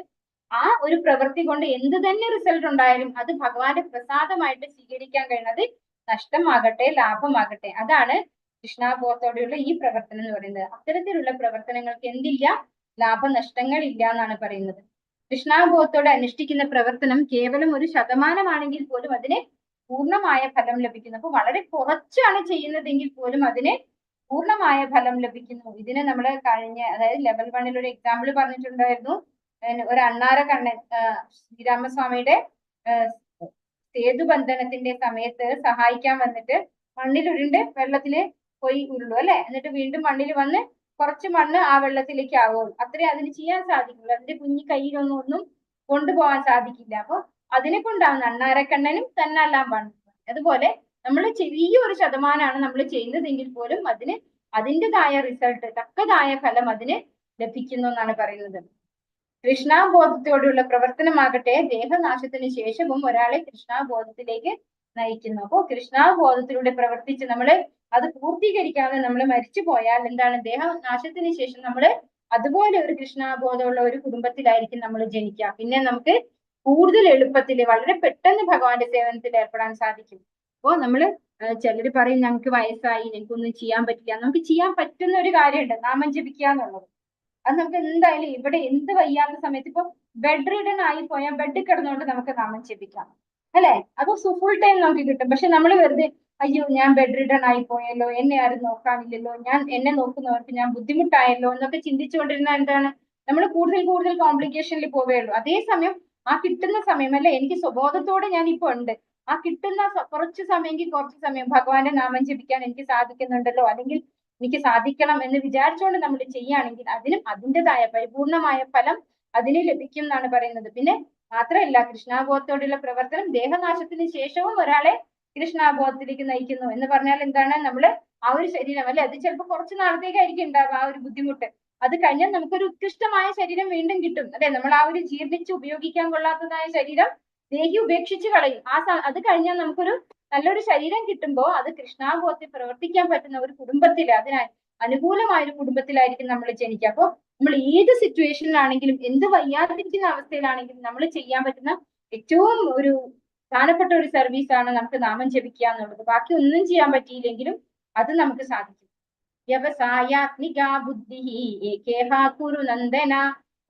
ആ ഒരു പ്രവൃത്തി കൊണ്ട് എന്ത് തന്നെ റിസൾട്ട് ഉണ്ടായാലും അത് ഭഗവാന്റെ പ്രസാദമായിട്ട് സ്വീകരിക്കാൻ കഴിയുന്നത് നഷ്ടമാകട്ടെ ലാഭമാകട്ടെ, അതാണ് കൃഷ്ണാബോധത്തോടെയുള്ള ഈ പ്രവർത്തനം എന്ന് പറയുന്നത്. അത്തരത്തിലുള്ള പ്രവർത്തനങ്ങൾക്ക് എന്തില്ല, ലാഭനഷ്ടങ്ങൾ ഇല്ല എന്നാണ് പറയുന്നത്. കൃഷ്ണാബോധത്തോടെ അനുഷ്ഠിക്കുന്ന പ്രവർത്തനം കേവലം ഒരു ശതമാനമാണെങ്കിൽ പോലും അതിന് പൂർണ്ണമായ ഫലം ലഭിക്കുന്നു. അപ്പൊ വളരെ കുറച്ചാണ് ചെയ്യുന്നതെങ്കിൽ പോലും അതിന് പൂർണ്ണമായ ഫലം ലഭിക്കുന്നു. ഇതിന് നമ്മൾ കഴിഞ്ഞ, അതായത് ലെവൽ 1 ഒരു എക്സാമ്പിൾ പറഞ്ഞിട്ടുണ്ടായിരുന്നു. ഒരു അണ്ണാരക്കണ്ണൻ ശ്രീരാമസ്വാമിയുടെ സേതുബന്ധനത്തിന്റെ സമയത്ത് സഹായിക്കാൻ വന്നിട്ട് മണ്ണിലുരുണ്ട് വെള്ളത്തില് പോയി ഉരുളു അല്ലെ. എന്നിട്ട് വീണ്ടും മണ്ണിൽ വന്ന് കുറച്ച് മണ്ണ് ആ വെള്ളത്തിലേക്ക് ആവുള്ളൂ. അത്രേ അതിന് ചെയ്യാൻ സാധിക്കുള്ളൂ. അതിന്റെ കുഞ്ഞു കയ്യിലൊന്നും കൊണ്ടുപോകാൻ സാധിക്കില്ല. അപ്പൊ അതിനെ കൊണ്ടാണ് അണ്ണാരക്കണ്ണനും തന്നെല്ലാം വന്നത്. അതുപോലെ നമ്മൾ ചെറിയൊരു ശതമാനമാണ് നമ്മൾ ചെയ്യുന്നതെങ്കിൽ പോലും അതിന് അതിൻ്റെതായ റിസൾട്ട്, തക്കതായ ഫലം അതിന് ലഭിക്കുന്നു എന്നാണ് പറയുന്നത്. കൃഷ്ണാബോധത്തോടെയുള്ള പ്രവർത്തനമാകട്ടെ ദേഹനാശത്തിന് ശേഷവും ഒരാളെ കൃഷ്ണാബോധത്തിലേക്ക് നയിക്കുന്നു. അപ്പോ കൃഷ്ണാബോധത്തിലൂടെ പ്രവർത്തിച്ച് നമ്മൾ അത് പൂർത്തീകരിക്കാതെ നമ്മൾ മരിച്ചു പോയാൽ എന്താണ്, ദേഹനാശത്തിന് ശേഷം നമ്മൾ അതുപോലെ ഒരു കൃഷ്ണാബോധമുള്ള ഒരു കുടുംബത്തിലായിരിക്കും നമ്മൾ ജനിക്കുക. പിന്നെ നമുക്ക് കൂടുതൽ എളുപ്പത്തിൽ വളരെ പെട്ടെന്ന് ഭഗവാന്റെ സേവനത്തിൽ ഏർപ്പെടാൻ സാധിക്കും. അപ്പോ നമ്മള് ചിലര് പറയും ഞങ്ങൾക്ക് വയസ്സായി, ഞങ്ങൾക്കൊന്നും ചെയ്യാൻ പറ്റില്ല. നമുക്ക് ചെയ്യാൻ പറ്റുന്ന ഒരു കാര്യമുണ്ട്, നാമം ജപിക്കുക എന്നുള്ളത്. അത് നമുക്ക് എന്തായാലും ഇവിടെ എന്ത് വയ്യാത്ത സമയത്ത്, ഇപ്പൊ ബെഡ് റിഡൻ ആയി പോയാൽ ബെഡ് കിടന്നുകൊണ്ട് നമുക്ക് നാമം ജപിക്കാം അല്ലെ. അപ്പൊ ഫുൾ ടൈം നമുക്ക് കിട്ടും. പക്ഷെ നമ്മൾ വെറുതെ അയ്യോ ഞാൻ ബെഡ് റിഡൻ ആയി പോയല്ലോ, എന്നെ ആരും നോക്കാനില്ലല്ലോ, എന്നെ നോക്കുന്നവർക്ക് ഞാൻ ബുദ്ധിമുട്ടായല്ലോ എന്നൊക്കെ ചിന്തിച്ചുകൊണ്ടിരുന്ന എന്താണ്, നമ്മൾ കൂടുതൽ കൂടുതൽ കോംപ്ലിക്കേഷനിൽ പോവുകയുള്ളൂ. അതേസമയം ആ കിട്ടുന്ന സമയം അല്ലെ, എനിക്ക് സ്വബോധത്തോടെ ഞാൻ ഇപ്പൊ ഉണ്ട്, ആ കിട്ടുന്ന കുറച്ച് സമയമെങ്കിൽ കുറച്ച് സമയം ഭഗവാന്റെ നാമം ജപിക്കാൻ എനിക്ക് സാധിക്കുന്നുണ്ടല്ലോ, അല്ലെങ്കിൽ എനിക്ക് സാധിക്കണം എന്ന് വിചാരിച്ചുകൊണ്ട് നമ്മൾ ചെയ്യുകയാണെങ്കിൽ അതിനും അതിൻ്റെതായ പരിപൂർണമായ ഫലം അതിന് ലഭിക്കും എന്നാണ് പറയുന്നത്. പിന്നെ മാത്രമല്ല, കൃഷ്ണാബോധത്തോടുള്ള പ്രവർത്തനം ദേഹനാശത്തിന് ശേഷവും ഒരാളെ കൃഷ്ണാബോധത്തിലേക്ക് നയിക്കുന്നു എന്ന് പറഞ്ഞാൽ എന്താണ്? നമ്മള് ആ ഒരു ശരീരം അല്ലെ, അത് ചിലപ്പോൾ കുറച്ച് നാളത്തേക്കായിരിക്കും ഉണ്ടാവുക ആ ഒരു ബുദ്ധിമുട്ട്. അത് കഴിഞ്ഞാൽ നമുക്കൊരു ഉത്കൃഷ്ടമായ ശരീരം വീണ്ടും കിട്ടും അല്ലെ. നമ്മൾ ആ ഒരു ജീർണിച്ച് ഉപയോഗിക്കാൻ കൊള്ളാത്തതായ ശരീരം ദേഹി ഉപേക്ഷിച്ച് കളയും. അത് കഴിഞ്ഞാൽ നമുക്കൊരു നല്ലൊരു ശരീരം കിട്ടുമ്പോൾ അത് കൃഷ്ണാബോധത്തിൽ പ്രവർത്തിക്കാൻ പറ്റുന്ന ഒരു കുടുംബത്തിൽ, അതിന് അനുകൂലമായ ഒരു കുടുംബത്തിലായിരിക്കും നമ്മൾ ജനിക്കുക. അപ്പോൾ നമ്മൾ ഏത് സിറ്റുവേഷനിലാണെങ്കിലും, എന്ത് വയ്യാതിരിക്കുന്ന അവസ്ഥയിലാണെങ്കിലും നമ്മൾ ചെയ്യാൻ പറ്റുന്ന ഏറ്റവും ഒരു പ്രധാനപ്പെട്ട ഒരു സർവീസാണ് നമുക്ക് നാമം ജപിക്കുക എന്നുള്ളത്. ബാക്കി ഒന്നും ചെയ്യാൻ പറ്റിയില്ലെങ്കിലും അത് നമുക്ക് സാധിക്കും. വ്യവസായാത്മിക ബുദ്ധി ഏകേഹ കുരു നന്ദന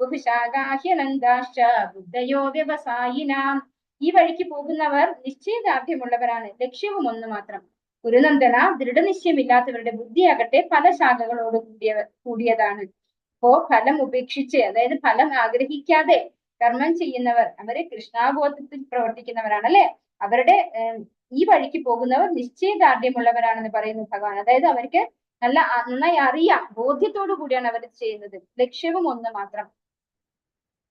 ബഹുശാഖാഹ്യനന്ദാശ്ച ബുദ്ധയോ വ്യവസായിനാം. ഈ വഴിക്ക് പോകുന്നവർ നിശ്ചയദാർഢ്യമുള്ളവരാണ്, ലക്ഷ്യവും ഒന്ന് മാത്രം. കുരുനന്ദന, ദൃഢനിശ്ചയമില്ലാത്തവരുടെ ബുദ്ധിയാകട്ടെ പല ശാഖകളോട് കൂടിയതാണ്. അപ്പോ ഫലം ഉപേക്ഷിച്ച്, അതായത് ഫലം ആഗ്രഹിക്കാതെ കർമ്മം ചെയ്യുന്നവർ അവരെ കൃഷ്ണാബോധത്തിൽ പ്രവർത്തിക്കുന്നവരാണ് അല്ലെ. അവരുടെ ഈ വഴിക്ക് പോകുന്നവർ നിശ്ചയദാർഢ്യമുള്ളവരാണെന്ന് പറയുന്നു ഭഗവാൻ. അതായത് അവർക്ക് നന്നായി അറിയാം, ബോധ്യത്തോടു കൂടിയാണ് അവർ ചെയ്യുന്നത്, ലക്ഷ്യവും ഒന്ന് മാത്രം.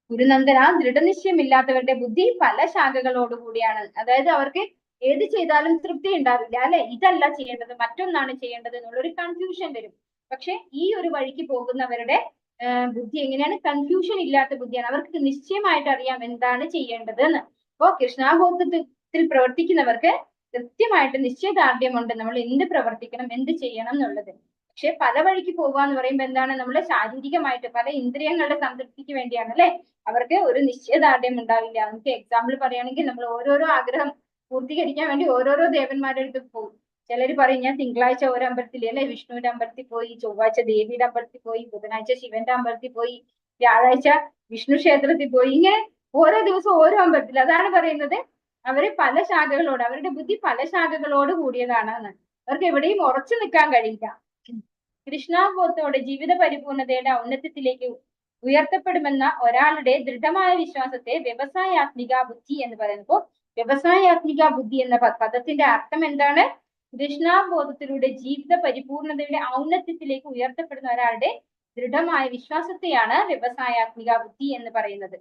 ഗുരുനന്ദന, ദൃഢനിശ്ചയമില്ലാത്തവരുടെ ബുദ്ധി പല ശാഖകളോടുകൂടിയാണ്. അതായത് അവർക്ക് ഏത് ചെയ്താലും തൃപ്തി ഉണ്ടാവില്ല അല്ലെ. ഇതല്ല ചെയ്യേണ്ടത്, മറ്റൊന്നാണ് ചെയ്യേണ്ടത് എന്നുള്ളൊരു കൺഫ്യൂഷൻ വരും. പക്ഷെ ഈ ഒരു വഴിക്ക് പോകുന്നവരുടെ ബുദ്ധി എങ്ങനെയാണ്? കൺഫ്യൂഷൻ ഇല്ലാത്ത ബുദ്ധിയാണ്. അവർക്ക് നിശ്ചയമായിട്ട് അറിയാം എന്താണ് ചെയ്യേണ്ടത് എന്ന്. അപ്പോ കൃഷ്ണാബോധത്തിൽ പ്രവർത്തിക്കുന്നവർക്ക് കൃത്യമായിട്ട് നിശ്ചയദാർഢ്യമുണ്ട്, നമ്മൾ എന്ത് പ്രവർത്തിക്കണം, എന്ത് ചെയ്യണം എന്നുള്ളത്. പക്ഷെ പല വഴിക്ക് പോകുക എന്ന് പറയുമ്പോൾ എന്താണ്? നമ്മള് ശാരീരികമായിട്ട് പല ഇന്ദ്രിയങ്ങളുടെ സംതൃപ്തിക്ക് വേണ്ടിയാണ് അല്ലെ. അവർക്ക് ഒരു നിശ്ചയദാർഢ്യം ഉണ്ടാവില്ല. നമുക്ക് എക്സാമ്പിൾ പറയുകയാണെങ്കിൽ, നമ്മൾ ഓരോരോ ആഗ്രഹം പൂർത്തീകരിക്കാൻ വേണ്ടി ഓരോരോ ദേവന്മാരുടെ അടുത്ത് പോകും. ചിലർ പറയും, ഞാൻ തിങ്കളാഴ്ച ഒരു അമ്പലത്തിൽ അല്ലെ വിഷ്ണുവിന്റെ അമ്പലത്തിൽ പോയി, ചൊവ്വാഴ്ച ദേവിയുടെ അമ്പലത്തിൽ പോയി, ബുധനാഴ്ച ശിവന്റെ അമ്പലത്തിൽ പോയി, വ്യാഴാഴ്ച വിഷ്ണു ക്ഷേത്രത്തിൽ പോയി, ഇങ്ങനെ ഓരോ ദിവസം ഓരോ അമ്പലത്തിൽ. അതാണ് പറയുന്നത് അവര് പല ശാഖകളോട്, അവരുടെ ബുദ്ധി പല ശാഖകളോട് കൂടിയതാണ്. അവർക്ക് എവിടെയും ഉറച്ചു നിൽക്കാൻ കഴിയില്ല. കൃഷ്ണാബോധത്തോടെ ജീവിത പരിപൂർണതയുടെ ഔന്നത്യത്തിലേക്ക് ഉയർത്തപ്പെടുമെന്ന ഒരാളുടെ ദൃഢമായ വിശ്വാസത്തെ വ്യവസായാത്മിക ബുദ്ധി എന്ന് പറയുമ്പോൾ, വ്യവസായാത്മിക ബുദ്ധി എന്ന പദത്തിന്റെ അർത്ഥം എന്താണ്? കൃഷ്ണാബോധത്തിലൂടെ ജീവിത പരിപൂർണതയുടെ ഔന്നത്യത്തിലേക്ക് ഉയർത്തപ്പെടുന്ന ഒരാളുടെ ദൃഢമായ വിശ്വാസത്തെയാണ് വ്യവസായാത്മിക ബുദ്ധി എന്ന് പറയുന്നത്.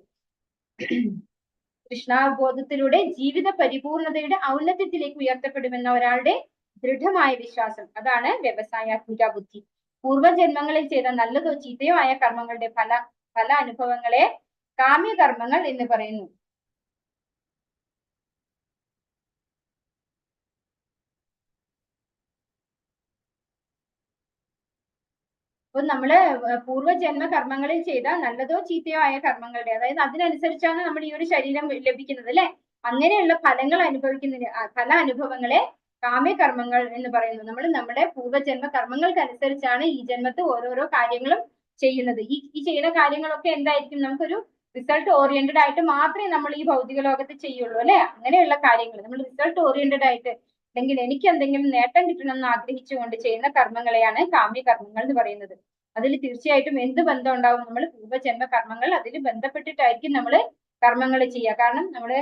കൃഷ്ണാബോധത്തിലൂടെ ജീവിത പരിപൂർണതയുടെ ഔന്നത്യത്തിലേക്ക് ഉയർത്തപ്പെടുമെന്ന ഒരാളുടെ ദൃഢമായ വിശ്വാസം, അതാണ് വ്യവസായാത്മിക ബുദ്ധി. പൂർവ്വജന്മങ്ങളിൽ ചെയ്ത നല്ലതോ ചീത്തയോ ആയ കർമ്മങ്ങളുടെ പല അനുഭവങ്ങളെ കാമ്യകർമ്മങ്ങൾ എന്ന് പറയുന്നു. അപ്പൊ നമ്മള് പൂർവ്വജന്മ കർമ്മങ്ങളിൽ ചെയ്ത നല്ലതോ ചീത്തയോ ആയ കർമ്മങ്ങളുടെ, അതായത് അതിനനുസരിച്ചാണ് നമ്മൾ ഈ ഒരു ശരീരം ലഭിക്കുന്നത് അല്ലെ. അങ്ങനെയുള്ള ഫലങ്ങൾ അനുഭവിക്കുന്ന പല അനുഭവങ്ങളെ കാമ്യകർമ്മങ്ങൾ എന്ന് പറയുന്നു. നമ്മൾ നമ്മുടെ പൂർവ്വജന്മ കർമ്മങ്ങൾക്കനുസരിച്ചാണ് ഈ ജന്മത്ത് ഓരോരോ കാര്യങ്ങളും ചെയ്യുന്നത്. ഈ ചെയ്യുന്ന കാര്യങ്ങളൊക്കെ എന്തായിരിക്കും? നമുക്കൊരു റിസൾട്ട് ഓറിയന്റഡ് ആയിട്ട് മാത്രമേ നമ്മൾ ഈ ഭൗതിക ലോകത്ത് ചെയ്യുള്ളൂ അല്ലെ. അങ്ങനെയുള്ള കാര്യങ്ങൾ നമ്മൾ റിസൾട്ട് ഓറിയന്റഡ് ആയിട്ട്, അല്ലെങ്കിൽ എനിക്ക് എന്തെങ്കിലും നേട്ടം കിട്ടണം എന്ന് ആഗ്രഹിച്ചുകൊണ്ട് ചെയ്യുന്ന കർമ്മങ്ങളെയാണ് കാമ്യകർമ്മങ്ങൾ എന്ന് പറയുന്നത്. അതിൽ തീർച്ചയായിട്ടും എന്ത് ബന്ധം ഉണ്ടാവും? നമ്മൾ പൂർവ്വജന്മ കർമ്മങ്ങൾ അതിൽ ബന്ധപ്പെട്ടിട്ടായിരിക്കും നമ്മൾ കർമ്മങ്ങൾ ചെയ്യുക. കാരണം നമ്മള്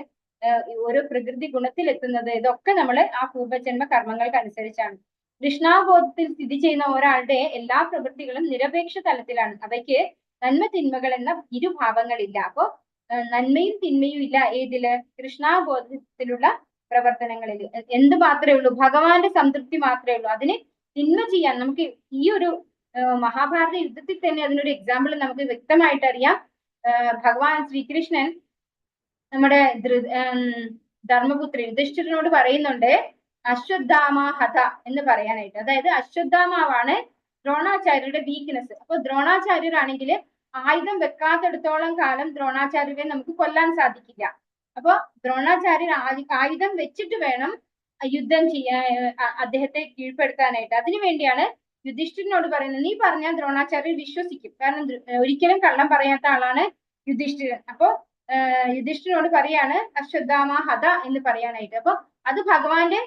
ഓരോ പ്രകൃതി ഗുണത്തിൽ എത്തുന്നത് ഇതൊക്കെ നമ്മൾ ആ പൂർവ്വജന്മ കർമ്മങ്ങൾക്ക് അനുസരിച്ചാണ്. കൃഷ്ണാബോധത്തിൽ സ്ഥിതി ചെയ്യുന്ന ഒരാളുടെ എല്ലാ പ്രവൃത്തികളും നിരപേക്ഷ തലത്തിലാണ്. അവയ്ക്ക് നന്മ തിന്മകൾ എന്ന ഇരുഭാവങ്ങളില്ല. അപ്പോ നന്മയും തിന്മയും ഇല്ല ഏതില്? കൃഷ്ണാബോധത്തിലുള്ള പ്രവർത്തനങ്ങളിൽ. എന്ത് മാത്രമേ ഉള്ളൂ? ഭഗവാന്റെ സംതൃപ്തി മാത്രമേ ഉള്ളൂ. അതിന് തിന്മ ചെയ്യാൻ നമുക്ക് ഈ ഒരു മഹാഭാരത യുദ്ധത്തിൽ തന്നെ അതിനൊരു എക്സാമ്പിൾ നമുക്ക് വ്യക്തമായിട്ട് അറിയാം. ഭഗവാൻ ശ്രീകൃഷ്ണൻ നമ്മുടെ ധർമ്മപുത്രി യുധിഷ്ഠിരനോട് പറയുന്നുണ്ട് അശ്വത്ഥാമ ഹത എന്ന് പറയാനായിട്ട്. അതായത് അശ്വത്ഥാമാവാണ് ദ്രോണാചാര്യരുടെ വീക്ക്നെസ്. അപ്പൊ ദ്രോണാചാര്യരാണെങ്കിൽ ആയുധം വെക്കാത്തിടത്തോളം കാലം ദ്രോണാചാര്യരെ നമുക്ക് കൊല്ലാൻ സാധിക്കില്ല. അപ്പൊ ദ്രോണാചാര്യർ ആയുധം വെച്ചിട്ട് വേണം യുദ്ധം ചെയ്യാൻ, അദ്ദേഹത്തെ കീഴ്പ്പെടുത്താനായിട്ട്. അതിനുവേണ്ടിയാണ് യുധിഷ്ഠിരനോട് പറയുന്നത്, നീ പറഞ്ഞാൽ ദ്രോണാചാര്യർ വിശ്വസിക്കും. കാരണം ഒരിക്കലും കള്ളം പറയാത്ത ആളാണ് യുധിഷ്ഠിരൻ. അപ്പൊ യുധിഷ്ഠിരനോട് പറയാണ് അശ്വത്ഥാമ ഹത എന്ന് പറയാനായിട്ട്. അപ്പൊ അത് ഭഗവാന്റെ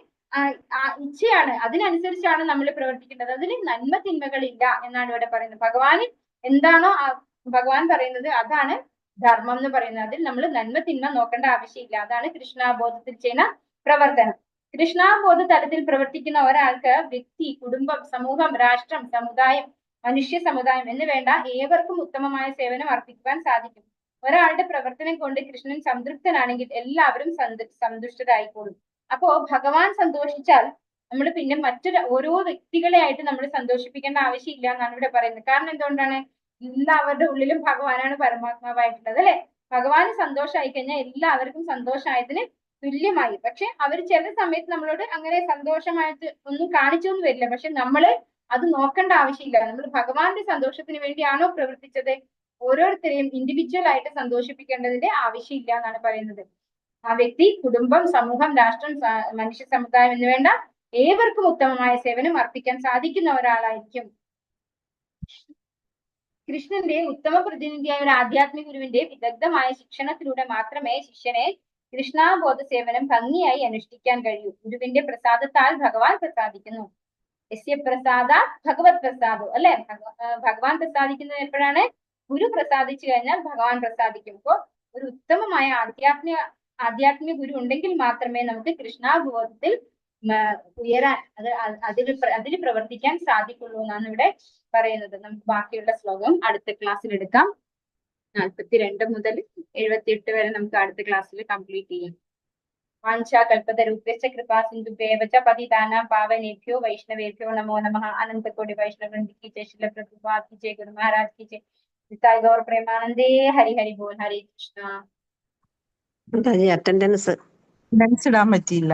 ഇച്ഛയാണ്, അതിനനുസരിച്ചാണ് നമ്മൾ പ്രവർത്തിക്കേണ്ടത്. അതിന് നന്മ തിന്മകളില്ല എന്നാണ് ഇവിടെ പറയുന്നത്. ഭഗവാന് എന്താണോ ഭഗവാൻ പറയുന്നത് അതാണ് ധർമ്മം എന്ന് പറയുന്നത്. അതിൽ നമ്മൾ നന്മ തിന്മ നോക്കേണ്ട ആവശ്യമില്ല. അതാണ് കൃഷ്ണാബോധത്തിൽ ചെയ്യുന്ന പ്രവർത്തനം. കൃഷ്ണാബോധ തലത്തിൽ പ്രവർത്തിക്കുന്ന ഒരാൾക്ക് വ്യക്തി, കുടുംബം, സമൂഹം, രാഷ്ട്രം, സമുദായം, മനുഷ്യ സമുദായം എന്ന് വേണ്ട ഏവർക്കും ഉത്തമമായ സേവനം അർപ്പിക്കുവാൻ സാധിക്കും. ഒരാളുടെ പ്രവർത്തനം കൊണ്ട് കൃഷ്ണൻ സംതൃപ്തനാണെങ്കിൽ എല്ലാവരും സന്തുഷ്ടരായിക്കോളും. അപ്പോ ഭഗവാൻ സന്തോഷിച്ചാൽ നമ്മൾ പിന്നെ മറ്റൊരു ഓരോ വ്യക്തികളെ ആയിട്ട് നമ്മൾ സന്തോഷിപ്പിക്കേണ്ട ആവശ്യമില്ല എന്നാണ് ഇവിടെ പറയുന്നത്. കാരണം എന്തുകൊണ്ടാണ്? എല്ലാവരുടെ ഉള്ളിലും ഭഗവാനാണ് പരമാത്മാവായിട്ടുള്ളത്, അല്ലെ? ഭഗവാന് സന്തോഷമായി കഴിഞ്ഞാൽ എല്ലാവർക്കും സന്തോഷമായതിന് തുല്യമായി. പക്ഷെ അവർ ചില സമയത്ത് നമ്മളോട് അങ്ങനെ സന്തോഷമായിട്ട് ഒന്നും കാണിച്ചൊന്നും വരില്ല. പക്ഷെ നമ്മള് അത് നോക്കേണ്ട ആവശ്യമില്ല. നമ്മൾ ഭഗവാന്റെ സന്തോഷത്തിന് വേണ്ടിയാണോ പ്രവർത്തിച്ചത്? ഓരോരുത്തരെയും ഇൻഡിവിജ്വൽ ആയിട്ട് സന്തോഷിപ്പിക്കേണ്ടതിന്റെ ആവശ്യമില്ല എന്നാണ് പറയുന്നത്. ആ വ്യക്തി, കുടുംബം, സമൂഹം, രാഷ്ട്രം, മനുഷ്യ സമുദായം എന്ന് വേണ്ട ഏവർക്കും ഉത്തമമായ സേവനം അർപ്പിക്കാൻ സാധിക്കുന്ന ഒരാളായിരിക്കും. കൃഷ്ണന്റെ ഉത്തമ പ്രതിനിധിയായ ഒരു ആധ്യാത്മിക ഗുരുവിന്റെ വിദഗ്ധമായ ശിക്ഷണത്തിലൂടെ മാത്രമേ ശിഷ്യനെ കൃഷ്ണാബോധ സേവനം ഭംഗിയായി അനുഷ്ഠിക്കാൻ കഴിയൂ. ഗുരുവിന്റെ പ്രസാദത്താൽ ഭഗവാൻ പ്രസാദിക്കുന്നു. യസ്യ പ്രസാദാ ഭഗവത് പ്രസാദോ, അല്ലെ? ഭഗവാൻ പ്രസാദിക്കുന്നത് എപ്പോഴാണ്? ഗുരു പ്രസാദിച്ചു കഴിഞ്ഞാൽ ഭഗവാൻ പ്രസാദിക്കും. അപ്പോ ഒരു ഉത്തമമായ ആധ്യാത്മിക ഗുരു ഉണ്ടെങ്കിൽ മാത്രമേ നമുക്ക് കൃഷ്ണാബോധത്തിൽ ഉയരാൻ, അതിൽ പ്രവർത്തിക്കാൻ സാധിക്കുള്ളൂ എന്നാണ് ഇവിടെ പറയുന്നത്. നമുക്ക് ബാക്കിയുള്ള ശ്ലോകം അടുത്ത ക്ലാസ്സിൽ എടുക്കാം. 42 മുതൽ 78 വരെ നമുക്ക് അടുത്ത ക്ലാസ്സിൽ കംപ്ലീറ്റ് ചെയ്യാം. വാഞ്ചാകൽപതരുഭ്യശ്ച കൃപാസിന്ധുഭ്യേവ ച പതിതാനാം പാവനേഭ്യോ വൈഷ്ണവേഭ്യോ നമോ നമഃ. അനന്തകോടി വൈഷ്ണവവൃന്ദ की जय, श्रील प्रभुपाद की जय, गुरु महाराज की जय, निताय गौर प्रेमानंदे। हरि हरि बोल, हरे कृष्णा. അറ്റൻഡൻസ് ഇടാൻ പറ്റിയില്ല.